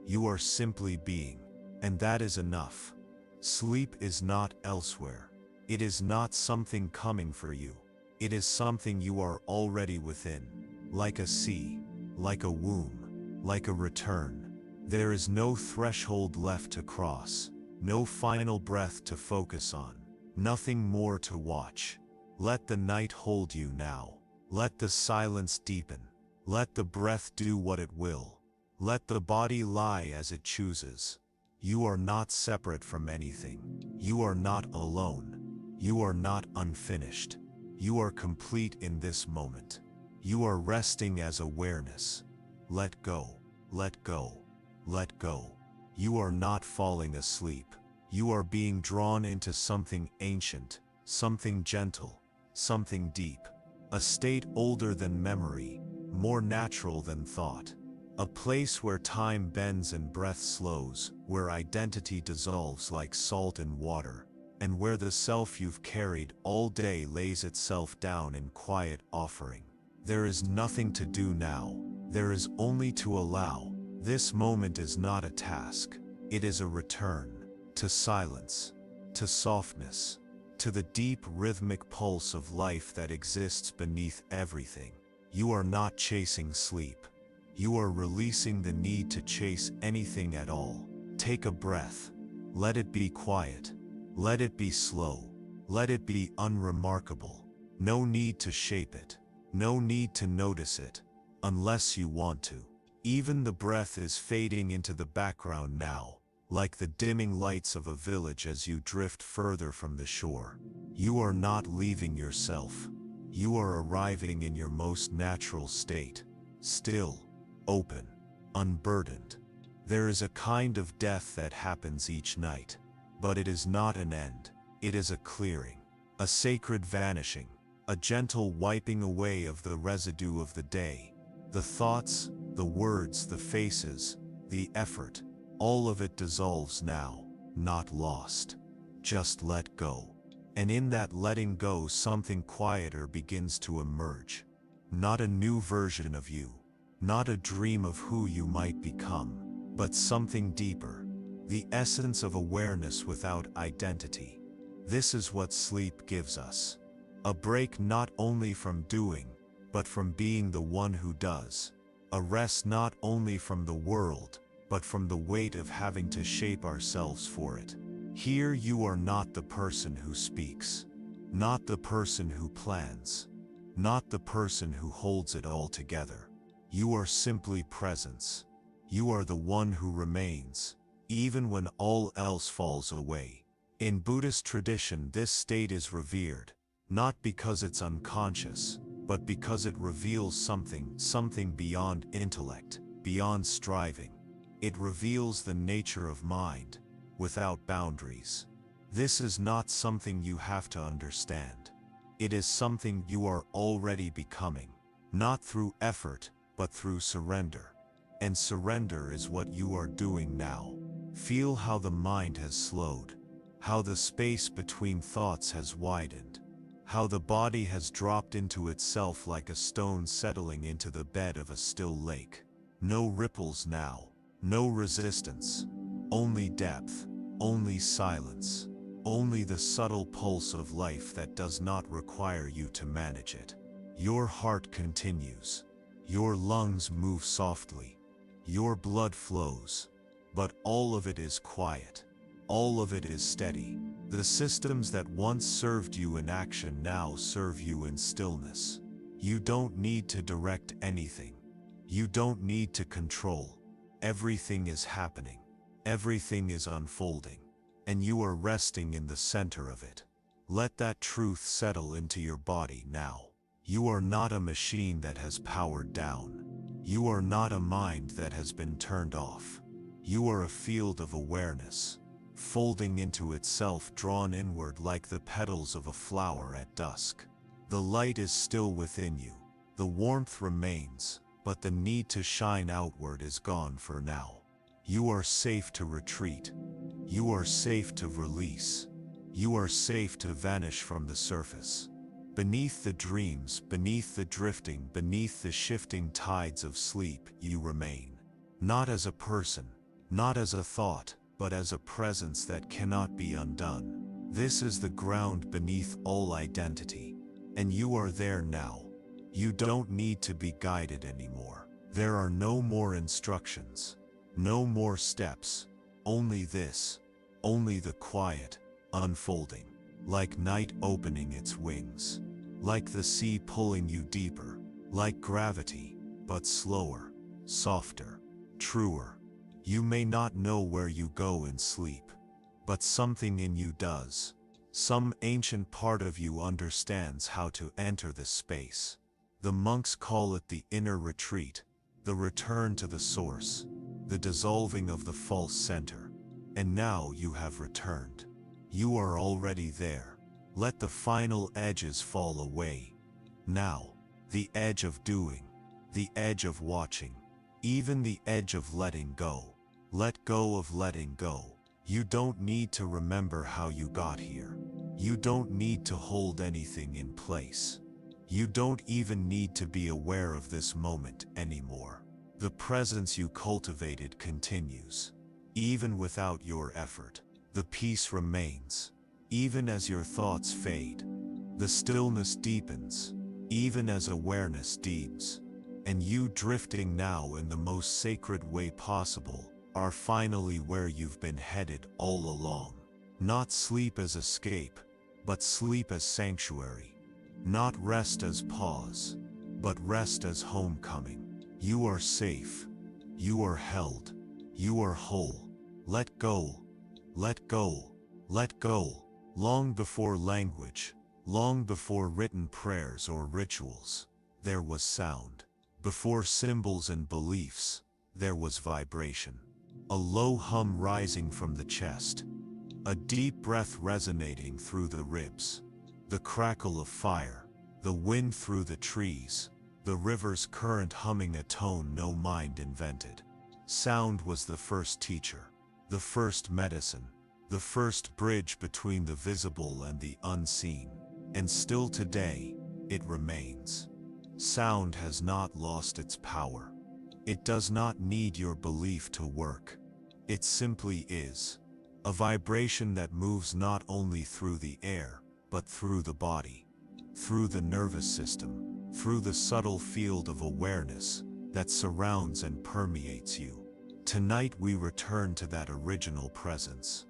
You are simply being, and that is enough. Sleep is not elsewhere. It is not something coming for you. It is something you are already within. Like a sea, like a womb, like a return. There is no threshold left to cross, no final breath to focus on, nothing more to watch. Let the night hold you now. Let the silence deepen. Let the breath do what it will. Let the body lie as it chooses. You are not separate from anything. You are not alone. You are not unfinished. You are complete in this moment. You are resting as awareness. Let go, let go, let go. You are not falling asleep. You are being drawn into something ancient, something gentle, something deep. A state older than memory, more natural than thought. A place where time bends and breath slows, where identity dissolves like salt in water, and where the self you've carried all day lays itself down in quiet offering. There is nothing to do now. There is only to allow. This moment is not a task. It is a return to silence, to softness, to the deep rhythmic pulse of life that exists beneath everything. You are not chasing sleep. You are releasing the need to chase anything at all. Take a breath. Let it be quiet. Let it be slow. Let it be unremarkable. No need to shape it. No need to notice it, unless you want to. Even the breath is fading into the background now, like the dimming lights of a village as you drift further from the shore. You are not leaving yourself. You are arriving in your most natural state, still, open, unburdened. There is a kind of death that happens each night, but it is not an end. It is a clearing, a sacred vanishing, a gentle wiping away of the residue of the day. The thoughts, the words, the faces, the effort, all of it dissolves now, not lost. Just let go. And in that letting go, something quieter begins to emerge. Not a new version of you, not a dream of who you might become, but something deeper, the essence of awareness without identity. This is what sleep gives us. A break not only from doing, but from being the one who does. A rest not only from the world, but from the weight of having to shape ourselves for it. Here you are not the person who speaks, not the person who plans, not the person who holds it all together. You are simply presence. You are the one who remains, even when all else falls away. In Buddhist tradition, this state is revered, not because it's unconscious, but because it reveals something beyond intellect, beyond striving. It reveals the nature of mind, without boundaries. This is not something you have to understand. It is something you are already becoming, not through effort, but through surrender. And surrender is what you are doing now. Feel how the mind has slowed, how the space between thoughts has widened, how the body has dropped into itself like a stone settling into the bed of a still lake. No ripples now, no resistance, only depth, only silence, only the subtle pulse of life that does not require you to manage it. Your heart continues, your lungs move softly, your blood flows, but all of it is quiet, all of it is steady. The systems that once served you in action now serve you in stillness. You don't need to direct anything. You don't need to control. Everything is happening. Everything is unfolding. And you are resting in the center of it. Let that truth settle into your body now. You are not a machine that has powered down. You are not a mind that has been turned off. You are a field of awareness, folding into itself, drawn inward like the petals of a flower at dusk. The light is still within you. The warmth remains, but the need to shine outward is gone for now. You are safe to retreat. You are safe to release. You are safe to vanish from the surface. Beneath the dreams, beneath the drifting, beneath the shifting tides of sleep, you remain. Not as a person, not as a thought, but as a presence that cannot be undone. This is the ground beneath all identity. And you are there now. You don't need to be guided anymore. There are no more instructions, no more steps, only this, only the quiet, unfolding, like night opening its wings, like the sea pulling you deeper, like gravity, but slower, softer, truer. You may not know where you go in sleep, but something in you does. Some ancient part of you understands how to enter this space. The monks call it the inner retreat, the return to the source, the dissolving of the false center. And now you have returned. You are already there. Let the final edges fall away. Now, the edge of doing, the edge of watching, even the edge of letting go. Let go of letting go. You don't need to remember how you got here. You don't need to hold anything in place. You don't even need to be aware of this moment anymore. The presence you cultivated continues. Even without your effort, the peace remains. Even as your thoughts fade, the stillness deepens. Even as awareness deeps, And you drifting now in the most sacred way possible are finally where you've been headed all along. Not sleep as escape, but sleep as sanctuary. Not rest as pause, but rest as homecoming. You are safe. You are held. You are whole. Let go. Let go. Let go. Long before language, long before written prayers or rituals, there was sound. Before symbols and beliefs, there was vibration. A low hum rising from the chest. A deep breath resonating through the ribs. The crackle of fire. The wind through the trees. The river's current humming a tone no mind invented. Sound was the first teacher. The first medicine. The first bridge between the visible and the unseen. And still today, it remains. Sound has not lost its power. It does not need your belief to work. It simply is. A vibration that moves not only through the air, but through the body, through the nervous system, through the subtle field of awareness that surrounds and permeates you. Tonight we return to that original presence,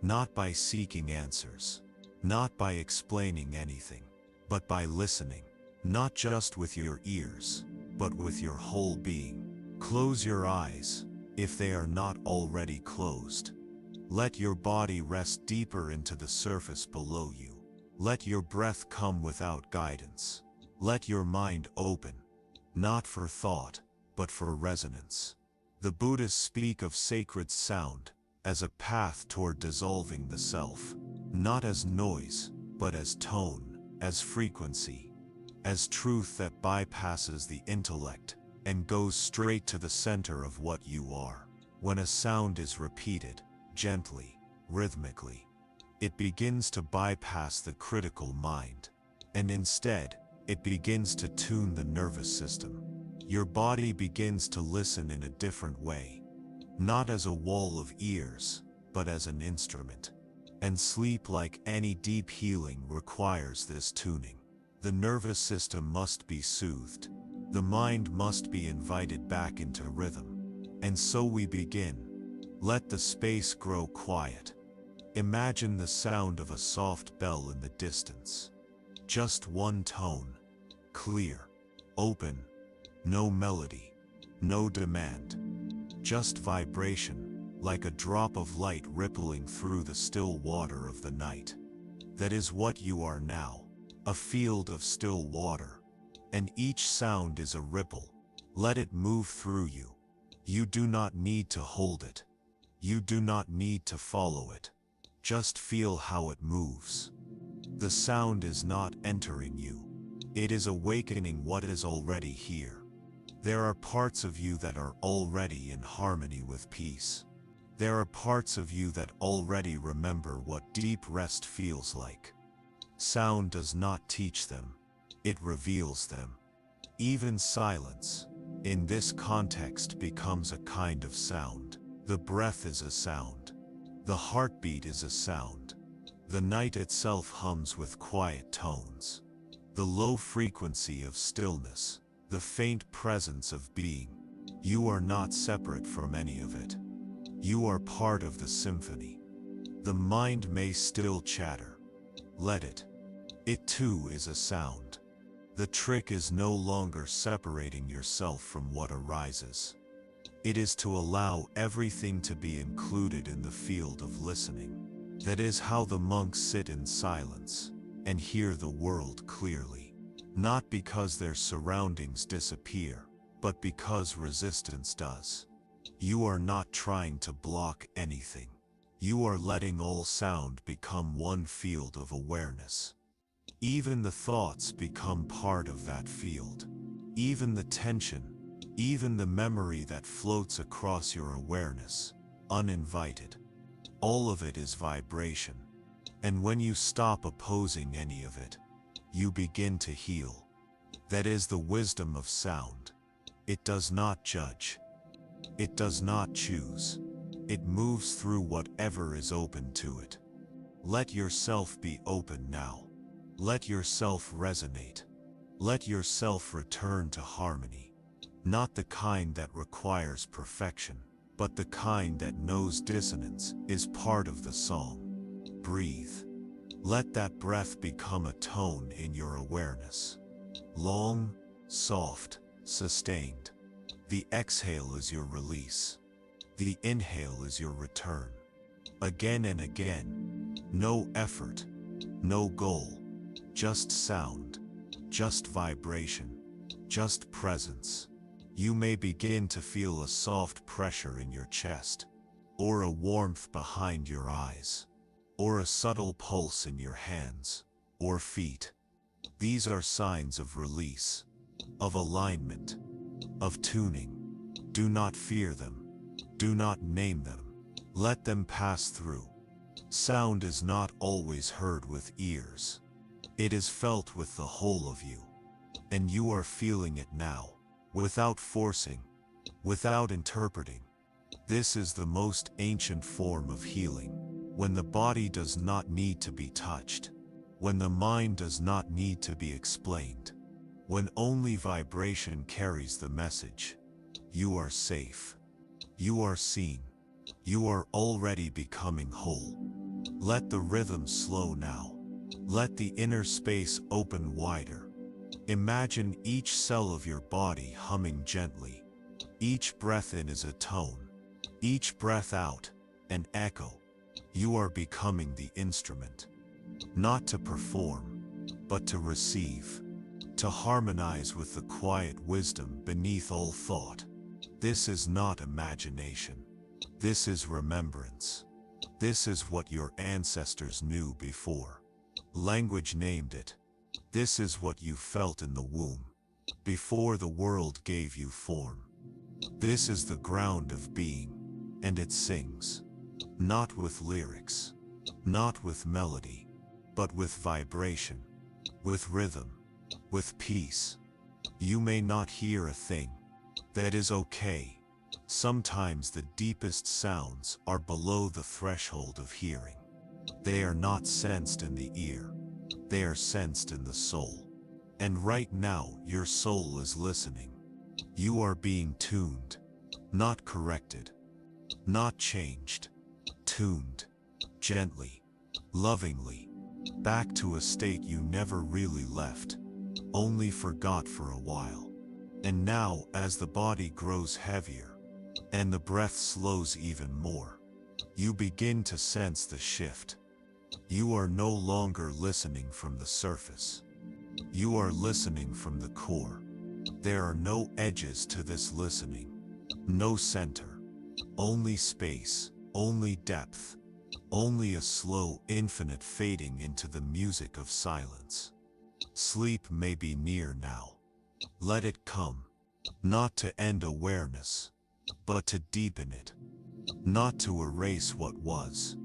not by seeking answers, not by explaining anything, but by listening, not just with your ears, but with your whole being. Close your eyes, if they are not already closed. Let your body rest deeper into the surface below you. Let your breath come without guidance. Let your mind open, not for thought, but for resonance. The Buddhists speak of sacred sound as a path toward dissolving the self, not as noise, but as tone, as frequency, as truth that bypasses the intellect and goes straight to the center of what you are. When a sound is repeated, gently, rhythmically, it begins to bypass the critical mind, and instead, it begins to tune the nervous system. Your body begins to listen in a different way, not as a wall of ears, but as an instrument. And sleep, like any deep healing, requires this tuning. The nervous system must be soothed. The mind must be invited back into rhythm. And so we begin. Let the space grow quiet. Imagine the sound of a soft bell in the distance. Just one tone. Clear. Open. No melody. No demand. Just vibration, like a drop of light rippling through the still water of the night. That is what you are now. A field of still water. And each sound is a ripple. Let it move through you. You do not need to hold it. You do not need to follow it. Just feel how it moves. The sound is not entering you. It is awakening what is already here. There are parts of you that are already in harmony with peace. There are parts of you that already remember what deep rest feels like. Sound does not teach them. It reveals them. Even silence, in this context, becomes a kind of sound. The breath is a sound. The heartbeat is a sound. The night itself hums with quiet tones. The low frequency of stillness, the faint presence of being. You are not separate from any of it. You are part of the symphony. The mind may still chatter. Let it. It too is a sound. The trick is no longer separating yourself from what arises. It is to allow everything to be included in the field of listening. That is how the monks sit in silence and hear the world clearly. Not because their surroundings disappear, but because resistance does. You are not trying to block anything. You are letting all sound become one field of awareness. Even the thoughts become part of that field. Even the tension, even the memory that floats across your awareness, uninvited. All of it is vibration. And when you stop opposing any of it, you begin to heal. That is the wisdom of sound. It does not judge. It does not choose. It moves through whatever is open to it. Let yourself be open now. Let yourself resonate. Let yourself return to harmony. Not the kind that requires perfection, but the kind that knows dissonance is part of the song. Breathe. Let that breath become a tone in your awareness. Long, soft, sustained. The exhale is your release. The inhale is your return. Again and again. No effort, no goal. Just sound, just vibration, just presence. You may begin to feel a soft pressure in your chest, or a warmth behind your eyes, or a subtle pulse in your hands or feet. These are signs of release, of alignment, of tuning. Do not fear them. Do not name them. Let them pass through. Sound is not always heard with ears. It is felt with the whole of you. And you are feeling it now, without forcing, without interpreting. This is the most ancient form of healing, when the body does not need to be touched, when the mind does not need to be explained, when only vibration carries the message. You are safe. You are seen. You are already becoming whole. Let the rhythm slow now. Let the inner space open wider. Imagine each cell of your body humming gently. Each breath in is a tone. Each breath out, an echo. You are becoming the instrument. Not to perform, but to receive. To harmonize with the quiet wisdom beneath all thought. This is not imagination. This is remembrance. This is what your ancestors knew before language named it. This is what you felt in the womb, before the world gave you form. This is the ground of being, and it sings. Not with lyrics, not with melody, but with vibration, with rhythm, with peace. You may not hear a thing. That is okay. Sometimes the deepest sounds are below the threshold of hearing. They are not sensed in the ear. They are sensed in the soul. And right now, your soul is listening. You are being tuned, not corrected, not changed. Tuned, gently, lovingly, back to a state you never really left, only forgot for a while. And now, as the body grows heavier, and the breath slows even more, you begin to sense the shift. You are no longer listening from the surface. You are listening from the core. There are no edges to this listening, no center, only space, only depth, only a slow, infinite fading into the music of silence. Sleep may be near now. Let it come, not to end awareness, but to deepen it, not to erase what was,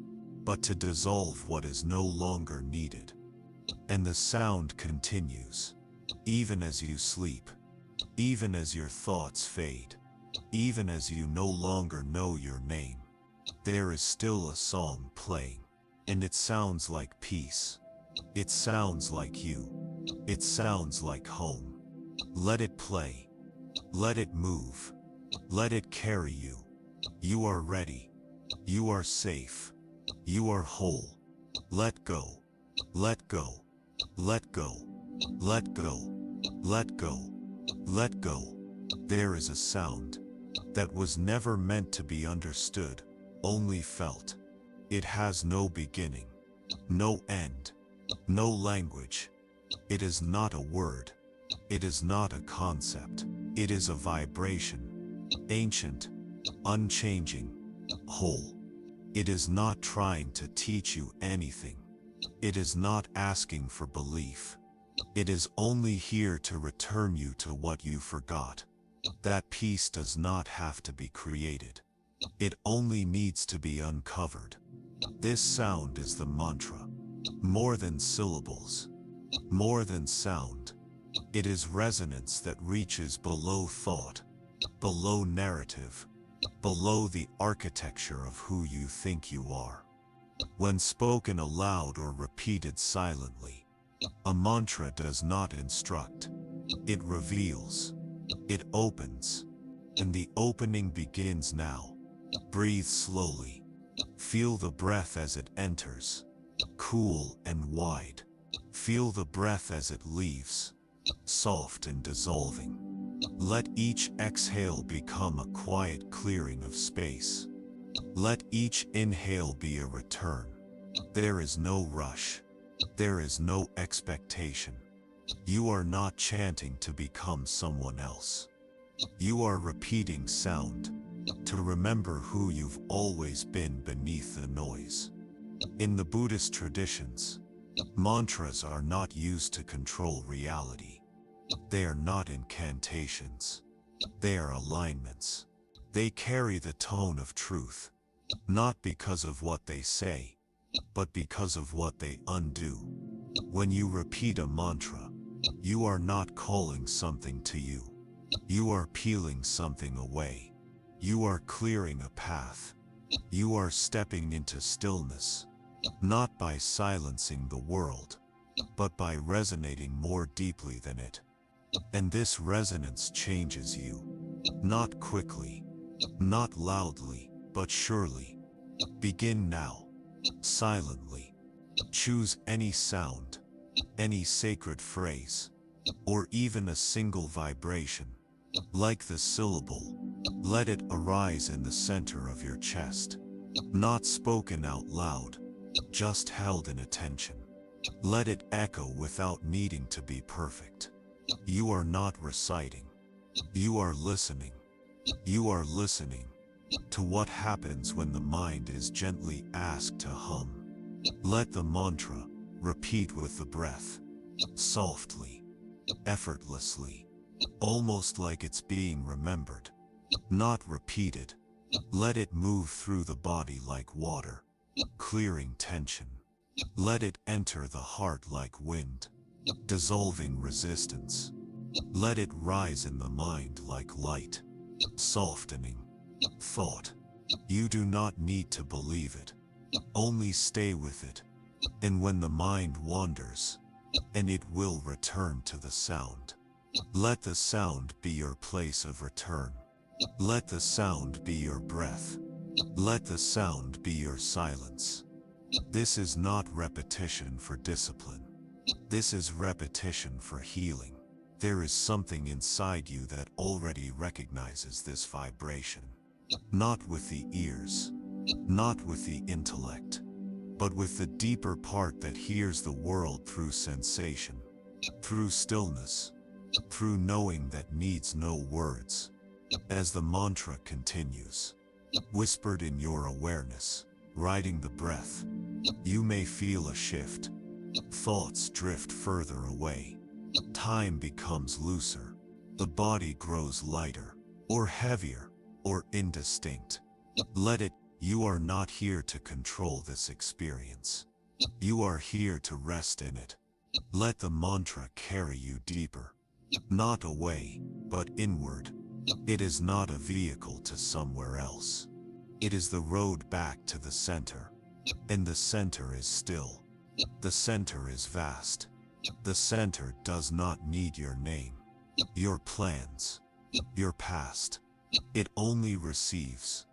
but to dissolve what is no longer needed. And the sound continues, even as you sleep, even as your thoughts fade, even as you no longer know your name. There is still a song playing, and it sounds like peace. It sounds like you. It sounds like home. Let it play. Let it move. Let it carry you. You are ready. You are safe. You are whole. Let go. Let go. Let go. Let go. Let go. Let go. There is a sound that was never meant to be understood, only felt. It has no beginning, no end, no language. It is not a word. It is not a concept. It is a vibration, ancient, unchanging, whole. It is not trying to teach you anything. It is not asking for belief. It is only here to return you to what you forgot. That peace does not have to be created. It only needs to be uncovered. This sound is the mantra. More than syllables. More than sound. It is resonance that reaches below thought, below narrative, below the architecture of who you think you are. When spoken aloud or repeated silently, a mantra does not instruct. It reveals. It opens, and the opening begins now. Breathe slowly. Feel the breath as it enters, cool and wide. Feel the breath as it leaves, soft and dissolving. Let each exhale become a quiet clearing of space. Let each inhale be a return. There is no rush. There is no expectation. You are not chanting to become someone else. You are repeating sound, to remember who you've always been beneath the noise. In the Buddhist traditions, mantras are not used to control reality. They are not incantations. They are alignments. They carry the tone of truth, not because of what they say, but because of what they undo. When you repeat a mantra, you are not calling something to you. You are peeling something away. You are clearing a path. You are stepping into stillness, not by silencing the world, but by resonating more deeply than it. And this resonance changes you, not quickly, not loudly, but surely. Begin now, silently. Choose any sound, any sacred phrase, or even a single vibration. Like the syllable, let it arise in the center of your chest. Not spoken out loud, just held in attention. Let it echo without needing to be perfect. You are not reciting. You are listening. You are listening to what happens when the mind is gently asked to hum. Let the mantra repeat with the breath, softly, effortlessly, almost like it's being remembered, not repeated. Let it move through the body like water, clearing tension. Let it enter the heart like wind, dissolving resistance. Let it rise in the mind like light, softening thought. You do not need to believe it, only stay with it. And when the mind wanders, and it will return to the sound, let the sound be your place of return. Let the sound be your breath. Let the sound be your silence. This is not repetition for discipline. This is repetition for healing. There is something inside you that already recognizes this vibration. Not with the ears, not with the intellect, but with the deeper part that hears the world through sensation, through stillness, through knowing that needs no words. As the mantra continues, whispered in your awareness, riding the breath, you may feel a shift. Thoughts drift further away. Time becomes looser. The body grows lighter, or heavier, or indistinct. Let it. You are not here to control this experience. You are here to rest in it. Let the mantra carry you deeper, not away, but inward. It is not a vehicle to somewhere else. It is the road back to the center. And the center is still. The center is vast. The center does not need your name, your plans, your past. It only receives.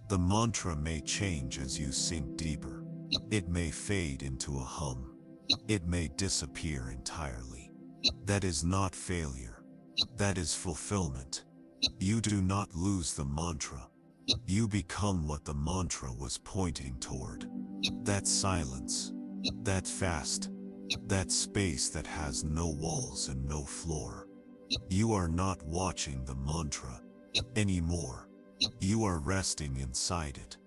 The mantra may change as you sink deeper. It may fade into a hum. It may disappear entirely. That is not failure. That is fulfillment. You do not lose the mantra. You become what the mantra was pointing toward. That silence, that fast, that space that has no walls and no floor. You are not watching the mantra anymore. You are resting inside it.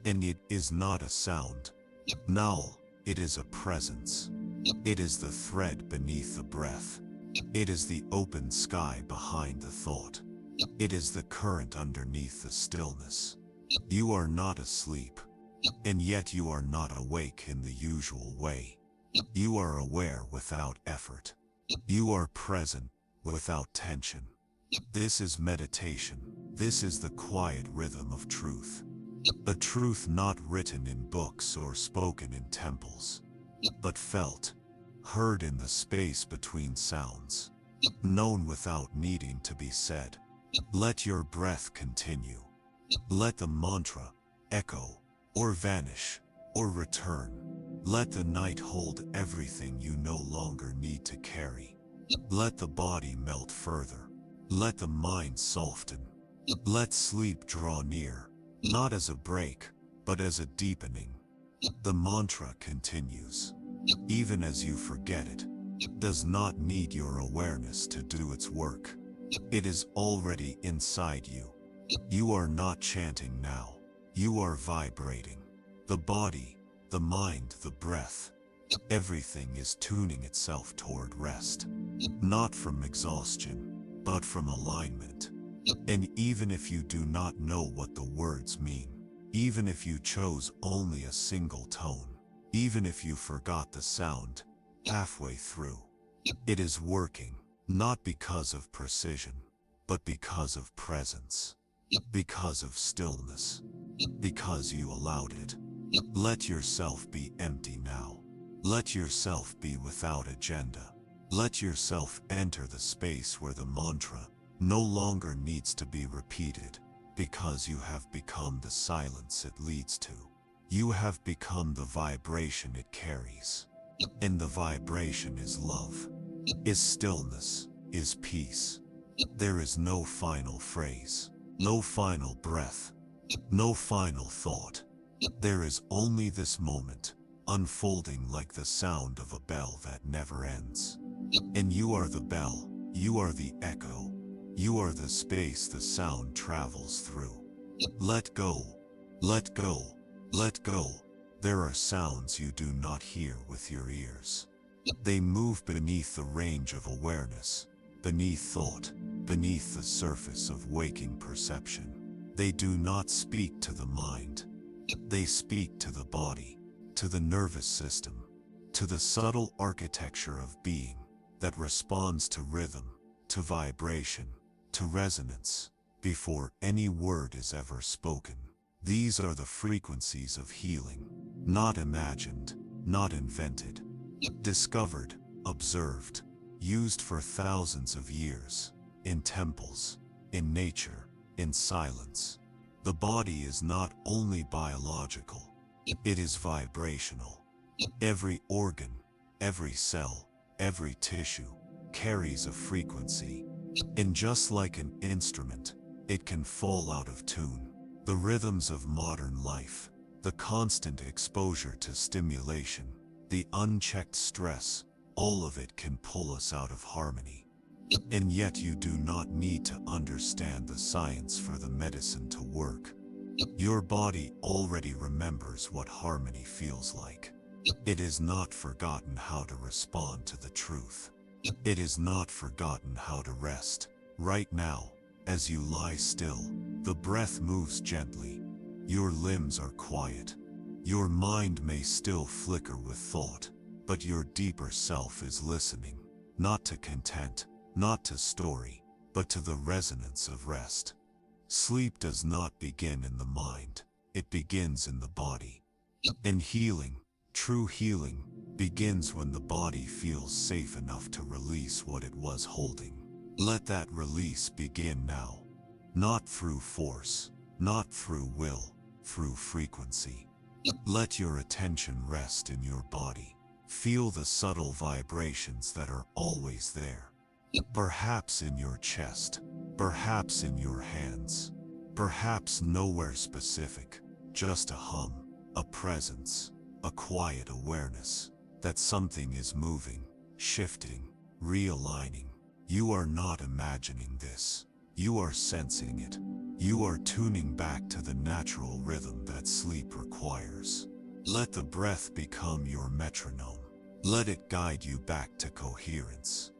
And it is not a sound. Now, it is a presence. It is the thread beneath the breath. It is the open sky behind the thought. It is the current underneath the stillness. You are not asleep, and yet you are not awake in the usual way. You are aware without effort. You are present without tension. This is meditation. This is the quiet rhythm of truth. A truth not written in books or spoken in temples, but felt, heard in the space between sounds. known without needing to be said. Let your breath continue. Let the mantra echo, or vanish, or return. Let the night hold everything you no longer need to carry. Let the body melt further. Let the mind soften. Let sleep draw near, not as a break, but as a deepening. The mantra continues. Even as you forget it, does not need your awareness to do its work. It is already inside you. You are not chanting now. You are vibrating. The body, the mind, the breath, everything is tuning itself toward rest. Not from exhaustion, but from alignment. And even if you do not know what the words mean, even if you chose only a single tone, even if you forgot the sound halfway through, it is working, not because of precision, but because of presence, because of stillness, because you allowed it. Let yourself be empty now. Let yourself be without agenda. Let yourself enter the space where the mantra no longer needs to be repeated, because you have become the silence it leads to. You have become the vibration it carries. And the vibration is love, is stillness, is peace. There is no final phrase, no final breath, no final thought. There is only this moment, unfolding like the sound of a bell that never ends. And you are the bell, you are the echo, you are the space the sound travels through. Let go, let go, let go. There are sounds you do not hear with your ears. They move beneath the range of awareness, beneath thought, beneath the surface of waking perception. They do not speak to the mind. They speak to the body, to the nervous system, to the subtle architecture of being that responds to rhythm, to vibration, to resonance, before any word is ever spoken. These are the frequencies of healing, not imagined, not invented, discovered, observed, used for thousands of years, in temples, in nature, in silence. The body is not only biological, it is vibrational. Every organ, every cell, every tissue carries a frequency. And just like an instrument, it can fall out of tune. The rhythms of modern life, the constant exposure to stimulation, the unchecked stress, all of it can pull us out of harmony. And yet you do not need to understand the science for the medicine to work. Your body already remembers what harmony feels like. It has not forgotten how to respond to the truth. It has not forgotten how to rest. Right now, as you lie still, the breath moves gently. Your limbs are quiet. Your mind may still flicker with thought, but your deeper self is listening, not to content, not to story, but to the resonance of rest. Sleep does not begin in the mind, it begins in the body. And healing, true healing, begins when the body feels safe enough to release what it was holding. Let that release begin now. Not through force, not through will, through frequency. Let your attention rest in your body. Feel the subtle vibrations that are always there. Perhaps in your chest, perhaps in your hands, perhaps nowhere specific, just a hum, a presence, a quiet awareness that something is moving, shifting, realigning. You are not imagining this. You are sensing it. You are tuning back to the natural rhythm that sleep requires. Let the breath become your metronome. Let it guide you back to coherence.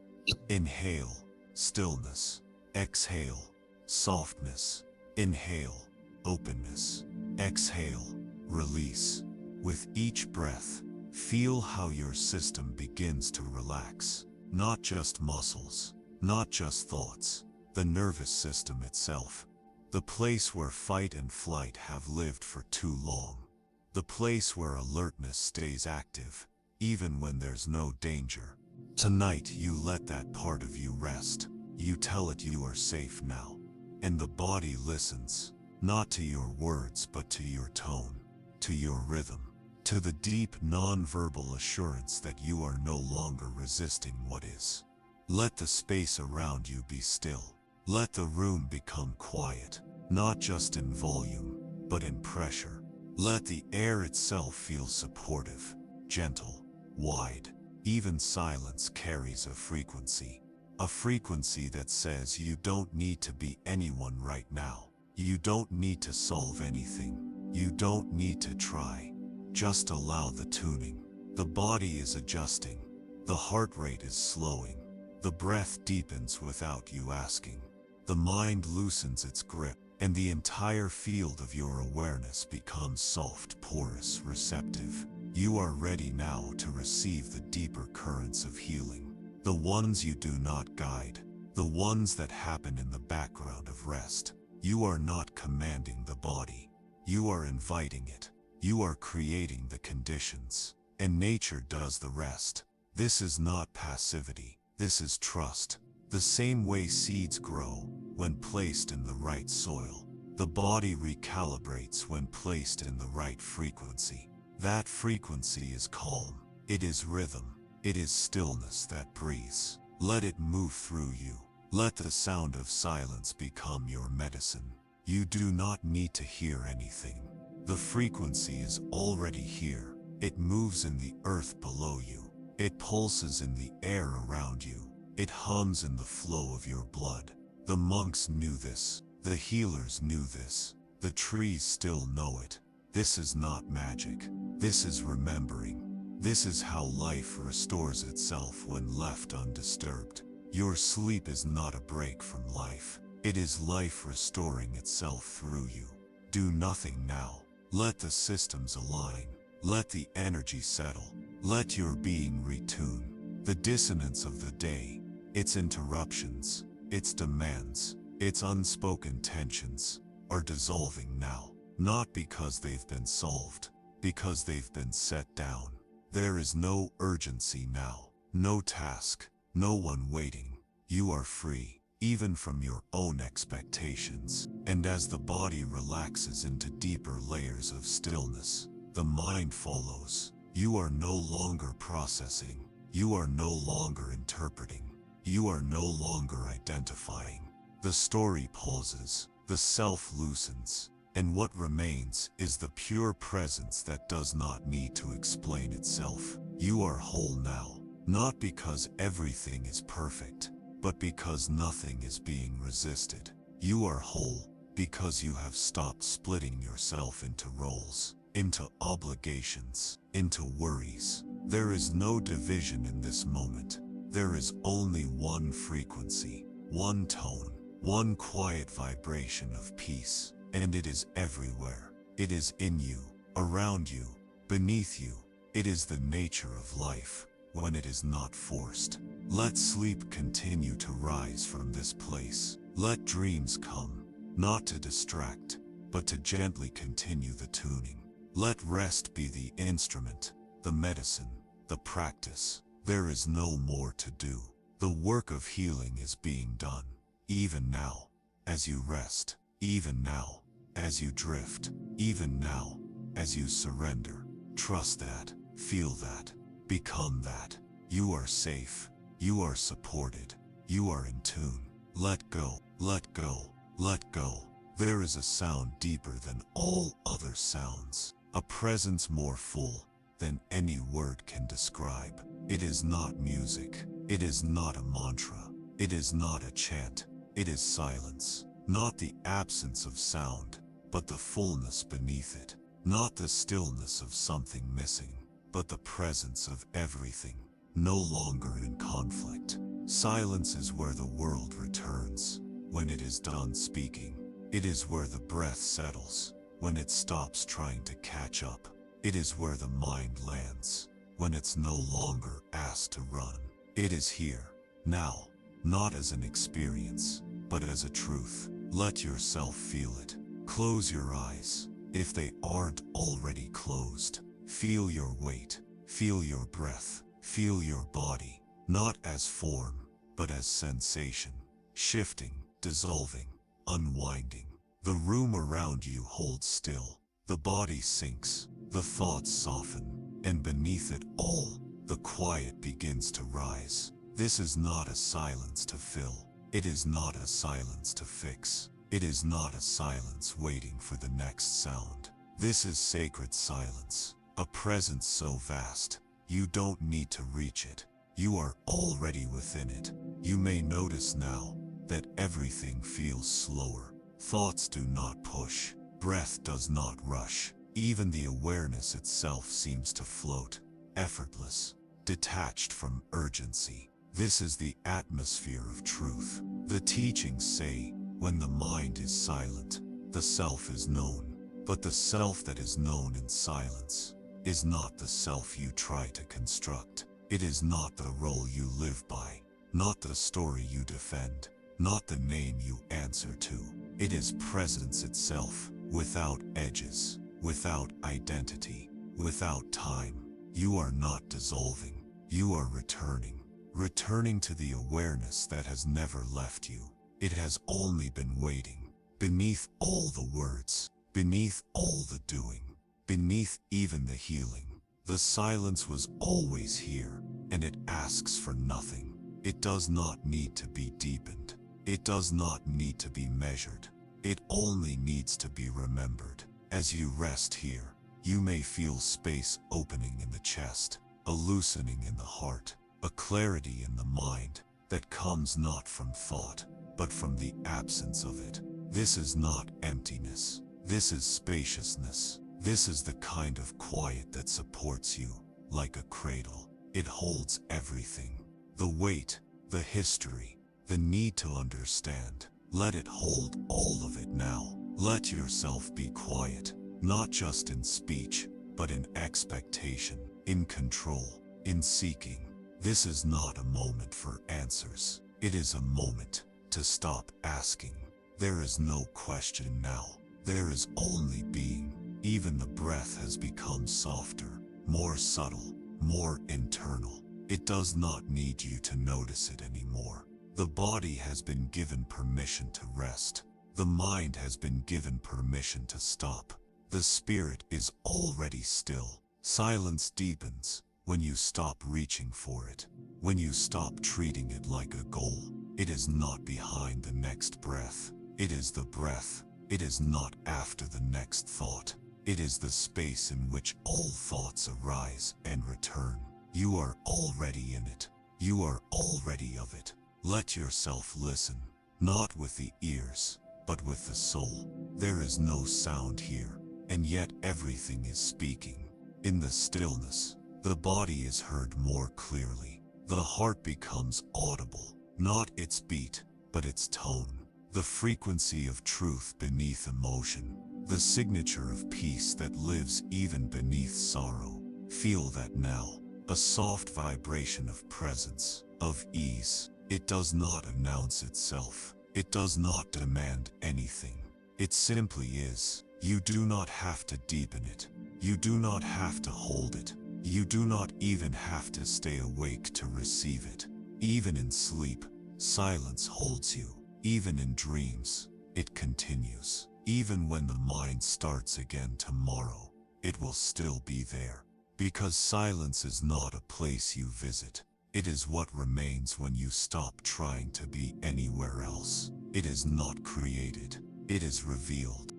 Inhale, stillness. Exhale, softness. Inhale, openness. Exhale, release. With each breath, feel how your system begins to relax. Not just muscles, not just thoughts, the nervous system itself. The place where fight and flight have lived for too long. The place where alertness stays active, even when there's no danger. Tonight you let that part of you rest. You tell it you are safe now. And the body listens, not to your words but to your tone, to your rhythm, to the deep non-verbal assurance that you are no longer resisting what is. Let the space around you be still. Let the room become quiet, not just in volume, but in pressure. Let the air itself feel supportive, gentle, wide. Even silence carries a frequency that says you don't need to be anyone right now. You don't need to solve anything. You don't need to try. Just allow the tuning. The body is adjusting. The heart rate is slowing. The breath deepens without you asking. The mind loosens its grip, and the entire field of your awareness becomes soft, porous, receptive. You are ready now to receive the deeper currents of healing, the ones you do not guide, the ones that happen in the background of rest. You are not commanding the body. You are inviting it. You are creating the conditions, and nature does the rest. This is not passivity. This is trust. The same way seeds grow when placed in the right soil, the body recalibrates when placed in the right frequency. That frequency is calm. It is rhythm. It is stillness that breathes. Let it move through you. Let the sound of silence become your medicine. You do not need to hear anything. The frequency is already here. It moves in the earth below you. It pulses in the air around you. It hums in the flow of your blood. The monks knew this. The healers knew this. The trees still know it. This is not magic. This is remembering. This is how life restores itself when left undisturbed. Your sleep is not a break from life. It is life restoring itself through you. Do nothing now. Let the systems align. Let the energy settle. Let your being retune. The dissonance of the day, its interruptions, its demands, its unspoken tensions, are dissolving now. Not because they've been solved, because they've been set down. There is no urgency now, no task, no one waiting. You are free, even from your own expectations. And as the body relaxes into deeper layers of stillness, the mind follows. You are no longer processing. You are no longer interpreting. You are no longer identifying. The story pauses, the self loosens, and what remains is the pure presence that does not need to explain itself. You are whole now, not because everything is perfect, but because nothing is being resisted. You are whole because you have stopped splitting yourself into roles, into obligations, into worries. There is no division in this moment. There is only one frequency, one tone, one quiet vibration of peace. And it is everywhere. It is in you, around you, beneath you. It is the nature of life when it is not forced. Let sleep continue to rise from this place. Let dreams come, not to distract, but to gently continue the tuning. Let rest be the instrument, the medicine, the practice. There is no more to do. The work of healing is being done, even now, as you rest, even now, as you drift, even now, as you surrender. Trust that, feel that, become that. You are safe, you are supported, you are in tune. Let go, let go, let go. There is a sound deeper than all other sounds, a presence more full than any word can describe. It is not music, it is not a mantra, it is not a chant, it is silence. Not the absence of sound, but the fullness beneath it. Not the stillness of something missing, but the presence of everything, no longer in conflict. Silence is where the world returns, when it is done speaking. It is where the breath settles, when it stops trying to catch up. It is where the mind lands, when it's no longer asked to run. It is here, now, not as an experience, but as a truth. Let yourself feel it. Close your eyes, if they aren't already closed. Feel your weight, feel your breath, feel your body. not as form, but as sensation, shifting, dissolving, unwinding. The room around you holds still, the body sinks, the thoughts soften, and beneath it all, the quiet begins to rise. This is not a silence to fill. It is not a silence to fix. It is not a silence waiting for the next sound. This is sacred silence, a presence so vast, you don't need to reach it. You are already within it. You may notice now that everything feels slower. Thoughts do not push. Breath does not rush. Even the awareness itself seems to float, effortless, detached from urgency. This is the atmosphere of truth. The teachings say, when the mind is silent, the self is known. But the self that is known in silence is not the self you try to construct. It is not the role you live by, not the story you defend, not the name you answer to. It is presence itself, without edges, without identity, without time. You are not dissolving, you are returning, returning to the awareness that has never left you. It has only been waiting, beneath all the words, beneath all the doing, beneath even the healing. The silence was always here, and it asks for nothing. It does not need to be deepened. It does not need to be measured. It only needs to be remembered. As you rest here, you may feel space opening in the chest, a loosening in the heart, a clarity in the mind that comes not from thought, but from the absence of it. This is not emptiness. This is spaciousness. This is the kind of quiet that supports you, like a cradle. It holds everything. The weight, the history, the need to understand. Let it hold all of it now. Let yourself be quiet, not just in speech, but in expectation, in control, in seeking. This is not a moment for answers. It is a moment to stop asking. There is no question now. There is only being. Even the breath has become softer, more subtle, more internal. It does not need you to notice it anymore. The body has been given permission to rest. The mind has been given permission to stop. The spirit is already still. Silence deepens when you stop reaching for it, when you stop treating it like a goal. It is not behind the next breath. It is the breath. It is not after the next thought. It is the space in which all thoughts arise and return. You are already in it. You are already of it. Let yourself listen, not with the ears, but with the soul. There is no sound here, and yet everything is speaking. In the stillness, the body is heard more clearly. The heart becomes audible, not its beat, but its tone. The frequency of truth beneath emotion. The signature of peace that lives even beneath sorrow. Feel that now, a soft vibration of presence, of ease. It does not announce itself. It does not demand anything. It simply is. You do not have to deepen it. You do not have to hold it. You do not even have to stay awake to receive it. Even in sleep, silence holds you. Even in dreams, it continues. Even when the mind starts again tomorrow, it will still be there. Because silence is not a place you visit. It is what remains when you stop trying to be anywhere else. It is not created. It is revealed.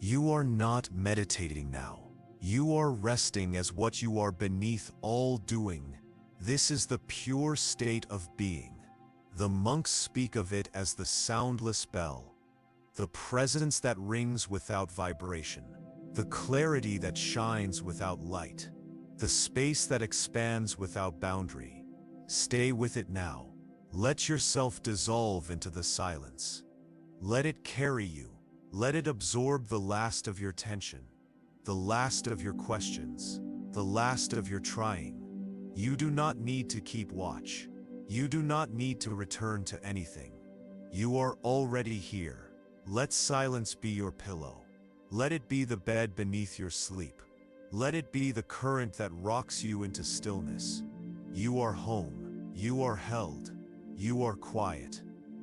You are not meditating now. You are resting as what you are beneath all doing. This is the pure state of being. The monks speak of it as the soundless bell, the presence that rings without vibration, the clarity that shines without light, the space that expands without boundary. Stay with it now. Let yourself dissolve into the silence. Let it carry you. Let it absorb the last of your tension, the last of your questions, the last of your trying. You do not need to keep watch. You do not need to return to anything. You are already here. Let silence be your pillow. Let it be the bed beneath your sleep. Let it be the current that rocks you into stillness. You are home. You are held. You are quiet.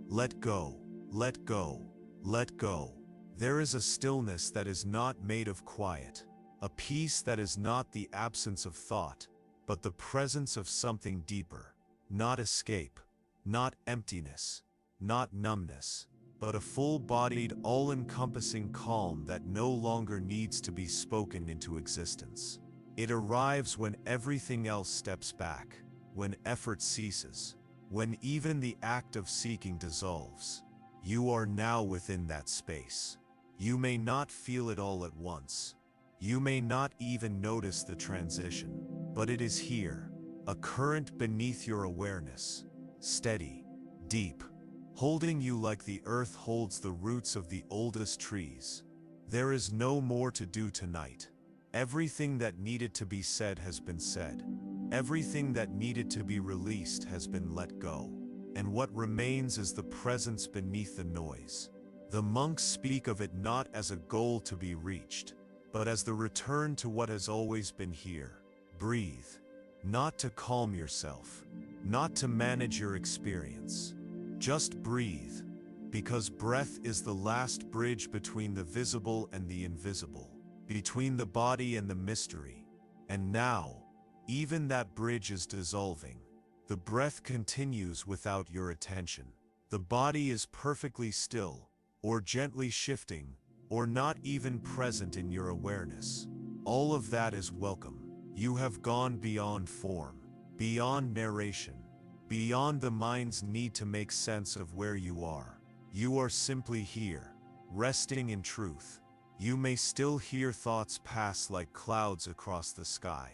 Let go, let go, let go. There is a stillness that is not made of quiet, a peace that is not the absence of thought, but the presence of something deeper, not escape, not emptiness, not numbness, but a full-bodied, all-encompassing calm that no longer needs to be spoken into existence. It arrives when everything else steps back, when effort ceases, when even the act of seeking dissolves. You are now within that space. You may not feel it all at once. You may not even notice the transition, but it is here, a current beneath your awareness, steady, deep, holding you like the earth holds the roots of the oldest trees. There is no more to do tonight. Everything that needed to be said has been said. Everything that needed to be released has been let go. And what remains is the presence beneath the noise. The monks speak of it not as a goal to be reached, but as the return to what has always been here. Breathe. Not to calm yourself, not to manage your experience. Just breathe, because breath is the last bridge between the visible and the invisible, between the body and the mystery. And now, even that bridge is dissolving. The breath continues without your attention. The body is perfectly still, or gently shifting, or not even present in your awareness. All of that is welcome. You have gone beyond form, beyond narration, beyond the mind's need to make sense of where you are. You are simply here, resting in truth. You may still hear thoughts pass like clouds across the sky.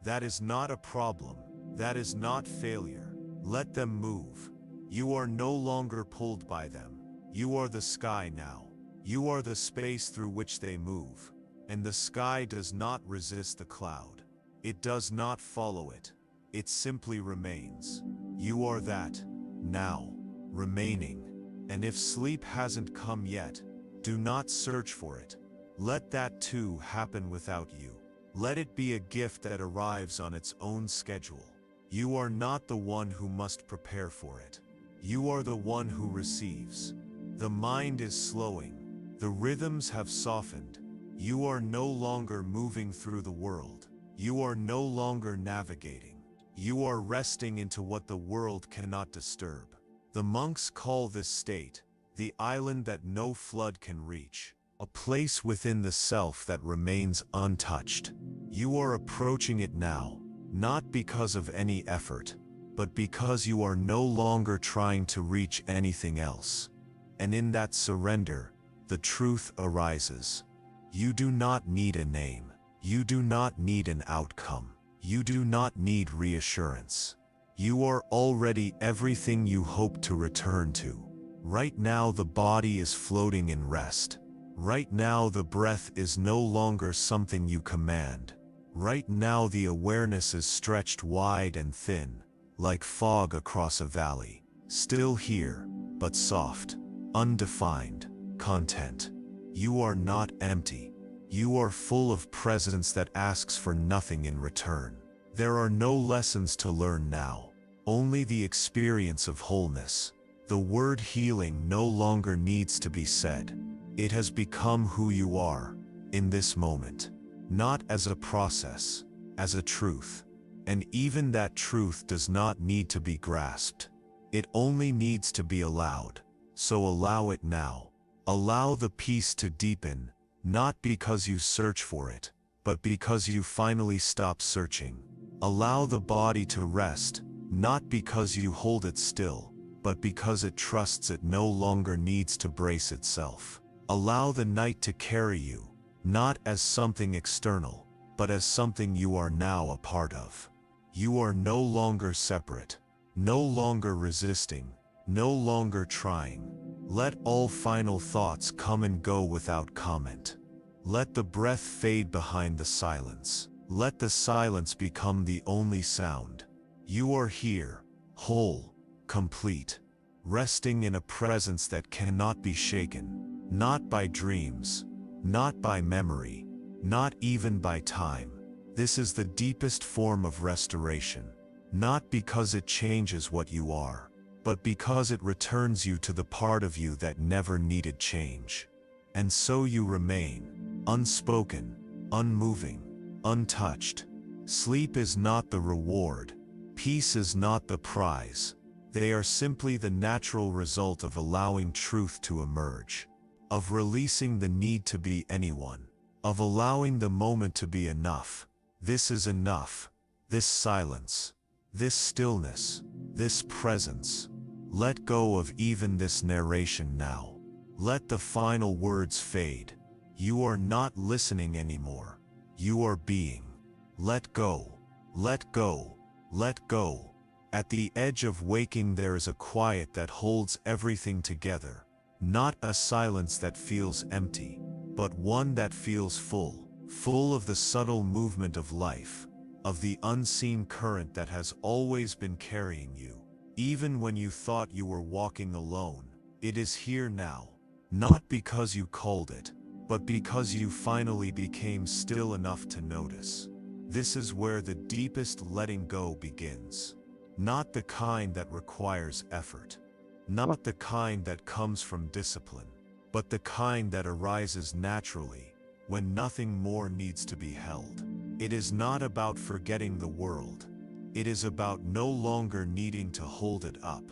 That is not a problem. That is not failure. Let them move. You are no longer pulled by them. You are the sky now. You are the space through which they move. And the sky does not resist the cloud. It does not follow it. It simply remains. You are that, now, remaining. And if sleep hasn't come yet, do not search for it. Let that too happen without you. Let it be a gift that arrives on its own schedule. You are not the one who must prepare for it. You are the one who receives. The mind is slowing. The rhythms have softened. You are no longer moving through the world. You are no longer navigating. You are resting into what the world cannot disturb. The monks call this state the island that no flood can reach, a place within the self that remains untouched. You are approaching it now, not because of any effort, but because you are no longer trying to reach anything else. And in that surrender, the truth arises. You do not need a name. You do not need an outcome. You do not need reassurance. You are already everything you hope to return to. Right now the body is floating in rest. Right now the breath is no longer something you command. Right now the awareness is stretched wide and thin, like fog across a valley. Still here, but soft, undefined, content. You are not empty. You are full of presence that asks for nothing in return. There are no lessons to learn now, only the experience of wholeness. The word healing no longer needs to be said. It has become who you are, in this moment. Not as a process, as a truth. And even that truth does not need to be grasped. It only needs to be allowed. So allow it now. Allow the peace to deepen, not because you search for it, but because you finally stop searching. Allow the body to rest, not because you hold it still, but because it trusts it no longer needs to brace itself. Allow the night to carry you, not as something external, but as something you are now a part of. You are no longer separate, no longer resisting, no longer trying. Let all final thoughts come and go without comment. Let the breath fade behind the silence. Let the silence become the only sound. You are here, whole, complete, resting in a presence that cannot be shaken, not by dreams, not by memory, not even by time. This is the deepest form of restoration. Not because it changes what you are, but because it returns you to the part of you that never needed change. And so you remain, unspoken, unmoving, untouched. Sleep is not the reward, peace is not the prize. They are simply the natural result of allowing truth to emerge, of releasing the need to be anyone, of allowing the moment to be enough. This is enough. This silence, this stillness, this presence. Let go of even this narration now. Let the final words fade. You are not listening anymore. You are being. Let go. Let go. Let go. At the edge of waking there is a quiet that holds everything together. Not a silence that feels empty, but one that feels full. Full of the subtle movement of life, of the unseen current that has always been carrying you. Even when you thought you were walking alone, it is here now. Not because you called it, but because you finally became still enough to notice. This is where the deepest letting go begins. Not the kind that requires effort. Not the kind that comes from discipline, but the kind that arises naturally, when nothing more needs to be held. It is not about forgetting the world. It is about no longer needing to hold it up.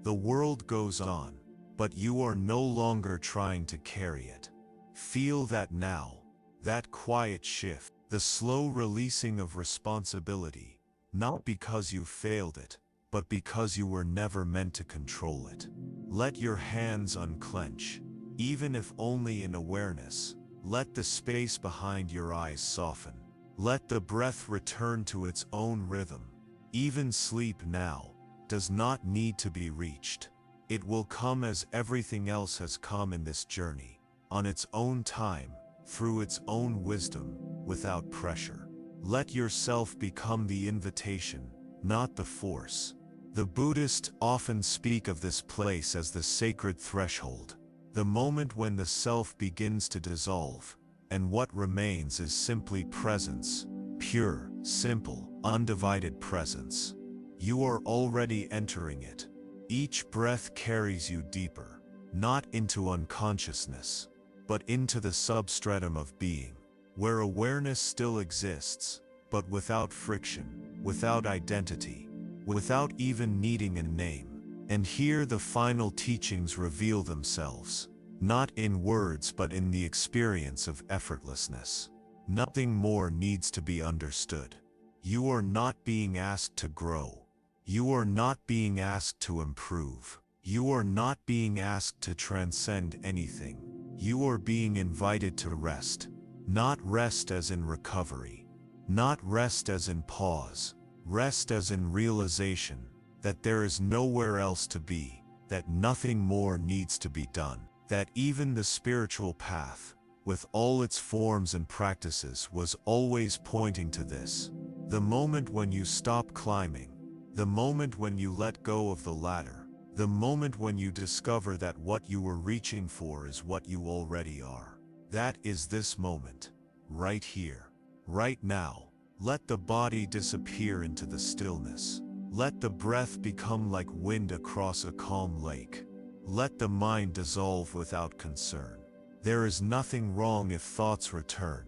The world goes on, but you are no longer trying to carry it. Feel that now, that quiet shift, the slow releasing of responsibility, not because you failed it, but because you were never meant to control it. Let your hands unclench, even if only in awareness. Let the space behind your eyes soften. Let the breath return to its own rhythm. Even sleep now does not need to be reached. It will come as everything else has come in this journey, on its own time, through its own wisdom, without pressure. Let yourself become the invitation, not the force. The Buddhists often speak of this place as the sacred threshold, the moment when the self begins to dissolve, and what remains is simply presence, pure, simple, undivided presence. You are already entering it. Each breath carries you deeper, not into unconsciousness, but into the substratum of being, where awareness still exists, but without friction, without identity, without even needing a name. And here the final teachings reveal themselves, not in words but in the experience of effortlessness. Nothing more needs to be understood. You are not being asked to grow. You are not being asked to improve. You are not being asked to transcend anything. You are being invited to rest. Not rest as in recovery. Not rest as in pause. Rest as in realization that there is nowhere else to be, that nothing more needs to be done, that even the spiritual path, with all its forms and practices, was always pointing to this. The moment when you stop climbing, the moment when you let go of the ladder, the moment when you discover that what you were reaching for is what you already are. That is this moment, right here, right now. Let the body disappear into the stillness. Let the breath become like wind across a calm lake. Let the mind dissolve without concern. There is nothing wrong if thoughts return.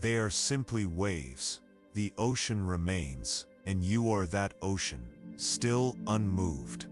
They are simply waves. The ocean remains, and you are that ocean, still, unmoved,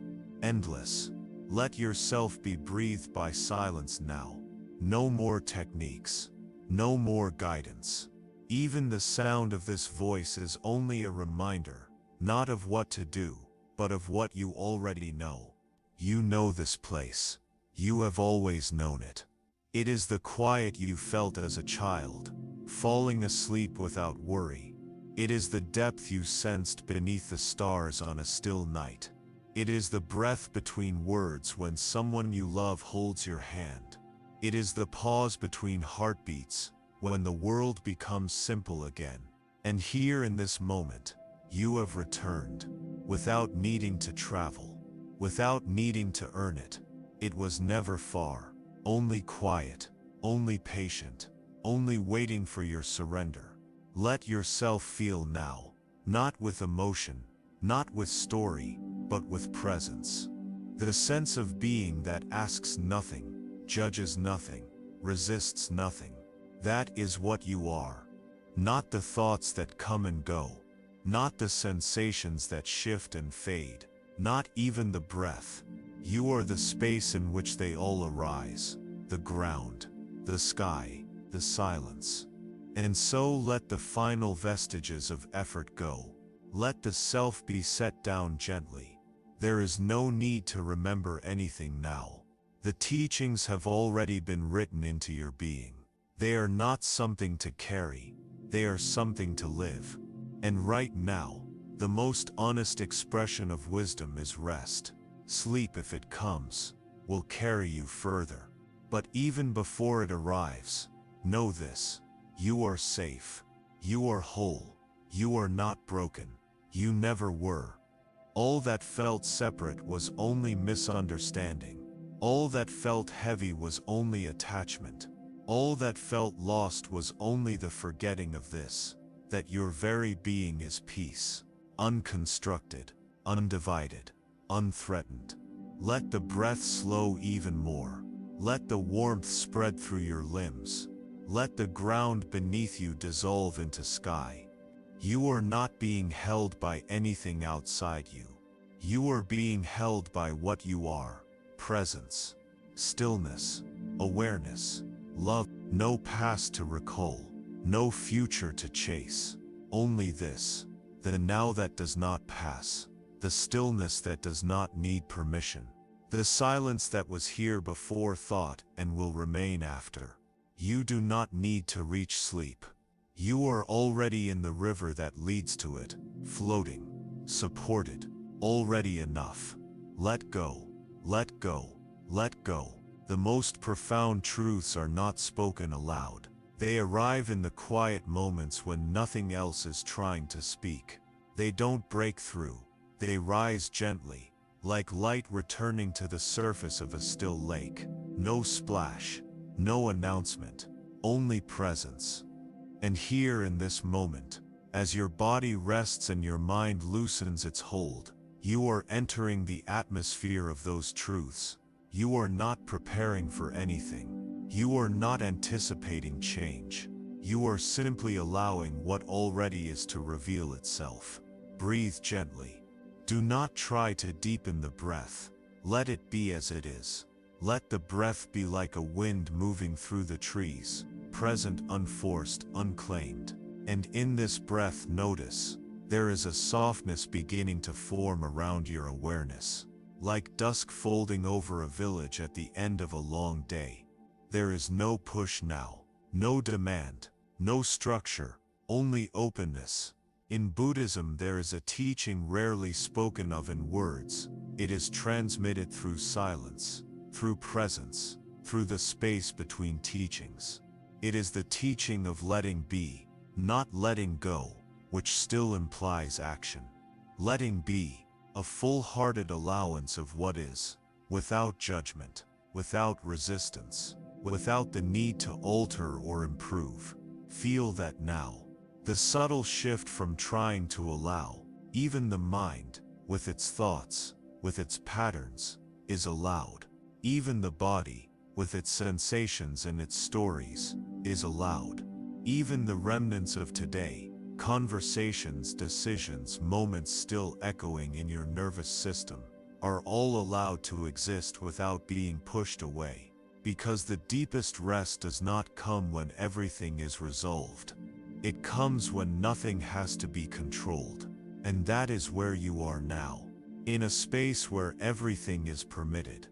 endless. Let yourself be breathed by silence now. No more techniques. No more guidance. Even the sound of this voice is only a reminder, not of what to do, but of what you already know. You know this place. You have always known it. It is the quiet you felt as a child, falling asleep without worry. It is the depth you sensed beneath the stars on a still night. It is the breath between words when someone you love holds your hand. It is the pause between heartbeats, when the world becomes simple again. And here in this moment, you have returned, without needing to travel, without needing to earn it. It was never far, only quiet, only patient, only waiting for your surrender. Let yourself feel now, not with emotion, not with story, but with presence. The sense of being that asks nothing, judges nothing, resists nothing. That is what you are. Not the thoughts that come and go, not the sensations that shift and fade, not even the breath. You are the space in which they all arise, the ground, the sky, the silence. And so let the final vestiges of effort go. Let the self be set down gently. There is no need to remember anything now. The teachings have already been written into your being. They are not something to carry, they are something to live. And right now, the most honest expression of wisdom is rest. Sleep, if it comes, will carry you further. But even before it arrives, know this: you are safe, you are whole, you are not broken, you never were. All that felt separate was only misunderstanding. All that felt heavy was only attachment. All that felt lost was only the forgetting of this, that your very being is peace, unconstructed, undivided, unthreatened. Let the breath slow even more. Let the warmth spread through your limbs. Let the ground beneath you dissolve into sky. You are not being held by anything outside you. You are being held by what you are: presence, stillness, awareness, love. No past to recall, no future to chase. Only this, the now that does not pass, the stillness that does not need permission, the silence that was here before thought and will remain after. You do not need to reach sleep. You are already in the river that leads to it, floating, supported, already enough. Let go, let go, let go. The most profound truths are not spoken aloud. They arrive in the quiet moments when nothing else is trying to speak. They don't break through. They rise gently, like light returning to the surface of a still lake. No splash, no announcement, only presence. And here in this moment, as your body rests and your mind loosens its hold, you are entering the atmosphere of those truths. You are not preparing for anything. You are not anticipating change. You are simply allowing what already is to reveal itself. Breathe gently. Do not try to deepen the breath. Let it be as it is. Let the breath be like a wind moving through the trees, present, unforced, unclaimed. And in this breath, notice, there is a softness beginning to form around your awareness. Like dusk folding over a village at the end of a long day. There is no push now, no demand, no structure, only openness. In Buddhism there is a teaching rarely spoken of in words. It is transmitted through silence, through presence, through the space between teachings. It is the teaching of letting be, not letting go, which still implies action. Letting be, a full-hearted allowance of what is, without judgment, without resistance, without the need to alter or improve. Feel that now. The subtle shift from trying to allow, even the mind, with its thoughts, with its patterns, is allowed. Even the body, with its sensations and its stories, is allowed. Even the remnants of today, conversations, decisions, moments still echoing in your nervous system, are all allowed to exist without being pushed away. Because the deepest rest does not come when everything is resolved. It comes when nothing has to be controlled. And that is where you are now. In a space where everything is permitted.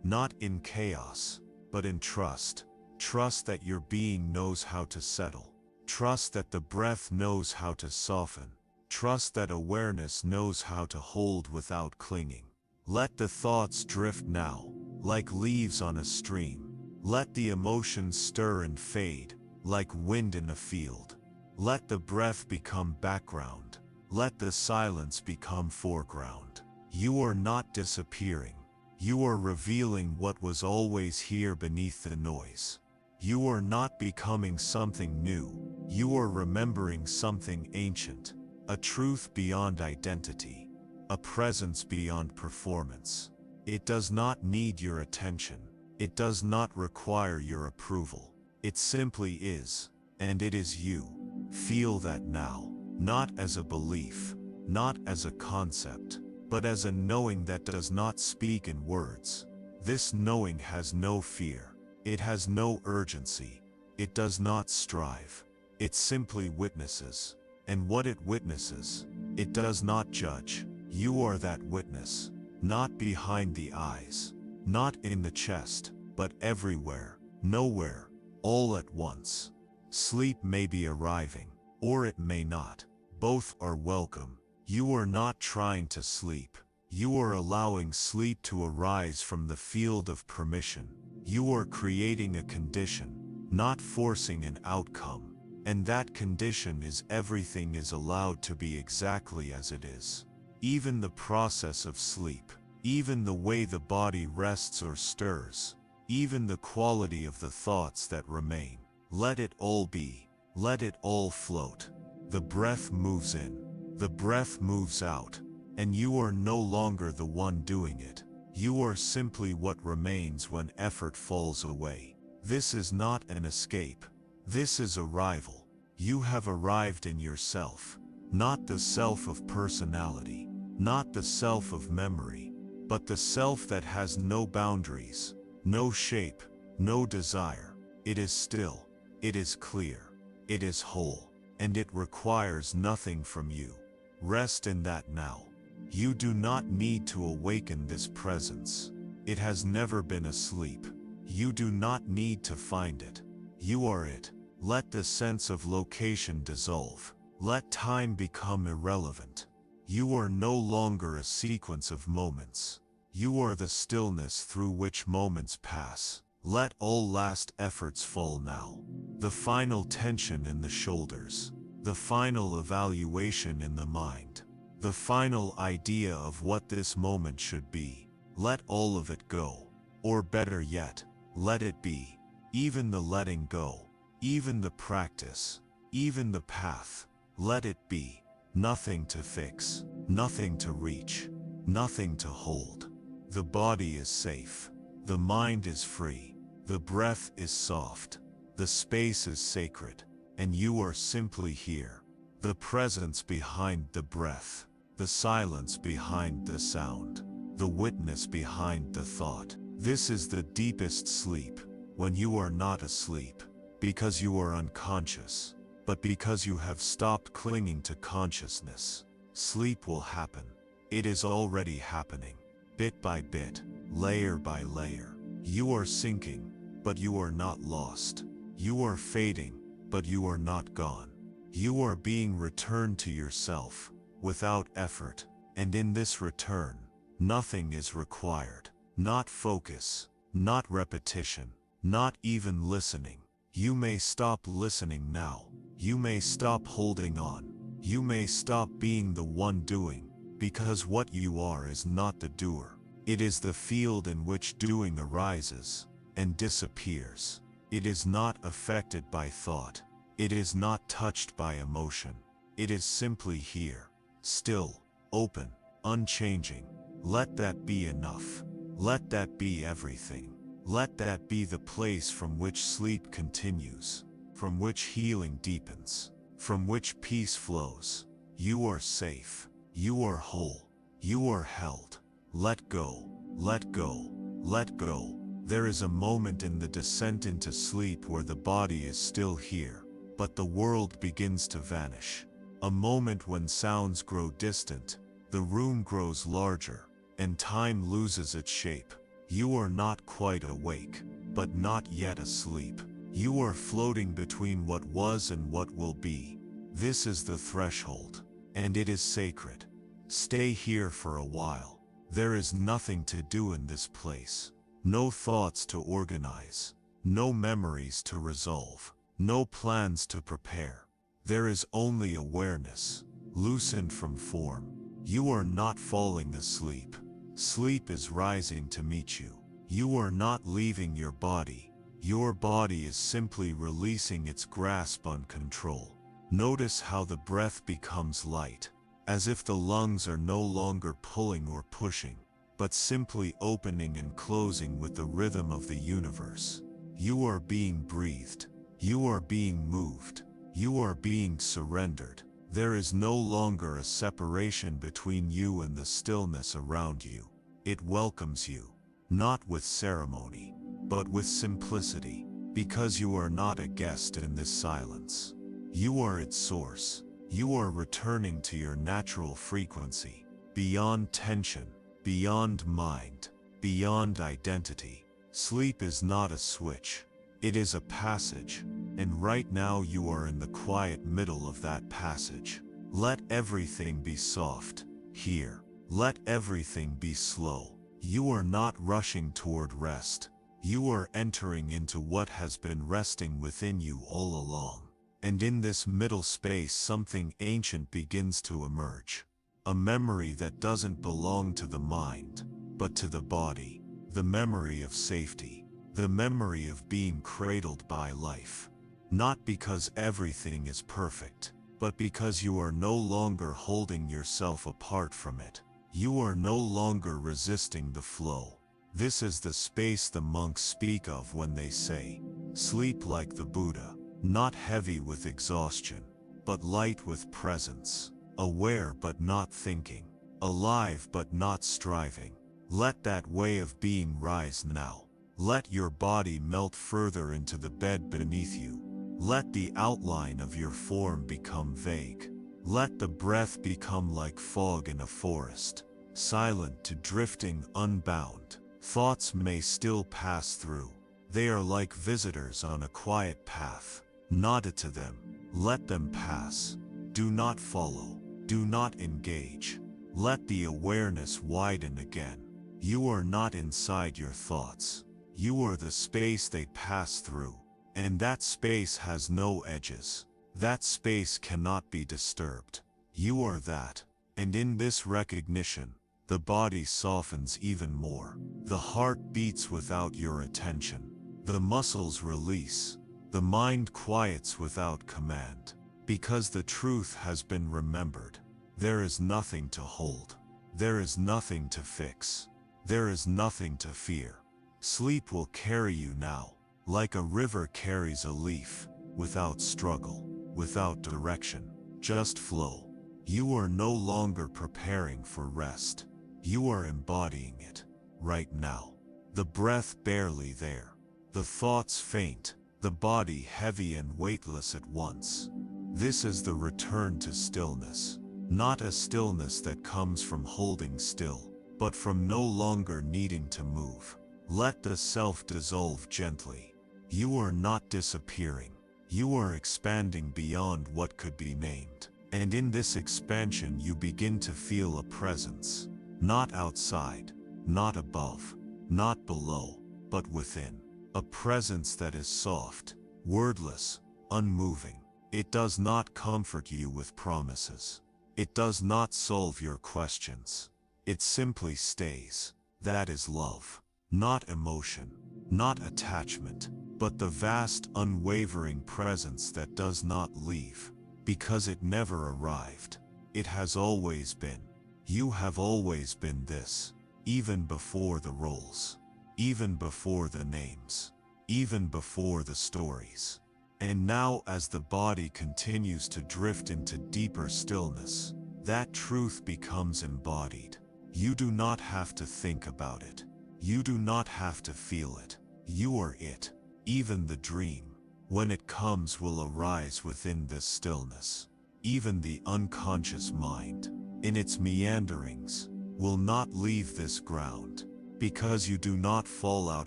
Not in chaos, but in trust. Trust that your being knows how to settle. Trust that the breath knows how to soften. Trust that awareness knows how to hold without clinging. Let the thoughts drift now, like leaves on a stream. Let the emotions stir and fade, like wind in a field. Let the breath become background. Let the silence become foreground. You are not disappearing. You are revealing what was always here beneath the noise. You are not becoming something new. You are remembering something ancient, a truth beyond identity, a presence beyond performance. It does not need your attention. It does not require your approval. It simply is, and it is you. Feel that now, not as a belief, not as a concept, but as a knowing that does not speak in words. This knowing has no fear. It has no urgency. It does not strive. It simply witnesses. And what it witnesses, it does not judge. You are that witness, not behind the eyes, not in the chest, but everywhere, nowhere, all at once. Sleep may be arriving, or it may not. Both are welcome. You are not trying to sleep. You are allowing sleep to arise from the field of permission. You are creating a condition, not forcing an outcome. And that condition is everything is allowed to be exactly as it is. Even the process of sleep, even the way the body rests or stirs, even the quality of the thoughts that remain. Let it all be. Let it all float. The breath moves in. The breath moves out. And you are no longer the one doing it. You are simply what remains when effort falls away. This is not an escape. This is arrival. You have arrived in yourself, not the self of personality, not the self of memory, but the self that has no boundaries, no shape, no desire. It is still, it is clear, it is whole, and it requires nothing from you. Rest in that now. You do not need to awaken this presence. It has never been asleep. You do not need to find it. You are it. Let the sense of location dissolve. Let time become irrelevant. You are no longer a sequence of moments. You are the stillness through which moments pass. Let all last efforts fall now. The final tension in the shoulders. The final evaluation in the mind. The final idea of what this moment should be. Let all of it go. Or better yet, let it be. Even the letting go. Even the practice. Even the path. Let it be. Nothing to fix. Nothing to reach. Nothing to hold. The body is safe. The mind is free. The breath is soft. The space is sacred. And you are simply here. The presence behind the breath. The silence behind the sound. The witness behind the thought. This is the deepest sleep, when you are not asleep, because you are unconscious, but because you have stopped clinging to consciousness. Sleep will happen. It is already happening, bit by bit, layer by layer. You are sinking, but you are not lost. You are fading, but you are not gone. You are being returned to yourself, without effort, and in this return, nothing is required. Not focus, not repetition, not even listening. You may stop listening now. You may stop holding on. You may stop being the one doing, because what you are is not the doer. It is the field in which doing arises and disappears. It is not affected by thought. It is not touched by emotion. It is simply here, still, open, unchanging. Let that be enough. Let that be everything. Let that be the place from which sleep continues, from which healing deepens, from which peace flows. You are safe. You are whole. You are held. Let go. Let go. Let go. There is a moment in the descent into sleep where the body is still here, but the world begins to vanish. A moment when sounds grow distant, the room grows larger, and time loses its shape. You are not quite awake, but not yet asleep. You are floating between what was and what will be. This is the threshold, and it is sacred. Stay here for a while. There is nothing to do in this place. No thoughts to organize. No memories to resolve. No plans to prepare. There is only awareness, loosened from form. You are not falling asleep. Sleep is rising to meet you. You are not leaving your body. Your body is simply releasing its grasp on control. Notice how the breath becomes light, as if the lungs are no longer pulling or pushing, but simply opening and closing with the rhythm of the universe. You are being breathed. You are being moved. You are being surrendered. There is no longer a separation between you and the stillness around you. It welcomes you, not with ceremony, but with simplicity, because you are not a guest in this silence. You are its source. You are returning to your natural frequency, beyond tension, beyond mind, beyond identity. Sleep is not a switch. It is a passage, and right now you are in the quiet middle of that passage. Let everything be soft here. Let everything be slow. You are not rushing toward rest. You are entering into what has been resting within you all along. And in this middle space something ancient begins to emerge. A memory that doesn't belong to the mind, but to the body. The memory of safety. The memory of being cradled by life. Not because everything is perfect, but because you are no longer holding yourself apart from it. You are no longer resisting the flow. This is the space the monks speak of when they say, sleep like the Buddha, not heavy with exhaustion, but light with presence, aware but not thinking, alive but not striving. Let that way of being rise now. Let your body melt further into the bed beneath you. Let the outline of your form become vague. Let the breath become like fog in a forest, silent to drifting unbound. Thoughts may still pass through. They are like visitors on a quiet path. Nod to them. Let them pass. Do not follow. Do not engage. Let the awareness widen again. You are not inside your thoughts. You are the space they pass through. And that space has no edges. That space cannot be disturbed. You are that. And in this recognition, the body softens even more. The heart beats without your attention. The muscles release. The mind quiets without command. Because the truth has been remembered. There is nothing to hold. There is nothing to fix. There is nothing to fear. Sleep will carry you now, like a river carries a leaf, without struggle, without direction, just flow. You are no longer preparing for rest. You are embodying it, right now. The breath barely there. The thoughts faint, the body heavy and weightless at once. This is the return to stillness. Not a stillness that comes from holding still, but from no longer needing to move. Let the self dissolve gently. You are not disappearing. You are expanding beyond what could be named. And in this expansion you begin to feel a presence. Not outside, not above, not below, but within. A presence that is soft, wordless, unmoving. It does not comfort you with promises. It does not solve your questions. It simply stays. That is love. Not emotion, not attachment, but the vast unwavering presence that does not leave, because it never arrived. It has always been. You have always been this, even before the roles, even before the names, even before the stories. And now as the body continues to drift into deeper stillness, that truth becomes embodied. You do not have to think about it. You do not have to feel it. You are it. Even the dream, when it comes, will arise within this stillness. Even the unconscious mind, in its meanderings, will not leave this ground. Because you do not fall out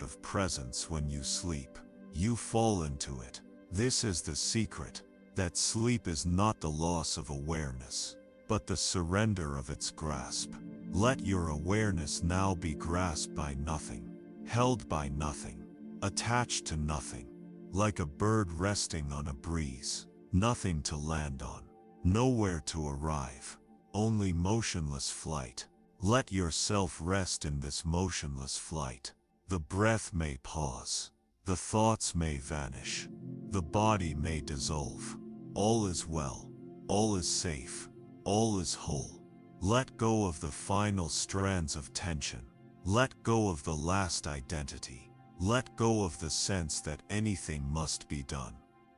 of presence when you sleep. You fall into it. This is the secret, that sleep is not the loss of awareness, but the surrender of its grasp. Let your awareness now be grasped by nothing, held by nothing, attached to nothing, like a bird resting on a breeze, nothing to land on, nowhere to arrive, only motionless flight. Let yourself rest in this motionless flight. The breath may pause, the thoughts may vanish, the body may dissolve. All is well, all is safe, all is whole. Let go of the final strands of tension. Let go of the last identity. Let go of the sense that anything must be done.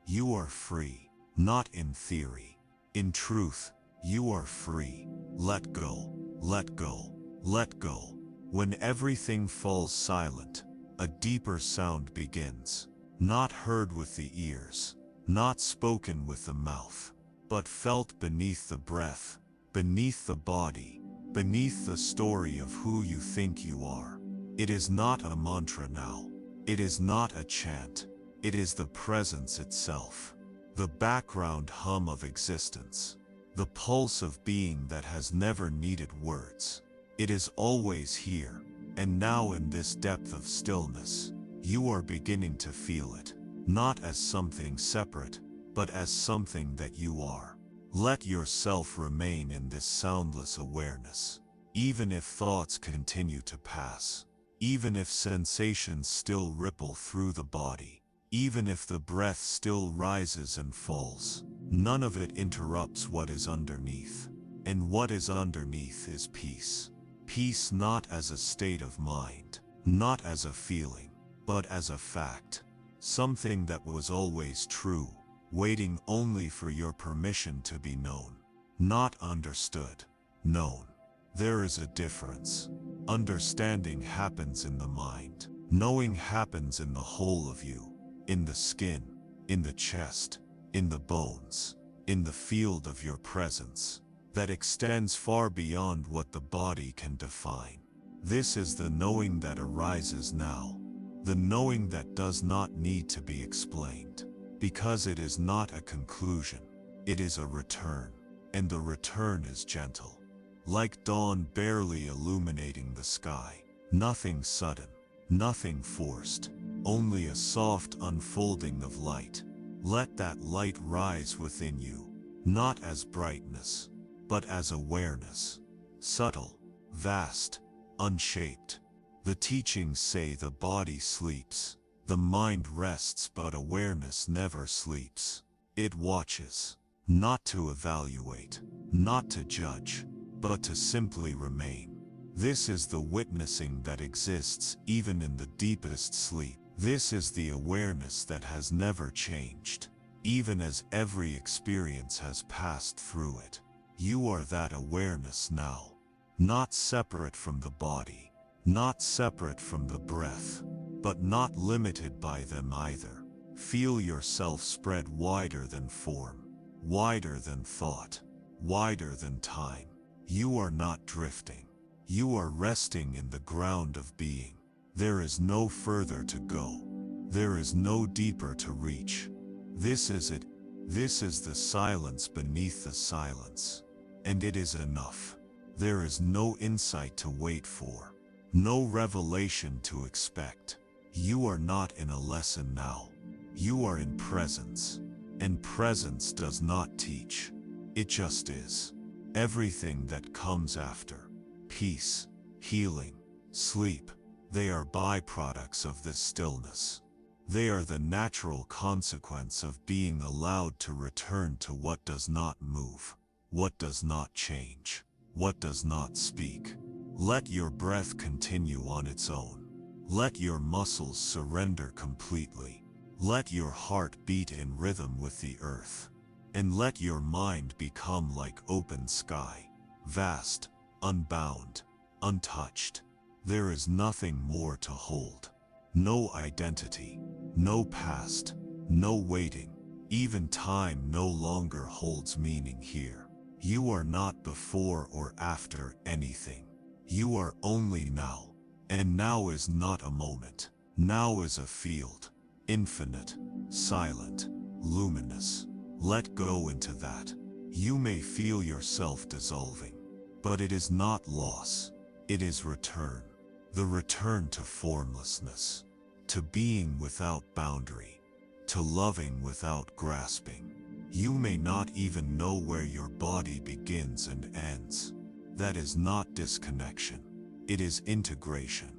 You are free, not in theory. In truth, you are free. Let go, let go, let go. When everything falls silent, a deeper sound begins, not heard with the ears, not spoken with the mouth, but felt beneath the breath, beneath the body, beneath the story of who you think you are. It is not a mantra now. It is not a chant. It is the presence itself, the background hum of existence, the pulse of being that has never needed words. It is always here, and now in this depth of stillness, you are beginning to feel it, not as something separate, but as something that you are. Let yourself remain in this soundless awareness, even if thoughts continue to pass, even if sensations still ripple through the body, even if the breath still rises and falls. None of it interrupts what is underneath, and what is underneath is peace. Peace not as a state of mind, not as a feeling, but as a fact, something that was always true, waiting only for your permission to be known. Not understood, known. There is a difference. Understanding happens in the mind. Knowing happens in the whole of you, in the skin, in the chest, in the bones, in the field of your presence, that extends far beyond what the body can define. This is the knowing that arises now, the knowing that does not need to be explained, because it is not a conclusion, it is a return, and the return is gentle, like dawn barely illuminating the sky. Nothing sudden, nothing forced, only a soft unfolding of light. Let that light rise within you, not as brightness, but as awareness, subtle, vast, unshaped. The teachings say the body sleeps, the mind rests, but awareness never sleeps. It watches, not to evaluate, not to judge, but to simply remain. This is the witnessing that exists even in the deepest sleep. This is the awareness that has never changed, even as every experience has passed through it. You are that awareness now, not separate from the body, not separate from the breath, but not limited by them either. Feel yourself spread wider than form, wider than thought, wider than time. You are not drifting. You are resting in the ground of being. There is no further to go. There is no deeper to reach. This is it. This is the silence beneath the silence. And it is enough. There is no insight to wait for, no revelation to expect. You are not in a lesson now. You are in presence. And presence does not teach. It just is. Everything that comes after, peace, healing, sleep, they are byproducts of this stillness. They are the natural consequence of being allowed to return to what does not move, what does not change, what does not speak. Let your breath continue on its own. Let your muscles surrender completely. Let your heart beat in rhythm with the earth. And let your mind become like open sky, vast, unbound, untouched. There is nothing more to hold. No identity, no past, no waiting. Even time no longer holds meaning here. You are not before or after anything. You are only now. And now is not a moment. Now is a field, infinite, silent, luminous. Let go into that. You may feel yourself dissolving, but it is not loss. It is return. The return to formlessness, to being without boundary, to loving without grasping. You may not even know where your body begins and ends. That is not disconnection. It is integration.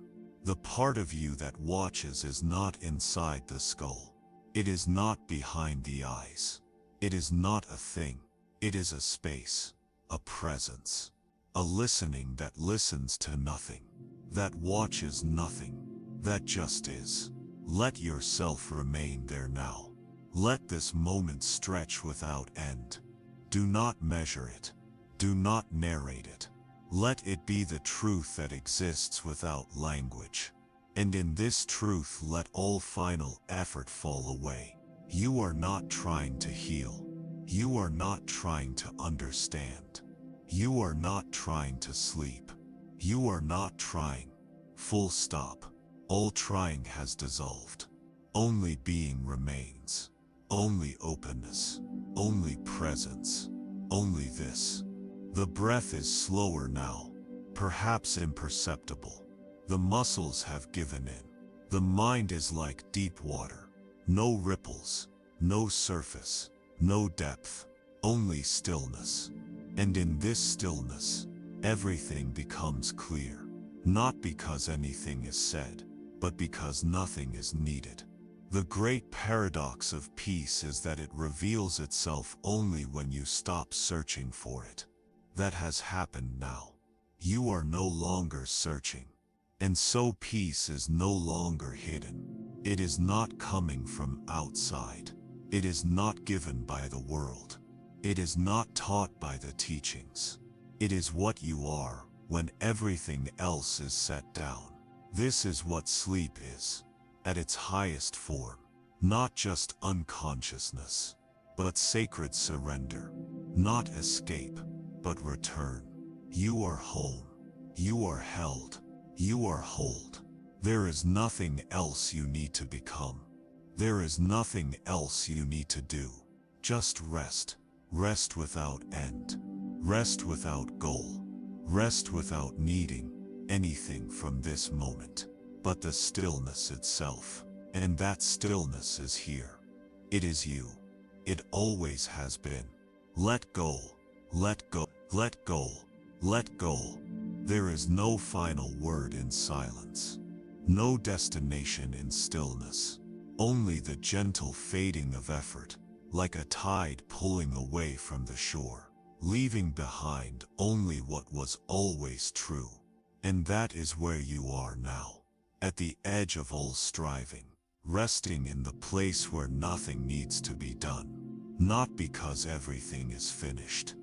The part of you that watches is not inside the skull. It is not behind the eyes. It is not a thing. It is a space, a presence, a listening that listens to nothing, that watches nothing, that just is. Let yourself remain there now. Let this moment stretch without end. Do not measure it. Do not narrate it. Let it be the truth that exists without language. And in this truth let all final effort fall away. You are not trying to heal. You are not trying to understand. You are not trying to sleep. You are not trying. Full stop. All trying has dissolved. Only being remains. Only openness. Only presence. Only this. The breath is slower now, perhaps imperceptible. The muscles have given in. The mind is like deep water. No ripples, no surface, no depth, only stillness. And in this stillness, everything becomes clear. Not because anything is said, but because nothing is needed. The great paradox of peace is that it reveals itself only when you stop searching for it. That has happened now. You are no longer searching. And so peace is no longer hidden. It is not coming from outside. It is not given by the world. It is not taught by the teachings. It is what you are when everything else is set down. This is what sleep is, at its highest form. Not just unconsciousness, but sacred surrender. Not escape, but return. You are home. You are held. You are whole. There is nothing else you need to become. There is nothing else you need to do. Just rest. Rest without end. Rest without goal. Rest without needing anything from this moment, but the stillness itself. And that stillness is here. It is you. It always has been. Let go. Let go. Let go. Let go. There is no final word in silence. No destination in stillness. Only the gentle fading of effort, like a tide pulling away from the shore, leaving behind only what was always true. And that is where you are now, at the edge of all striving, resting in the place where nothing needs to be done. Not because everything is finished,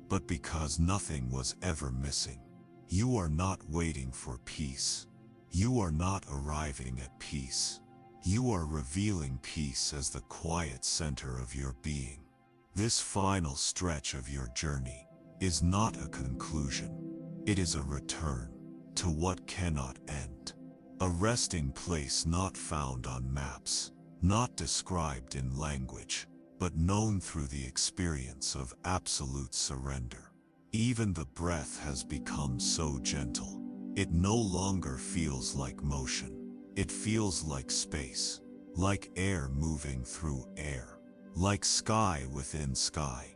but because nothing was ever missing. You are not waiting for peace. You are not arriving at peace. You are revealing peace as the quiet center of your being. This final stretch of your journey is not a conclusion. It is a return to what cannot end. A resting place not found on maps, not described in language, but known through the experience of absolute surrender. Even the breath has become so gentle. It no longer feels like motion. It feels like space, like air moving through air, like sky within sky.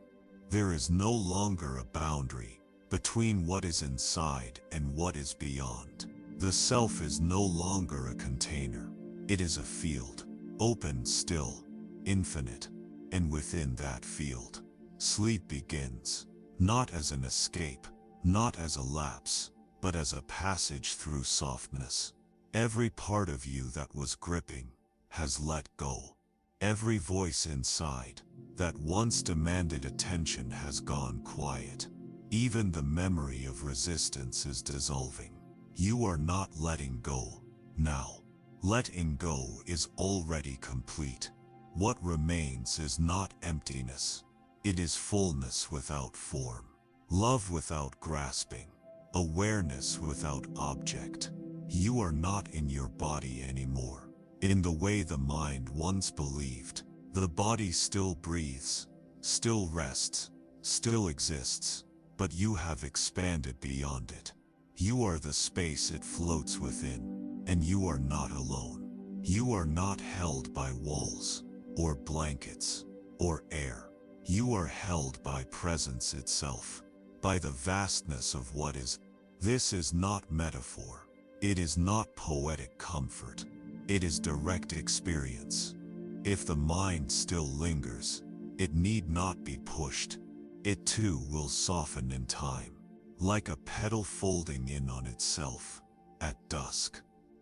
There is no longer a boundary between what is inside and what is beyond. The self is no longer a container. It is a field, open, still, infinite. And within that field, sleep begins, not as an escape, not as a lapse, but as a passage through softness. Every part of you that was gripping has let go. Every voice inside that once demanded attention has gone quiet. Even the memory of resistance is dissolving. You are not letting go now. Letting go is already complete. What remains is not emptiness. It is fullness without form, love without grasping, awareness without object. You are not in your body anymore. In the way the mind once believed, the body still breathes, still rests, still exists, but you have expanded beyond it. You are the space it floats within, and you are not alone. You are not held by walls, or blankets, or air. You are held by presence itself, by the vastness of what is. This is not metaphor. It is not poetic comfort. It is direct experience. If the mind still lingers, it need not be pushed. It too will soften in time, like a petal folding in on itself at dusk,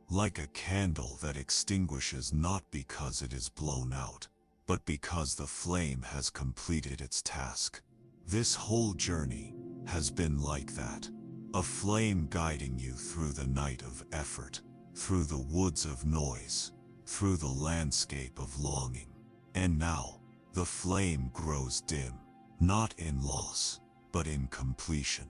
like a candle that extinguishes not because it is blown out, but because the flame has completed its task. This whole journey has been like that, a flame guiding you through the night of effort, through the woods of noise, through the landscape of longing. And now, the flame grows dim, not in loss, but in completion.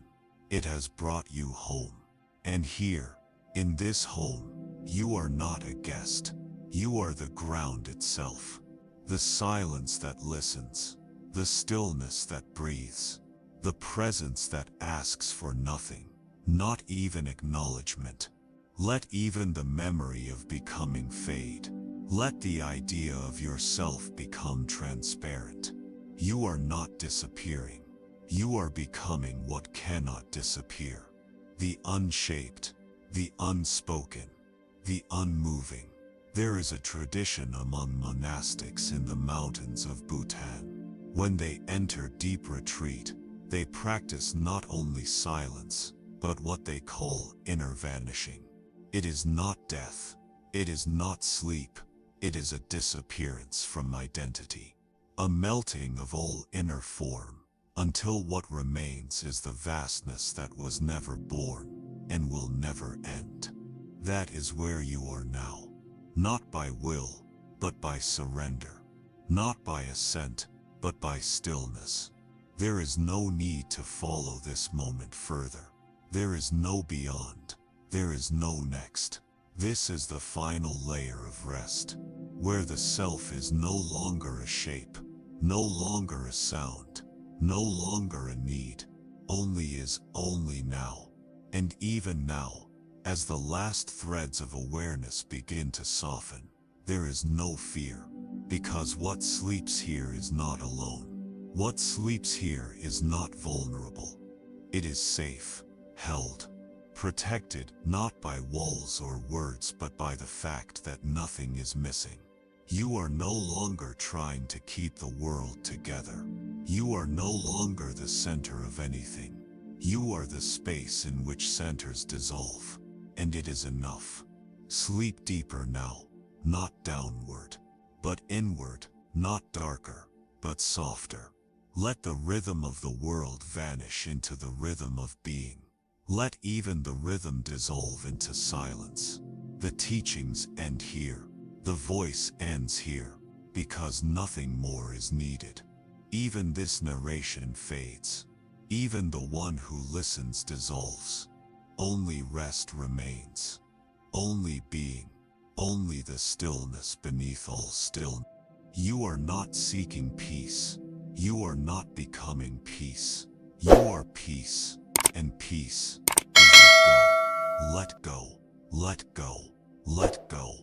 It has brought you home. And here, in this home, you are not a guest. You are the ground itself. The silence that listens, the stillness that breathes, the presence that asks for nothing, not even acknowledgement. Let even the memory of becoming fade. Let the idea of yourself become transparent. You are not disappearing. You are becoming what cannot disappear. The unshaped, the unspoken, the unmoving. There is a tradition among monastics in the mountains of Bhutan. When they enter deep retreat, they practice not only silence, but what they call inner vanishing. It is not death. It is not sleep. It is a disappearance from identity. A melting of all inner form, until what remains is the vastness that was never born and will never end. That is where you are now. Not by will, but by surrender. Not by assent, but by stillness. There is no need to follow this moment further. There is no beyond. There is no next. This is the final layer of rest, where the self is no longer a shape, no longer a sound, no longer a need, only is only now. And even now, as the last threads of awareness begin to soften, there is no fear, because what sleeps here is not alone. What sleeps here is not vulnerable. It is safe, held, protected not by walls or words but by the fact that nothing is missing. You are no longer trying to keep the world together. You are no longer the center of anything. You are the space in which centers dissolve, and it is enough. Sleep deeper now, not downward, but inward, not darker, but softer. Let the rhythm of the world vanish into the rhythm of being. Let even the rhythm dissolve into silence. The teachings end here. The voice ends here, because nothing more is needed. Even this narration fades. Even the one who listens dissolves. Only rest remains. Only being. Only the stillness beneath all stillness. You are not seeking peace. You are not becoming peace. You are peace. And peace is let go. Let go. Let go. Let go.